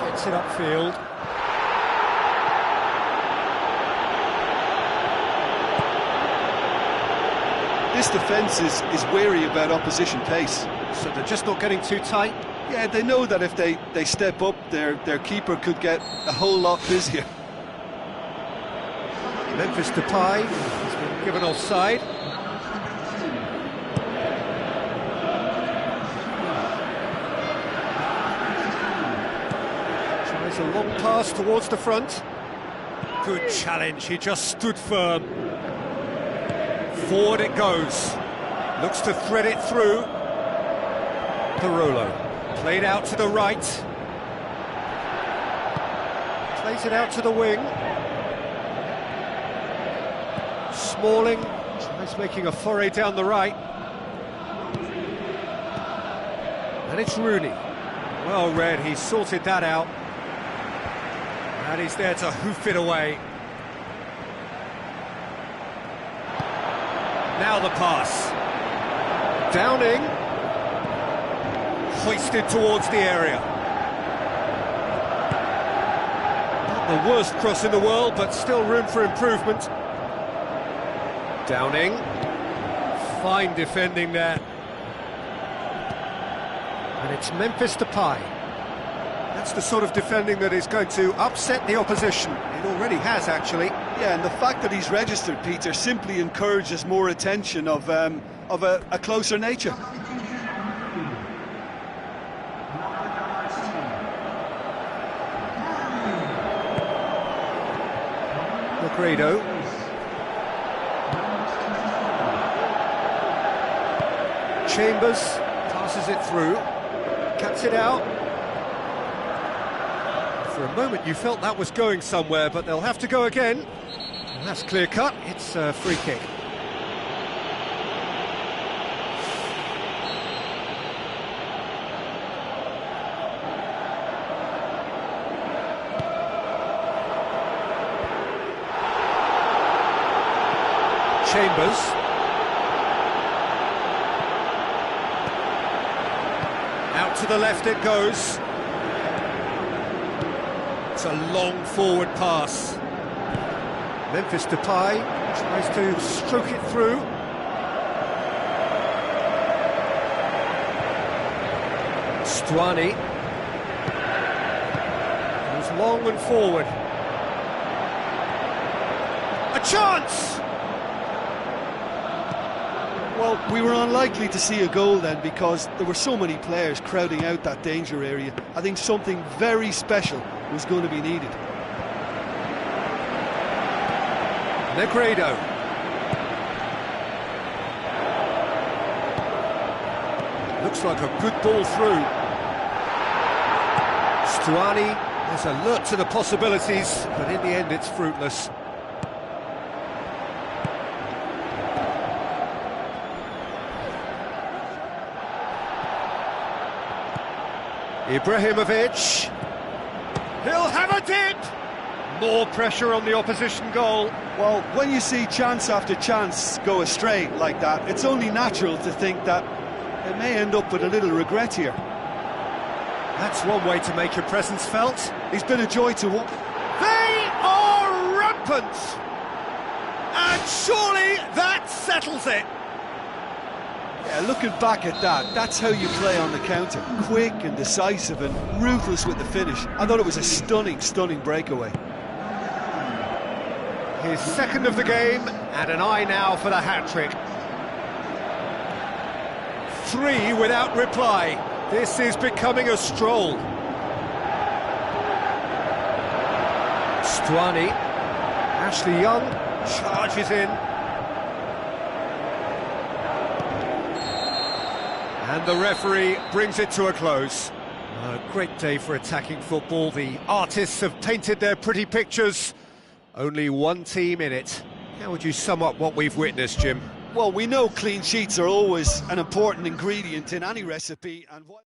Gets it upfield. This defence is wary about opposition pace. So they're just not getting too tight. Yeah, they know that if they step up, their keeper could get a whole lot busier. Memphis Depay has been given offside. Tries a long pass towards the front. Good challenge, he just stood firm. Forward it goes. Looks to thread it through. Parolo. Played out to the right. Plays it out to the wing. Smalling tries making a foray down the right. And it's Rooney. Well read, he sorted that out. And he's there to hoof it away. Now the pass. Downing. Hoisted towards the area. Not the worst cross in the world, but still room for improvement. Downing. Fine defending there. And it's Memphis Depay. That's the sort of defending that is going to upset the opposition. It already has, actually. Yeah, and the fact that he's registered, Peter, simply encourages more attention of a closer nature. Negredo. Chambers passes it through, cuts it out. For a moment you felt that was going somewhere, but they'll have to go again. And that's clear cut, it's a free kick. Chambers. Out to the left it goes. It's a long forward pass. Memphis Depay tries to stroke it through. Stuani goes long and forward. A chance! Well, we were unlikely to see a goal then because there were so many players crowding out that danger area. I think something very special was going to be needed. Negredo. Looks like a good ball through. Stuani is alert to the possibilities, but in the end it's fruitless. Ibrahimovic. He'll have a dip! More pressure on the opposition goal. Well, when you see chance after chance go astray like that, it's only natural to think that they may end up with a little regret here. That's one way to make your presence felt. He's been a joy to watch. They are rampant! And surely that settles it. Yeah, looking back at that, that's how you play on the counter. Quick and decisive and ruthless with the finish. I thought it was a stunning, stunning breakaway. His second of the game, and an eye now for the hat-trick. 3 without reply. This is becoming a stroll. Stuani. Ashley Young charges in. And the referee brings it to a close. A great day for attacking football. The artists have painted their pretty pictures. Only one team in it. How would you sum up what we've witnessed, Jim? Well, we know clean sheets are always an important ingredient in any recipe, and what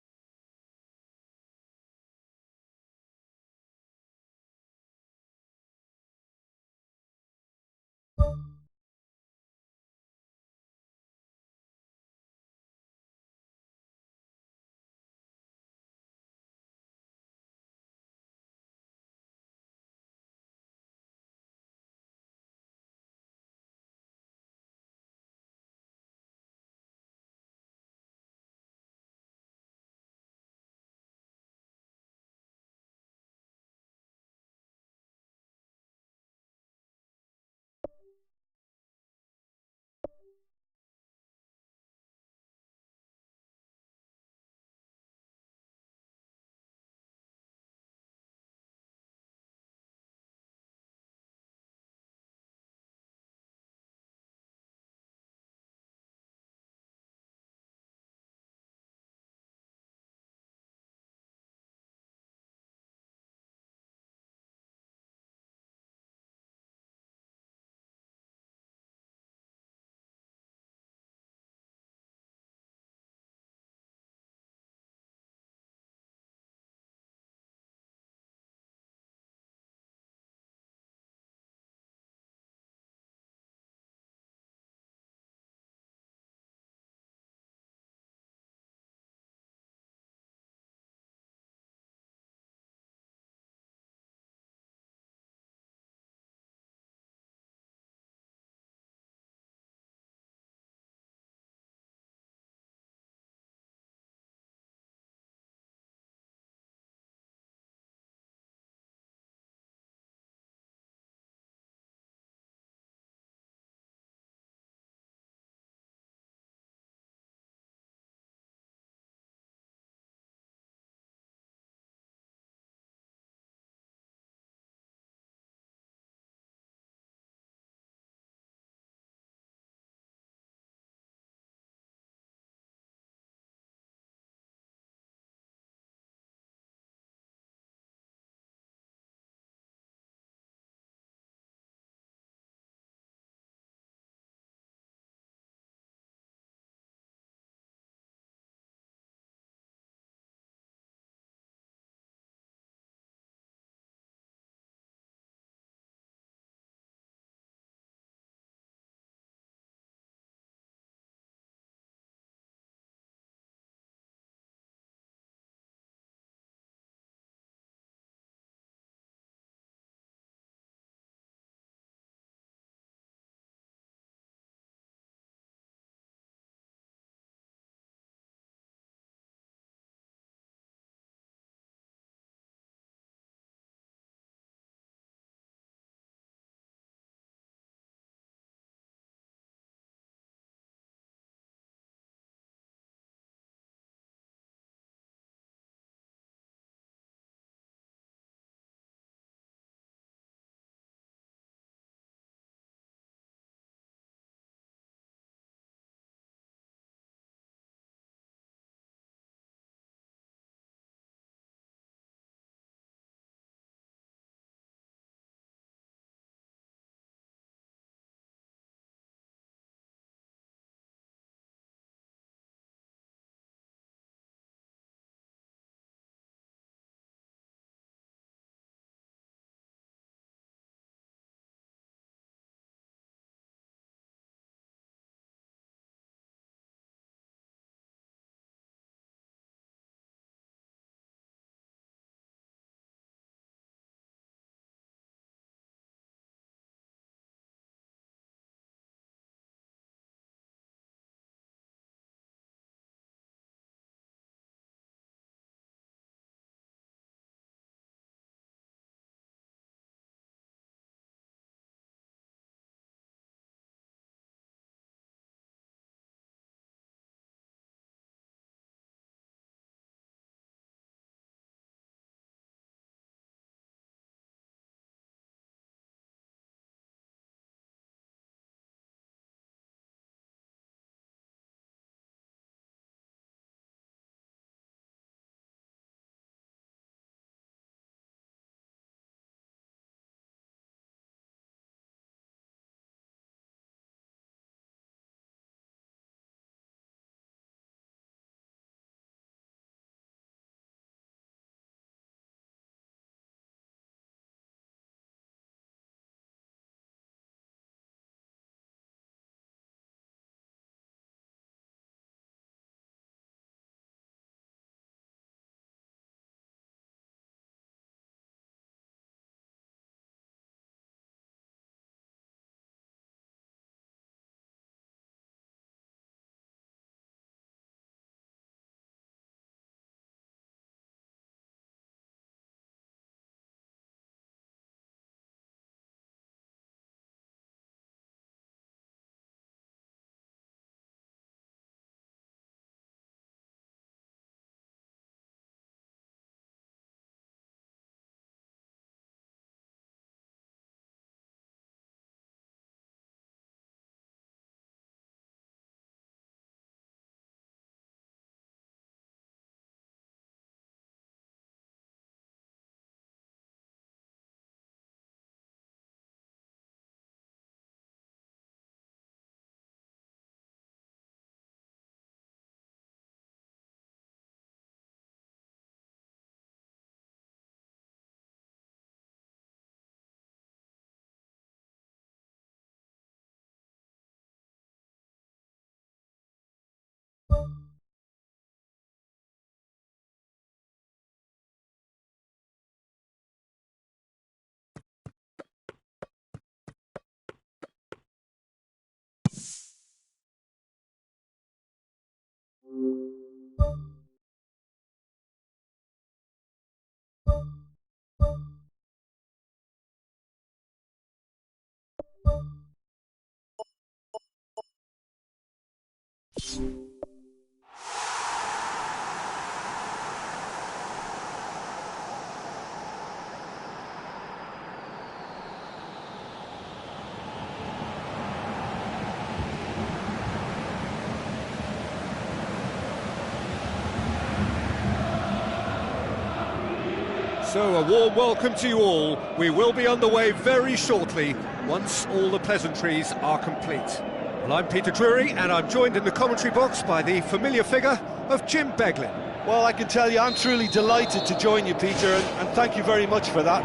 So, a warm welcome to you all. We will be underway very shortly, once all the pleasantries are complete. Well, I'm Peter Drury, and I'm joined in the commentary box by the familiar figure of Jim Beglin. Well, I can tell you, I'm truly delighted to join you, Peter, and thank you very much for that.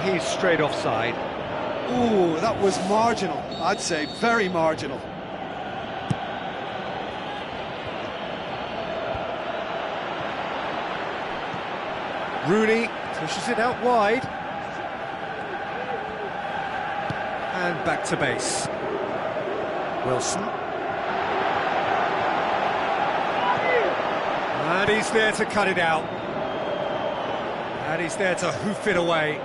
And he's straight offside. Ooh, that was marginal, I'd say, very marginal. Rooney pushes it out wide. And back to base. Wilson. And he's there to cut it out. And he's there to hoof it away.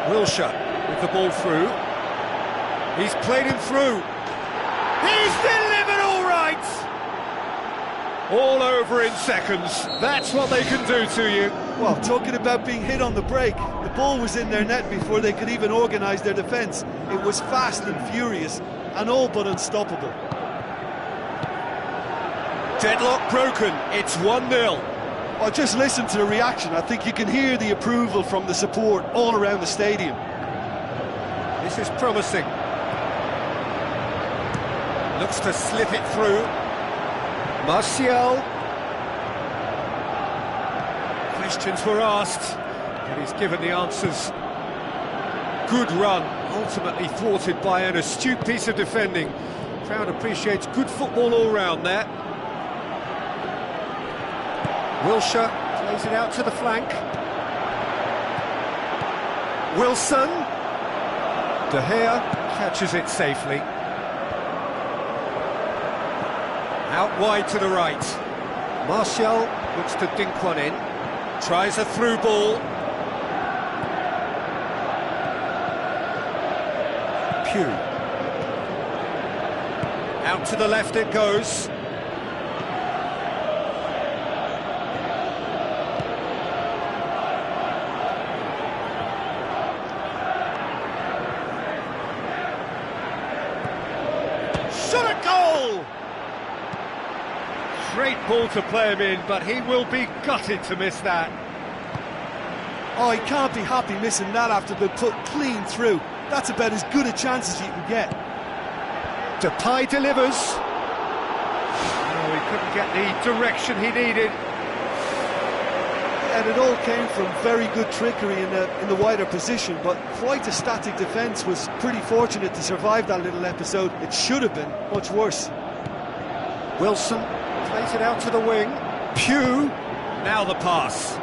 Wilshere with the ball through. He's played him through. He's delivered all right! All over in seconds. That's what they can do to you. Well, talking about being hit on the break, the ball was in their net before they could even organise their defence. It was fast and furious, and all but unstoppable. Deadlock broken, it's 1-0. Well, just listen to the reaction. I think you can hear the approval from the support all around the stadium. This is promising. Looks to slip it through. Martial. Questions were asked, and he's given the answers. Good run, ultimately thwarted by an astute piece of defending. Crowd appreciates good football all round there. Wilshere plays it out to the flank. Wilson. De Gea catches it safely. Out wide to the right. Martial looks to dink one in. Tries a through ball. Pugh. Out to the left it goes. Shot at goal! Great ball to play him in, but he will be gutted to miss that. Oh, he can't be happy missing that after being put clean through. That's about as good a chance as you can get. Depay delivers. Oh, he couldn't get the direction he needed. And it all came from very good trickery in the wider position, but quite a static defence. Was pretty fortunate to survive that little episode. It should have been much worse. Wilson plays it out to the wing. Pugh. Now the pass.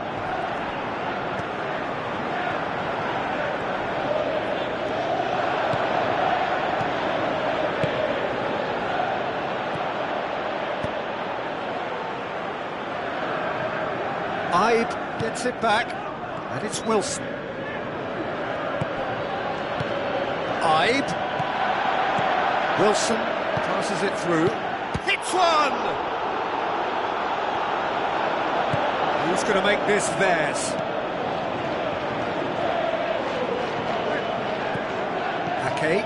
Ibe gets it back, and it's Wilson. Ibe. Wilson passes it through. Hits one! Who's going to make this theirs? Ake.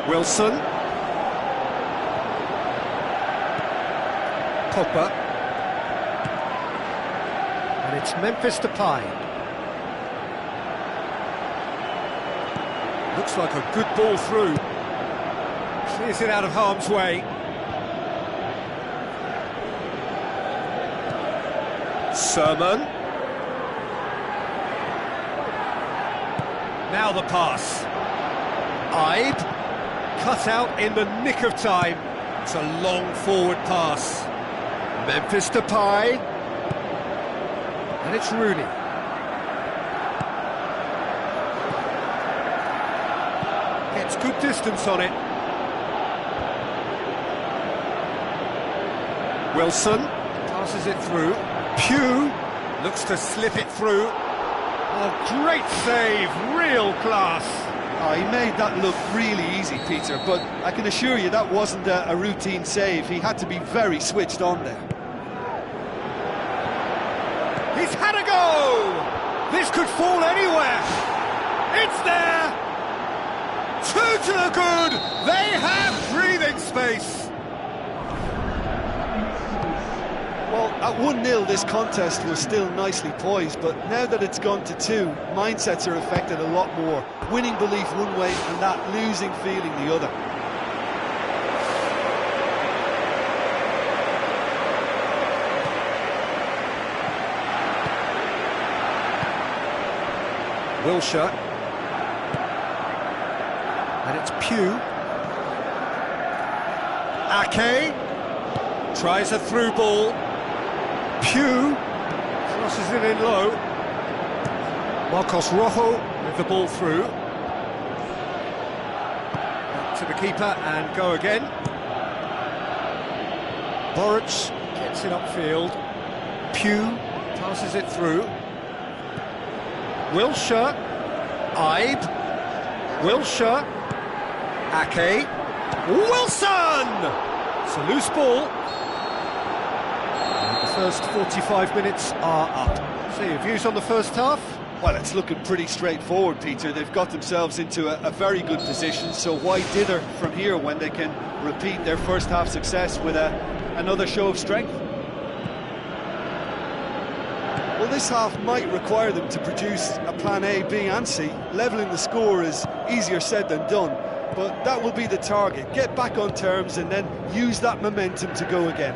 Wilson. Pogba. And it's Memphis Depay. Looks like a good ball through. Clears it out of harm's way. Sermon. Now the pass. Ibe. Cut out in the nick of time. It's a long forward pass. Memphis Depay. And it's Rooney. Gets good distance on it. Wilson passes it through. Pugh looks to slip it through. Oh, great save, real class. Oh, he made that look really easy, Peter, but I can assure you that wasn't a routine save. He had to be very switched on there. He's had a go! This could fall anywhere. It's there. 2 to the good. They have breathing space. Well, at 1-0 this contest was still nicely poised, but now that it's gone to 2, mindsets are affected a lot more. Winning belief one way and that losing feeling the other. Wilshere. And it's Pugh. Ake tries a through ball. Pugh crosses it in low. Marcos Rojo with the ball through. Back to the keeper and go again. Boric gets it upfield. Pugh passes it through. Wilshere. Ibe. Wilshere. Ake. Wilson! It's a loose ball. And the first 45 minutes are up. So your views on the first half? Well, it's looking pretty straightforward, Peter. They've got themselves into a very good position, so why dither from here when they can repeat their first half success with another show of strength? Well, this half might require them to produce a plan A, B and C. Levelling the score is easier said than done, but that will be the target. Get back on terms and then use that momentum to go again.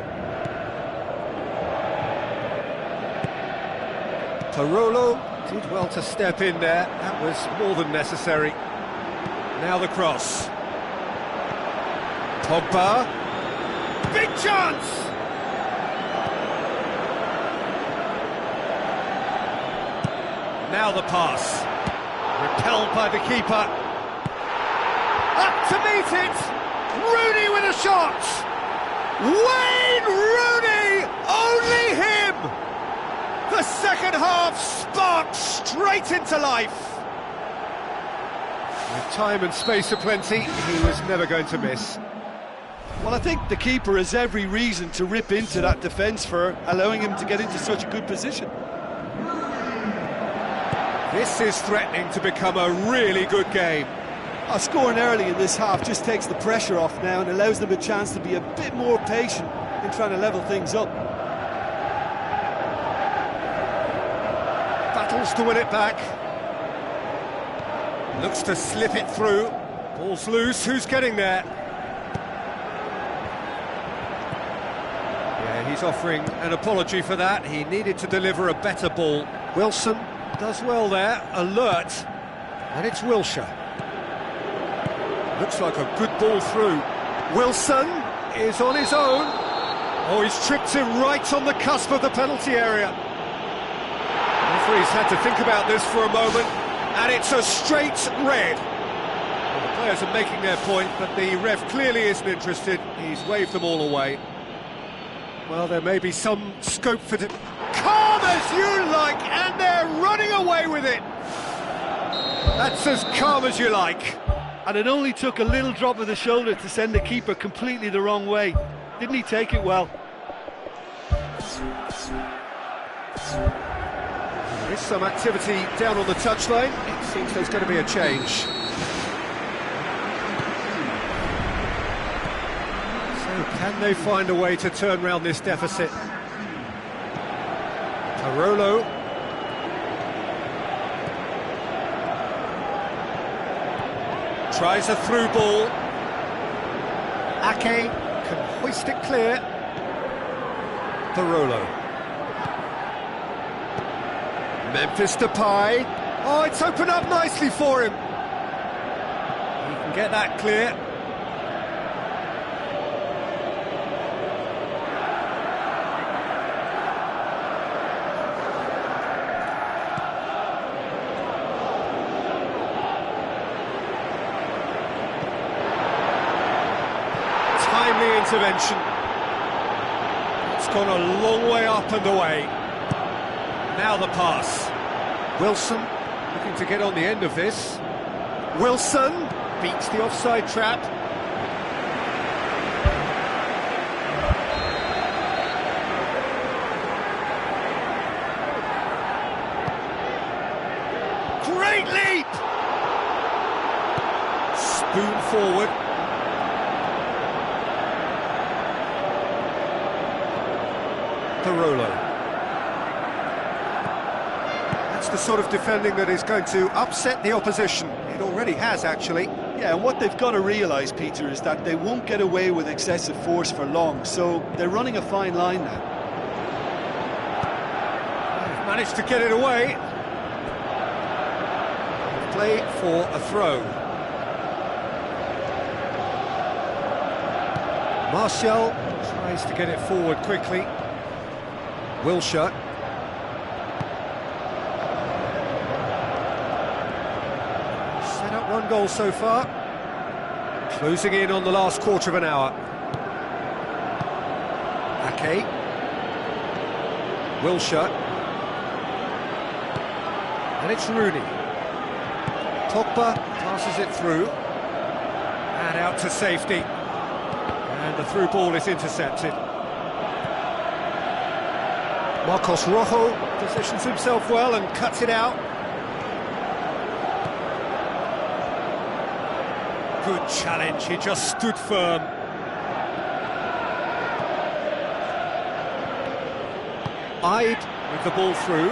Parolo did well to step in there. That was more than necessary. Now the cross. Pogba. Big chance! Now the pass. Repelled by the keeper. Up to meet it! Rooney with a shot! Wayne Rooney! Only him! The second half sparked straight into life. With time and space aplenty, he was never going to miss. Well, I think the keeper has every reason to rip into that defence for allowing him to get into such a good position. This is threatening to become a really good game. Scoring early in this half just takes the pressure off now and allows them a chance to be a bit more patient in trying to level things up. Battles to win it back. Looks to slip it through. Ball's loose, who's getting there? Yeah, he's offering an apology for that. He needed to deliver a better ball. Wilson does well there, alert. And it's Wilshere. Looks like a good ball through. Wilson is on his own. Oh, he's tripped him right on the cusp of the penalty area. Referee's had to think about this for a moment, and it's a straight red. Well, the players are making their point, but the ref clearly isn't interested. He's waved them all away. Well, there may be some scope for... Calm as you like, and they're running away with it. That's as calm as you like. And it only took a little drop of the shoulder to send the keeper completely the wrong way. Didn't he take it well? There is some activity down on the touchline. It seems there's going to be a change. So can they find a way to turn round this deficit? Parolo. Tries a through ball. Ake can hoist it clear. Parolo. Memphis Depay. Oh, it's opened up nicely for him. He can get that clear. Timely intervention. It's gone a long way up and away. Now the pass. Wilson looking to get on the end of this. Wilson beats the offside trap. boom forward. Parolo. That's the sort of defending that is going to upset the opposition. It already has, actually. Yeah, and what they've got to realise, Peter, is that they won't get away with excessive force for long, so they're running a fine line now. They've managed to get it away. Play for a throw. Martial tries to get it forward quickly. Wilshere. Set up one goal so far. Closing in on the last quarter of an hour. Ake. Wilshere. And it's Rooney. Pogba passes it through. And out to safety. And the through ball is intercepted. Marcos Rojo positions himself well and cuts it out. Good challenge, he just stood firm. Eyed with the ball through.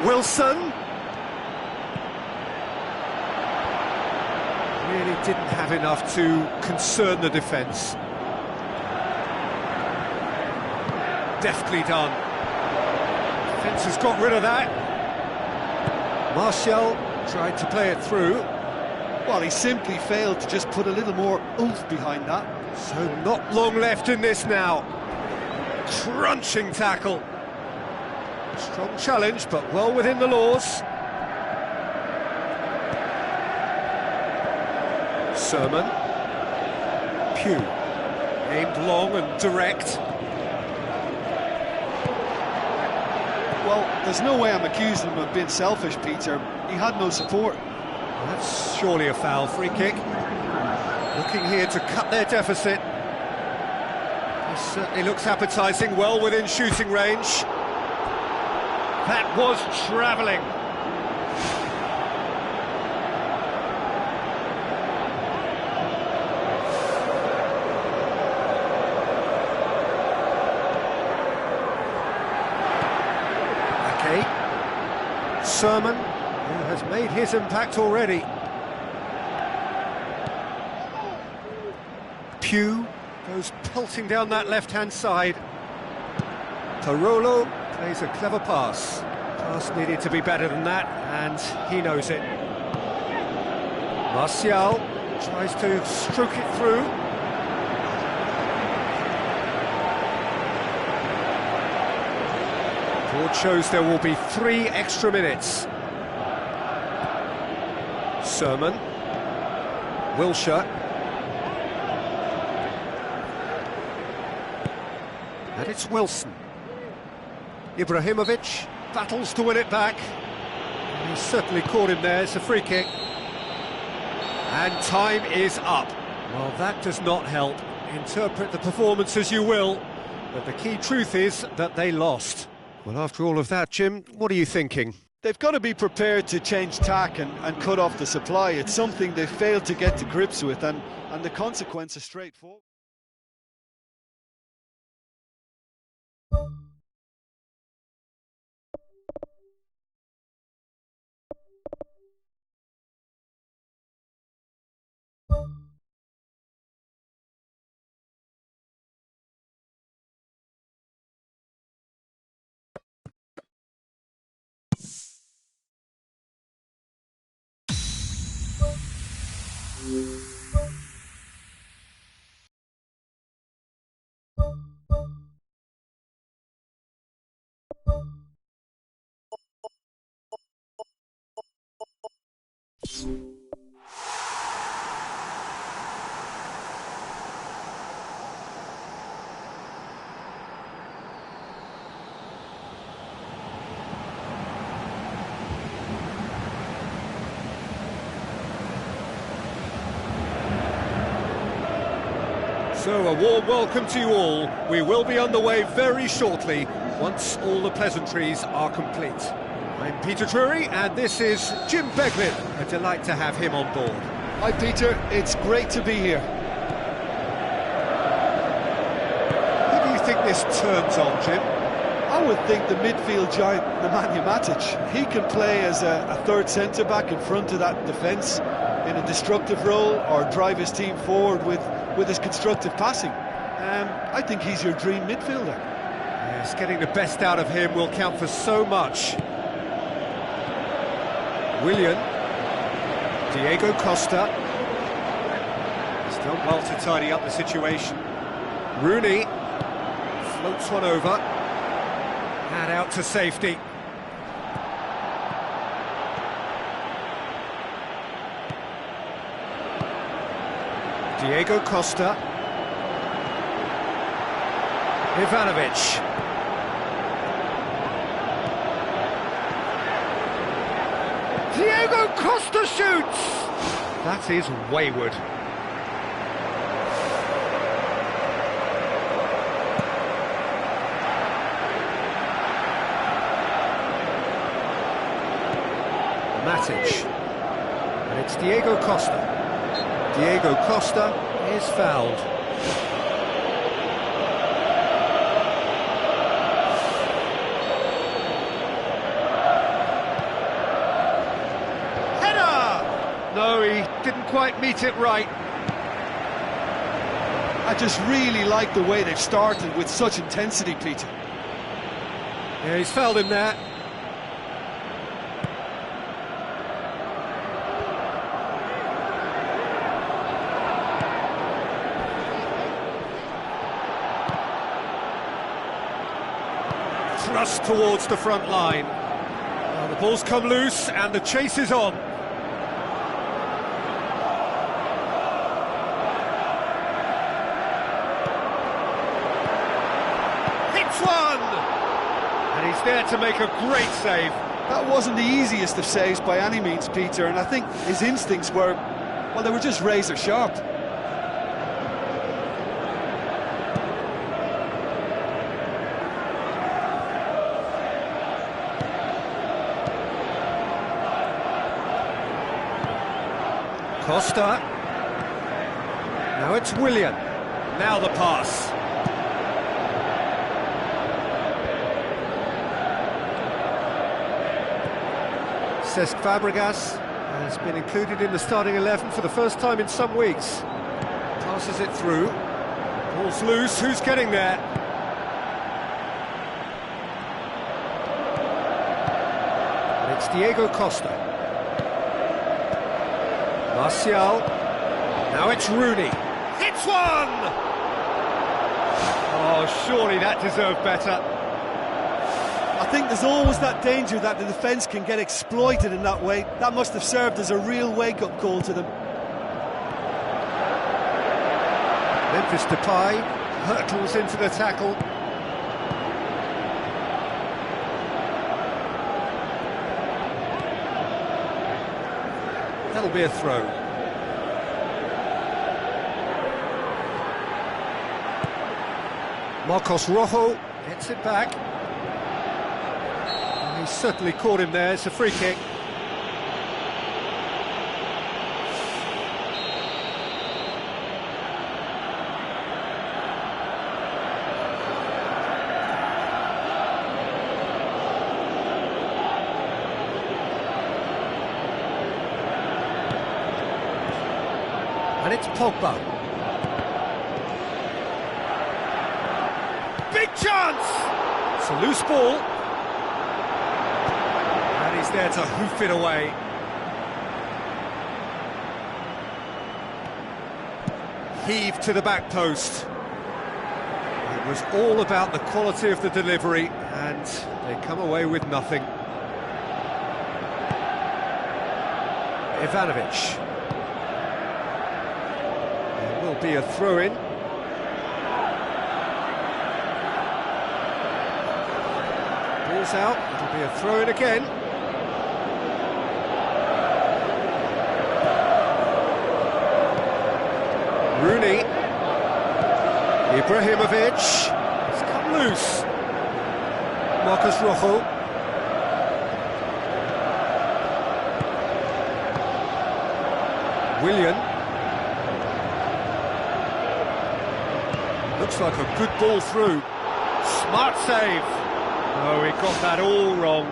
Wilson. Really didn't have enough to concern the defence. Deftly done. Defence has got rid of that. Martial tried to play it through. Well, he simply failed to just put a little more oomph behind that. So not long left in this now. Crunching tackle. Strong challenge, but well within the laws. Sermon. Pugh. Aimed long and direct. Well, there's no way I'm accusing him of being selfish, Peter. He had no support. Well, that's surely a foul. Free kick. Looking here to cut their deficit. This certainly looks appetising, well within shooting range. That was travelling. Sermon, who has made his impact already. Pugh goes pelting down that left-hand side. Parolo plays a clever pass. Pass needed to be better than that, and he knows it. Martial tries to stroke it through. Board shows there will be 3 extra minutes. Sermon. Wilshere. And it's Wilson. Ibrahimovic battles to win it back. He certainly caught him there. It's a free kick. And time is up. Well, that does not help. Interpret the performance as you will, but the key truth is that they lost. Well, after all of that, Jim, what are you thinking? They've got to be prepared to change tack and cut off the supply. It's something they failed to get to grips with, and the consequence is straightforward. So, a warm welcome to you all. We will be underway very shortly, once all the pleasantries are complete. I'm Peter Drury, and this is Jim Beglin. A delight to have him on board. Hi Peter, it's great to be here. Who do you think this turns on, Jim? I would think the midfield giant, Nemanja Matic. He can play as a third centre-back in front of that defence in a destructive role, or drive his team forward with his constructive passing. I think he's your dream midfielder. Yes, getting the best out of him will count for so much. Willian, Diego Costa. He's done well to tidy up the situation. Rooney floats one over. And out to safety. Diego Costa. Ivanovic. Diego Costa shoots! That is wayward. Matic. And it's Diego Costa. Diego Costa is fouled. No, he didn't quite meet it right. I just really like the way they've started with such intensity, Peter. Yeah, he's fouled him there. Thrust towards the front line. Well, the ball's come loose and the chase is on. One! And he's there to make a great save. That wasn't the easiest of saves by any means, Peter, and I think his instincts were, well, they were just razor sharp. Costa. Now it's Willian. Now the pass. Cesc Fabregas has been included in the starting 11 for the first time in some weeks. Passes it through. Ball's loose. Who's getting there? And it's Diego Costa. Martial. Now it's Rooney. Hits one! Oh, surely that deserved better. I think there's always that danger that the defence can get exploited in that way. That must have served as a real wake-up call to them. Memphis Depay hurtles into the tackle. That'll be a throw. Marcos Rojo gets it back. He certainly caught him there. It's a free kick. And it's Pogba. Big chance! It's a loose ball. He's there to hoof it away. Heave to the back post. It was all about the quality of the delivery, and they come away with nothing. Ivanovic. There will be a throw-in. Ball's out, it'll be a throw-in again. Rooney, Ibrahimovic, it's come loose. Marcos Rojo. Willian. Looks like a good ball through. Smart save. Oh, he got that all wrong.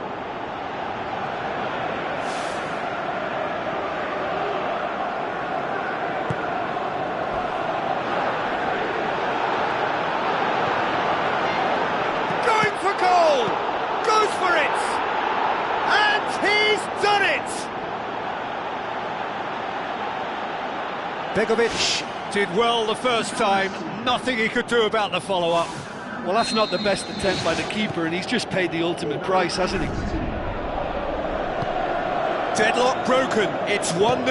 Going for goal! Goes for it! And he's done it! Begovic did well the first time, nothing he could do about the follow-up. Well, that's not the best attempt by the keeper, and he's just paid the ultimate price, hasn't he? Deadlock broken, it's 1-0.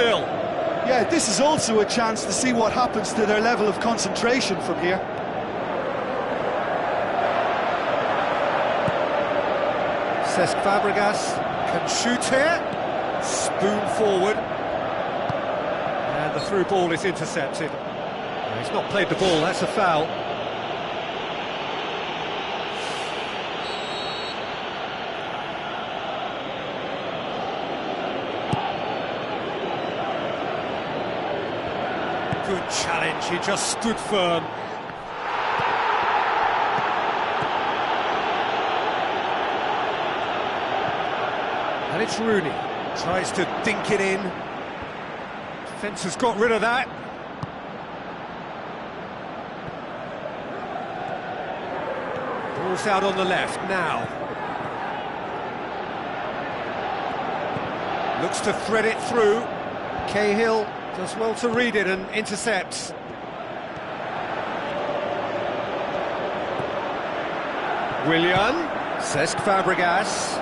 Yeah, this is also a chance to see what happens to their level of concentration from here. Cesc Fabregas can shoot here, spoon forward, and the through ball is intercepted. He's not played the ball, that's a foul. Good challenge, he just stood firm. And it's Rooney, tries to dink it in. Defence has got rid of that. Ball's out on the left now. Looks to thread it through. Cahill does well to read it and intercepts. Willian, Cesc Fabregas.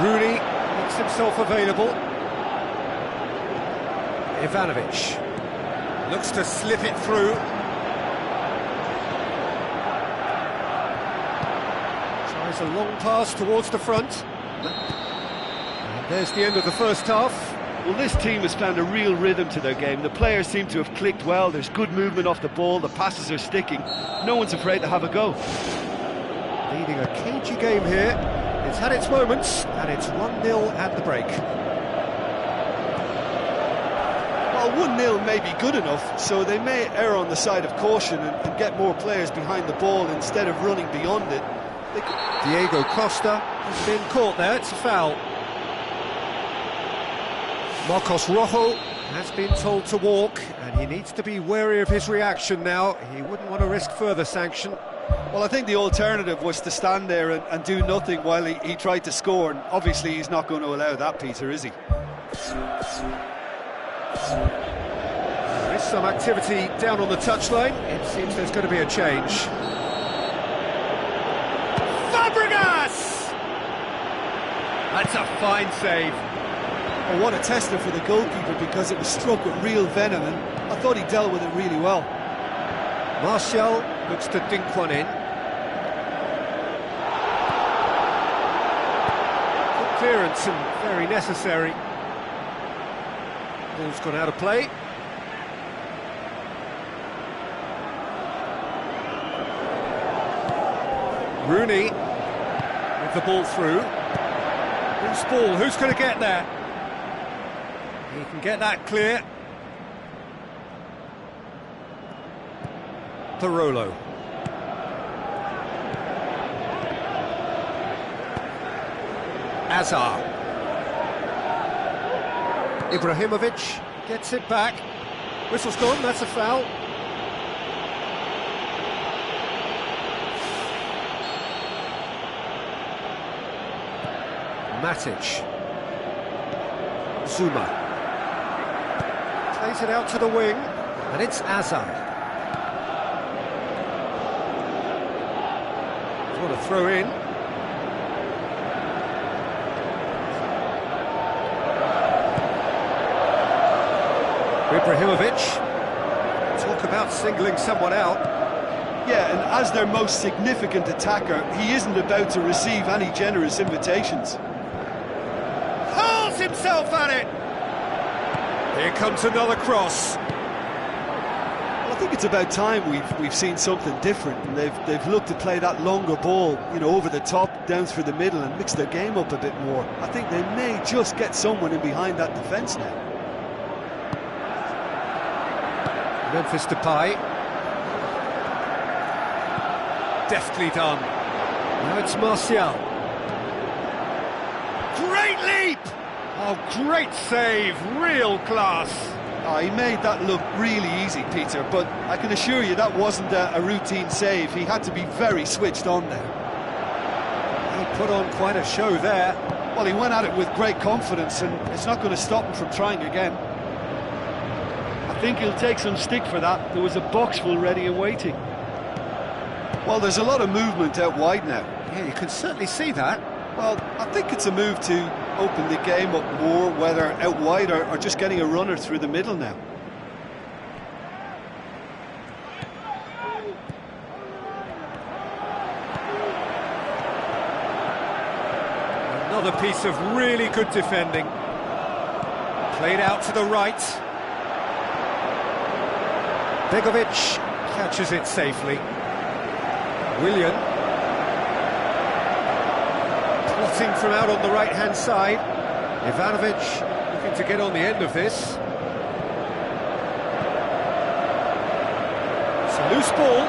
Rooney makes himself available. Ivanovic looks to slip it through. Tries a long pass towards the front. And there's the end of the first half. Well, this team has found a real rhythm to their game. The players seem to have clicked well. There's good movement off the ball. The passes are sticking. No one's afraid to have a go. Leading a cagey game here. It's had its moments, and it's 1-0 at the break. Well, 1-0 may be good enough, so they may err on the side of caution and get more players behind the ball instead of running beyond it. Diego Costa has been caught there, it's a foul. Marcos Rojo has been told to walk, and he needs to be wary of his reaction now. He wouldn't want to risk further sanction. Well, I think the alternative was to stand there and do nothing while he tried to score, and obviously he's not going to allow that, Peter, is he? There is some activity down on the touchline. It seems there's going to be a change. Fabregas! That's a fine save. Oh, what a tester for the goalkeeper, because it was struck with real venom, and I thought he dealt with it really well. Martial looks to dink one in. Good clearance and very necessary. Ball's gone out of play. Rooney with the ball through. Loose ball, who's going to get there? He can get that clear. Parolo. Azar. Ibrahimovic gets it back. Whistle's gone, that's a foul. Matic. Zuma. Plays it out to the wing, and it's Azar. What a throw in. Ibrahimovic. Talk about singling someone out. Yeah, and as their most significant attacker, he isn't about to receive any generous invitations. Hurls himself at it! Here comes another cross. Well, I think it's about time we've seen something different, and they've looked to play that longer ball, you know, over the top, down through the middle, and mix their game up a bit more. I think they may just get someone in behind that defence now. Memphis Depay. Deftly done. Now it's Martial. Great leap! Oh, great save, real class. Oh, he made that look really easy, Peter, but I can assure you that wasn't a routine save. He had to be very switched on there. He put on quite a show there. Well, he went at it with great confidence, and it's not going to stop him from trying again. I think he'll take some stick for that. There was a box full ready and waiting. Well, there's a lot of movement out wide now. Yeah, you can certainly see that. Well, I think it's a move to open the game up more, whether out wide or just getting a runner through the middle now. Another piece of really good defending. Played out to the right. Begovic catches it safely. Willian. Plotting from out on the right-hand side. Ivanovic looking to get on the end of this. It's a loose ball.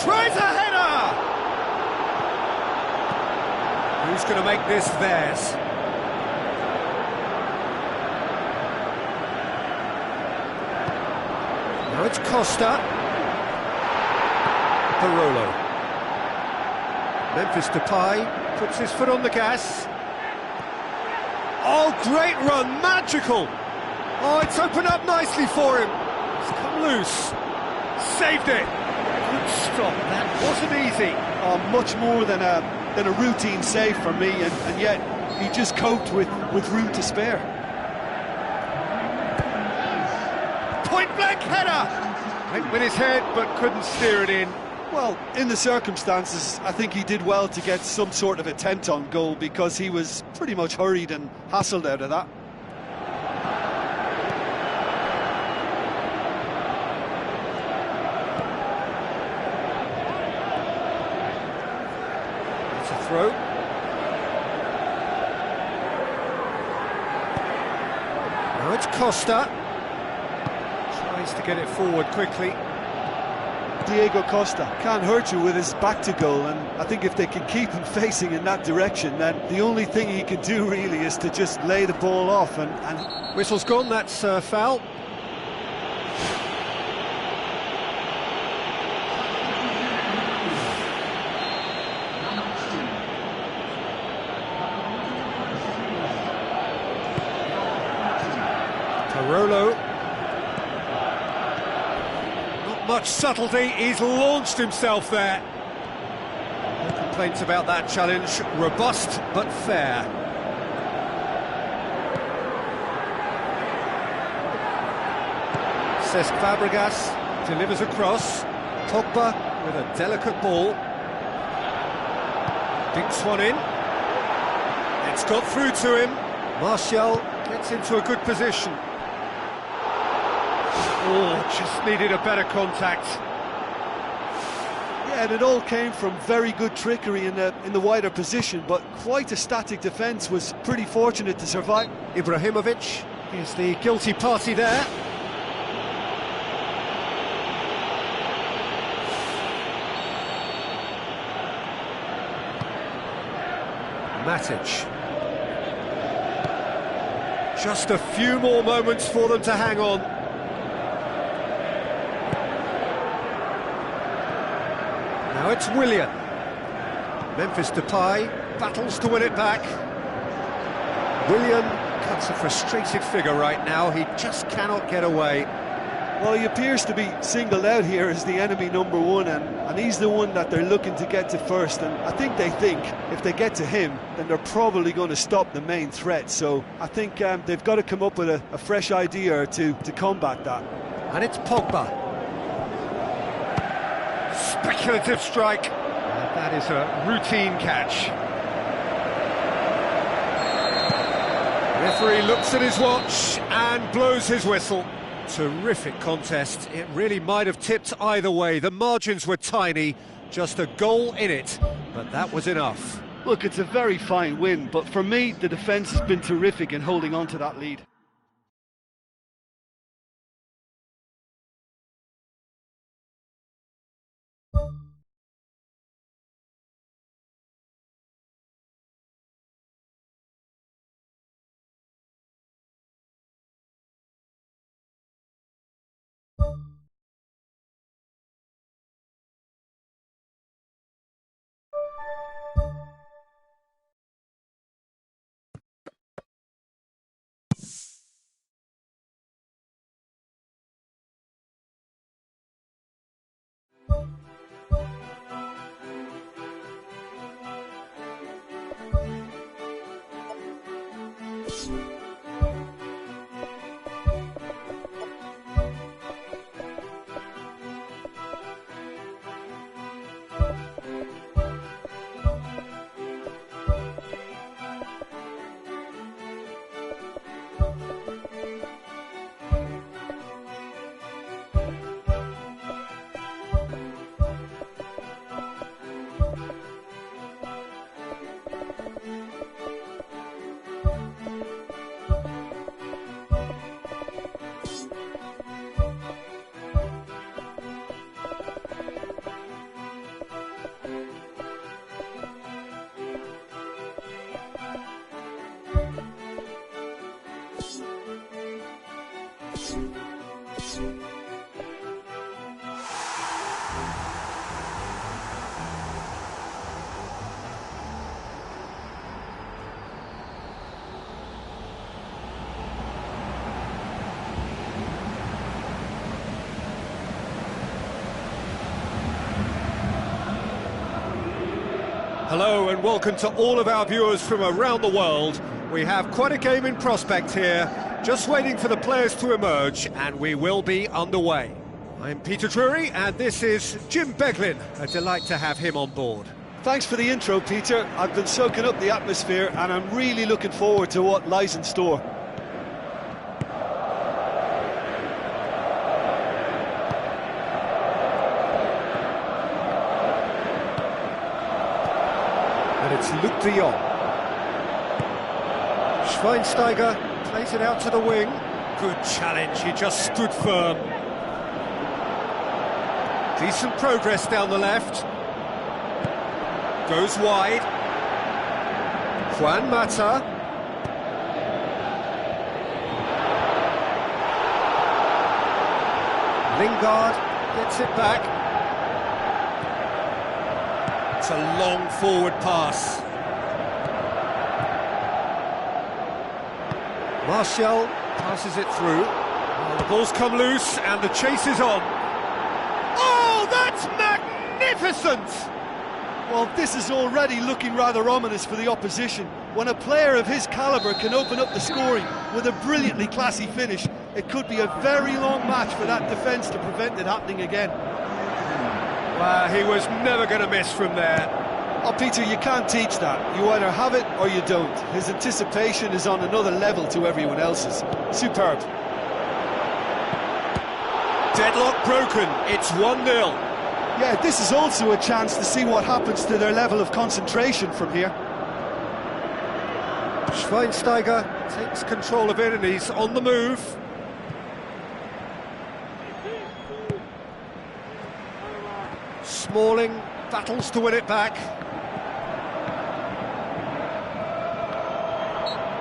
Tries a header! Who's going to make this theirs? Now it's Costa. Barolo. Memphis Depay puts his foot on the gas. Oh, great run, magical! Oh, it's opened up nicely for him. It's come loose. Saved it. Good stop, that wasn't easy. Oh, much more than a routine save for me, and yet he just coped with room to spare. Point-blank header! Went with his head, but couldn't steer it in. Well, in the circumstances, I think he did well to get some sort of attempt on goal, because he was pretty much hurried and hassled out of that. It's a throw. Now it's Costa. Tries to get it forward quickly. Diego Costa can't hurt you with his back to goal, and I think if they can keep him facing in that direction, then the only thing he can do really is to just lay the ball off and... Whistle's gone, that's foul. Barolo. Much subtlety, he's launched himself there. No complaints about that challenge, robust but fair. Cesc Fabregas delivers across. Pogba with a delicate ball. Dinks one in. It's got through to him. Martial gets into a good position. Oh, just needed a better contact. Yeah, and it all came from very good trickery in the wider position, but quite a static defence. Was pretty fortunate to survive. Ibrahimovic is the guilty party there. Matic. Just a few more moments for them to hang on. Now it's Willian. Memphis Depay battles to win it back. Willian cuts a frustrated figure right now. He just cannot get away. Well, he appears to be singled out here as the enemy number one, and he's the one that they're looking to get to first. And I think they think if they get to him, then they're probably going to stop the main threat. So I think they've got to come up with a fresh idea or two to combat that. And it's Pogba. Speculative strike. That is a routine catch. Referee looks at his watch and blows his whistle. Terrific contest. It really might have tipped either way. The margins were tiny, just a goal in it, but that was enough. Look, it's a very fine win, but for me, the defence has been terrific in holding on to that lead. Hello and welcome to all of our viewers from around the world. We have quite a game in prospect here, just waiting for the players to emerge, and we will be underway. I'm Peter Drury, and this is Jim Beglin. A delight to have him on board. Thanks for the intro, Peter. I've been soaking up the atmosphere, and I'm really looking forward to what lies in store. And it's Luc de Jong. Schweinsteiger plays it out to the wing. Good challenge, he just stood firm. Decent progress down the left. Goes wide. Juan Mata. Lingard gets it back. It's a long forward pass. Martial passes it through. Oh, the ball's come loose and the chase is on. Oh, that's magnificent! Well, this is already looking rather ominous for the opposition. When a player of his calibre can open up the scoring with a brilliantly classy finish, it could be a very long match for that defence to prevent it happening again. Well, he was never going to miss from there. Oh, Peter, you can't teach that. You either have it or you don't. His anticipation is on another level to everyone else's. Superb. Deadlock broken. It's 1-0. Yeah, this is also a chance to see what happens to their level of concentration from here. Schweinsteiger takes control of it and he's on the move. Smalling battles to win it back.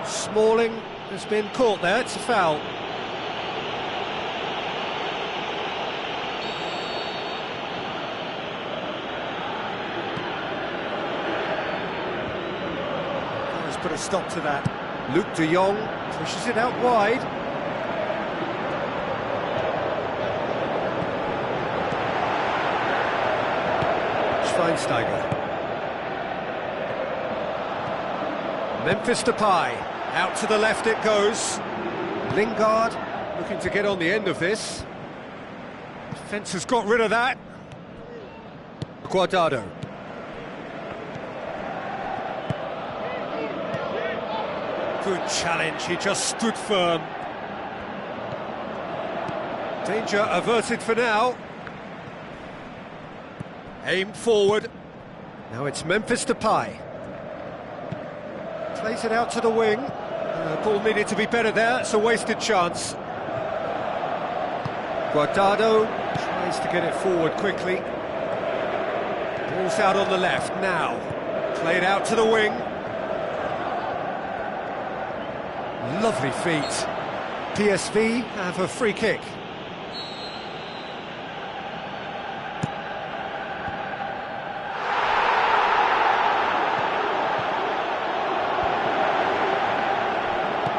Smalling has been caught there, it's a foul. Let's put a stop to that. Luc de Jong pushes it out wide. Schweinsteiger. Memphis Depay, out to the left it goes. Lingard looking to get on the end of this. Defence has got rid of that. Guardado. Good challenge, he just stood firm. Danger averted for now. Aimed forward. Now it's Memphis Depay. Plays it out to the wing. Ball needed to be better there, it's a wasted chance. Guardado tries to get it forward quickly. Ball's out on the left now. Played out to the wing. Lovely feet. PSV have a free kick.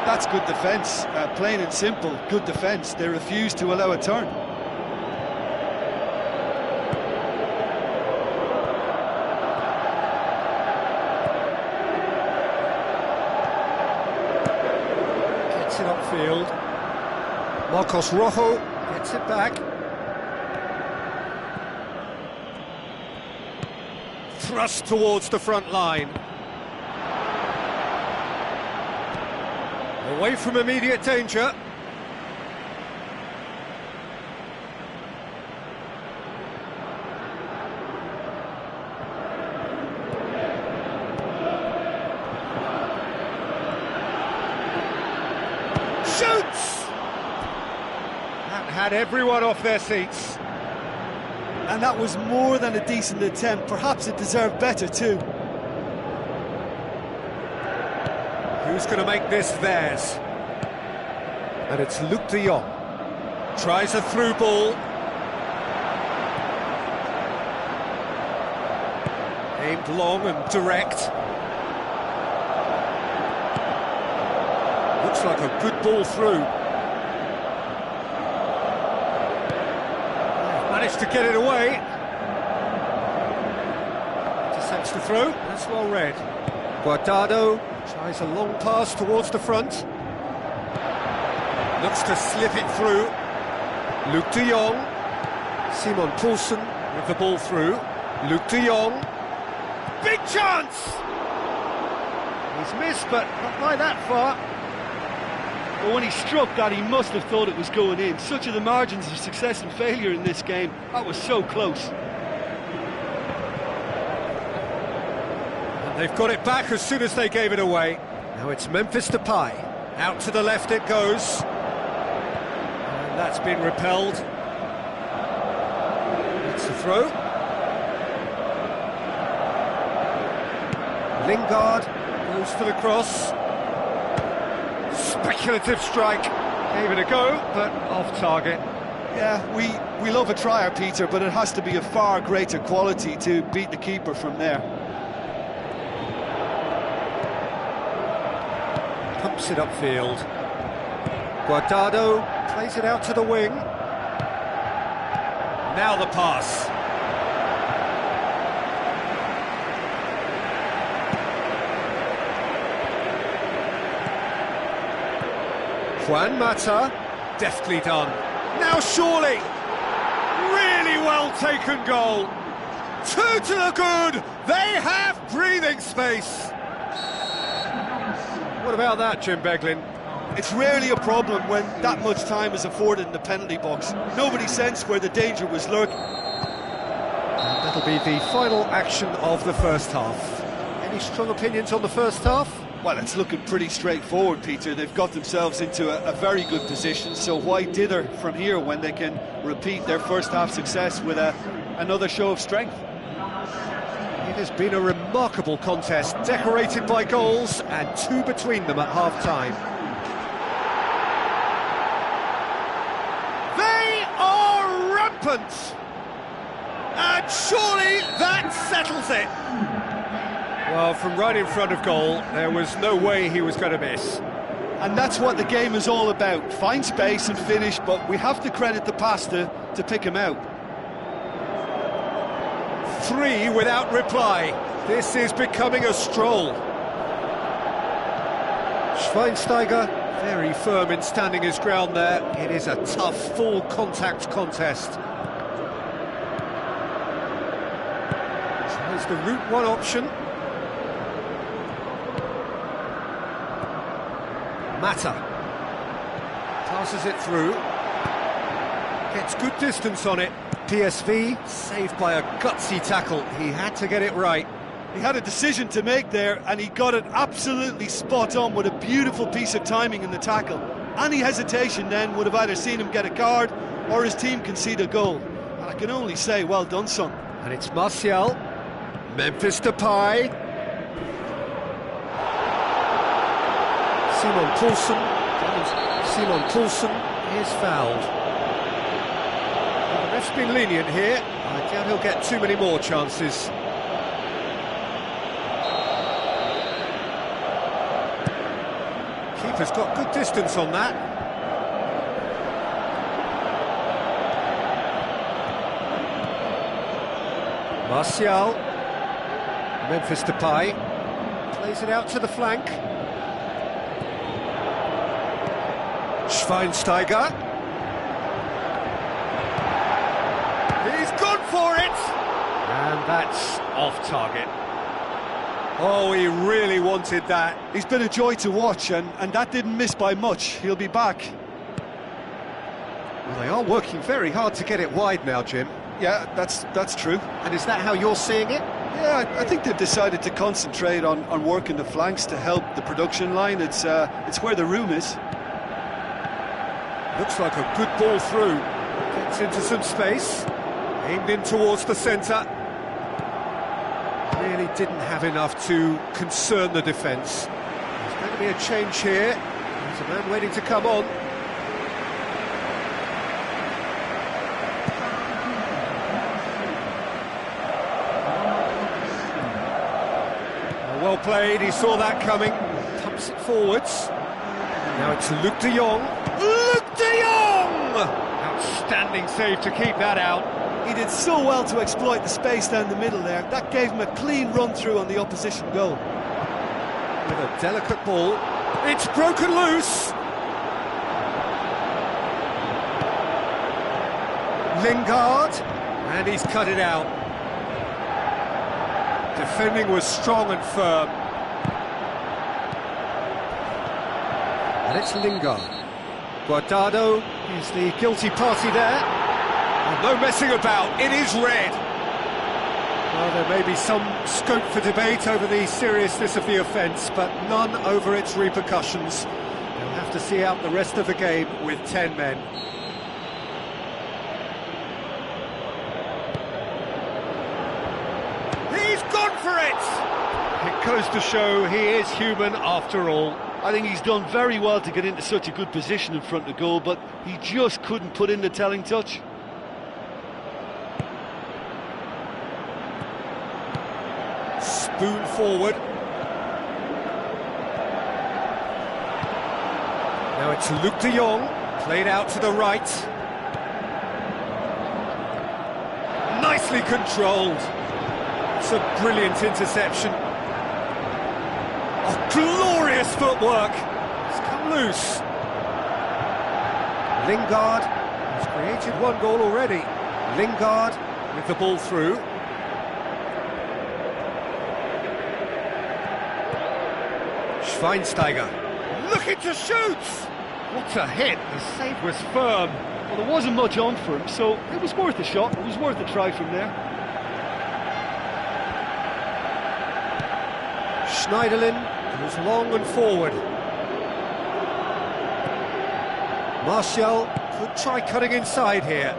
That's good defence, plain and simple, good defence. They refuse to allow a turn. Gets it upfield. Marcos Rojo gets it back. Thrust towards the front line. Away from immediate danger. Shoots! That had everyone off their seats. And that was more than a decent attempt. Perhaps it deserved better too. Who's going to make this theirs? And it's Luc de Jong. Tries a through ball. Aimed long and direct. Looks like a good ball through. Managed to get it away. Intercepts the throw. That's well read. Guardado tries a long pass towards the front. Looks to slip it through. Luc de Jong. Simon Poulsen with the ball through. Luc de Jong. Big chance! He's missed, but not by that far. But when he struck that, he must have thought it was going in. Such are the margins of success and failure in this game. That was so close. They've got it back as soon as they gave it away. Now it's Memphis Depay. Out to the left it goes. And that's been repelled. It's the throw. Lingard goes for the cross. Speculative strike. Gave it a go, but off target. Yeah, we love a trier, Peter, but it has to be a far greater quality to beat the keeper from there. Pumps it upfield. Guardado plays it out to the wing. Now the pass. Juan Mata, deftly done. Now surely, really well taken goal. 2 to the good, they have breathing space. What about that, Jim Beglin? It's rarely a problem when that much time is afforded in the penalty box. Nobody sensed where the danger was lurking. And that'll be the final action of the first half. Any strong opinions on the first half? Well, it's looking pretty straightforward, Peter. They've got themselves into a very good position, so why dither from here when they can repeat their first half success with another show of strength? It has been a remarkable contest, decorated by goals and 2 between them at half-time. They are rampant! And surely that settles it! Well, from right in front of goal, there was no way he was going to miss. And that's what the game is all about. Find space and finish, but we have to credit the pass to pick him out. 3 without reply. This is becoming a stroll. Schweinsteiger, very firm in standing his ground there. It is a tough, full-contact contest. Tries the route one option. Mata passes it through, gets good distance on it. PSV saved by a gutsy tackle. He had to get it right. He had a decision to make there, and he got it absolutely spot on with a beautiful piece of timing in the tackle. Any hesitation then would have either seen him get a card or his team concede a goal. And I can only say, well done, son. And it's Martial, Memphis Depay, Simon Poulsen is fouled. Well, the ref's been lenient here. I doubt he'll get too many more chances. Keeper's got good distance on that. Martial, Memphis Depay, plays it out to the flank. Schweinsteiger. He's gone for it! And that's off target. Oh, he really wanted that. He's been a joy to watch, and that didn't miss by much. He'll be back. Well, they are working very hard to get it wide now, Jim. Yeah, that's true. And is that how you're seeing it? Yeah, I think they've decided to concentrate on working the flanks to help the production line. It's where the room is. Looks like a good ball through. Gets into some space. Aimed in towards the centre. Really didn't have enough to concern the defence. There's going to be a change here. There's a man waiting to come on. Well played, he saw that coming. Pumps it forwards. Now it's Luc de Jong. Luc de Jong! Outstanding save to keep that out. He did so well to exploit the space down the middle there. That gave him a clean run-through on the opposition goal. With a delicate ball. It's broken loose! Lingard. And he's cut it out. Defending was strong and firm. And it's Lingard. Guardado is the guilty party there. And no messing about, it is red. Well, there may be some scope for debate over the seriousness of the offence, but none over its repercussions. They'll have to see out the rest of the game with 10 men. He's gone for it! It goes to show he is human after all. I think he's done very well to get into such a good position in front of goal, but he just couldn't put in the telling touch. Spoon forward. Now it's Luc de Jong, played out to the right. Nicely controlled. It's a brilliant interception. Oh, glorious footwork. It's come loose. Lingard has created one goal already. Lingard with the ball through. Schweinsteiger looking to shoot. What a hit. The save was firm. Well, there wasn't much on for him, so it was worth a shot. It was worth a try from there. Schneiderlin goes long and forward. Martial could try cutting inside here.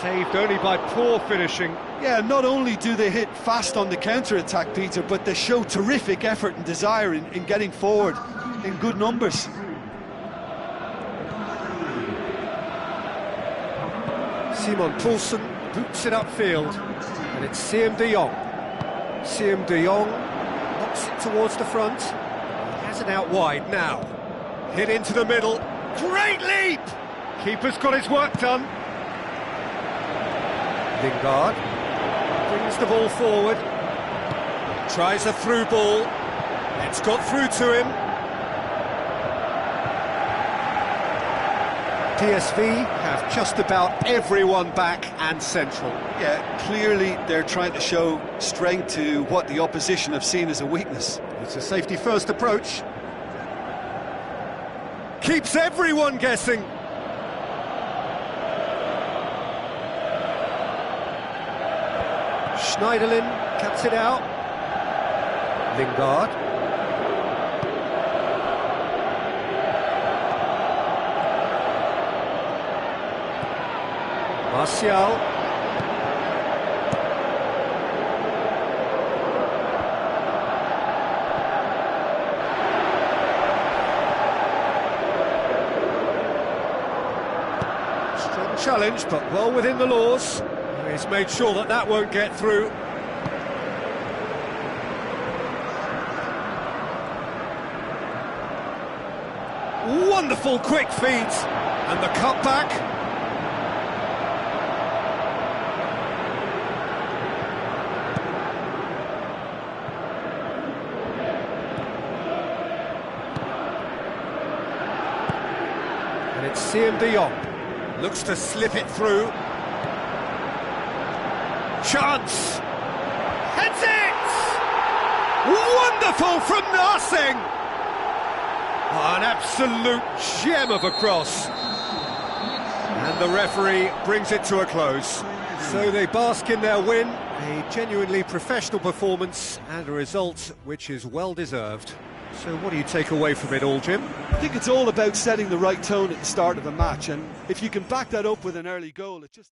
Saved only by poor finishing. Yeah, not only do they hit fast on the counter-attack, Peter, but they show terrific effort and desire in getting forward in good numbers. Simon Poulsen boots it upfield, and it's Siem de Jong. Siem de Jong knocks it towards the front. He has it out wide now. Hit into the middle. Great leap! Keeper's got his work done. Lingard brings the ball forward. Tries a through ball. It's got through to him. PSV have just about everyone back and central. Yeah, clearly they're trying to show strength to what the opposition have seen as a weakness. It's a safety-first approach. Keeps everyone guessing. Schneiderlin cuts it out. Lingard. Martial. Strong challenge, but well within the laws. He's made sure that that won't get through. Wonderful quick feet, and the cutback. And it's Siem de Jong, looks to slip it through. Chance! Heads it! Wonderful from nothing! Oh, an absolute gem of a cross. And the referee brings it to a close. So they bask in their win, a genuinely professional performance and a result which is well deserved. So what do you take away from it all, Jim? I think it's all about setting the right tone at the start of a match, and if you can back that up with an early goal, it just...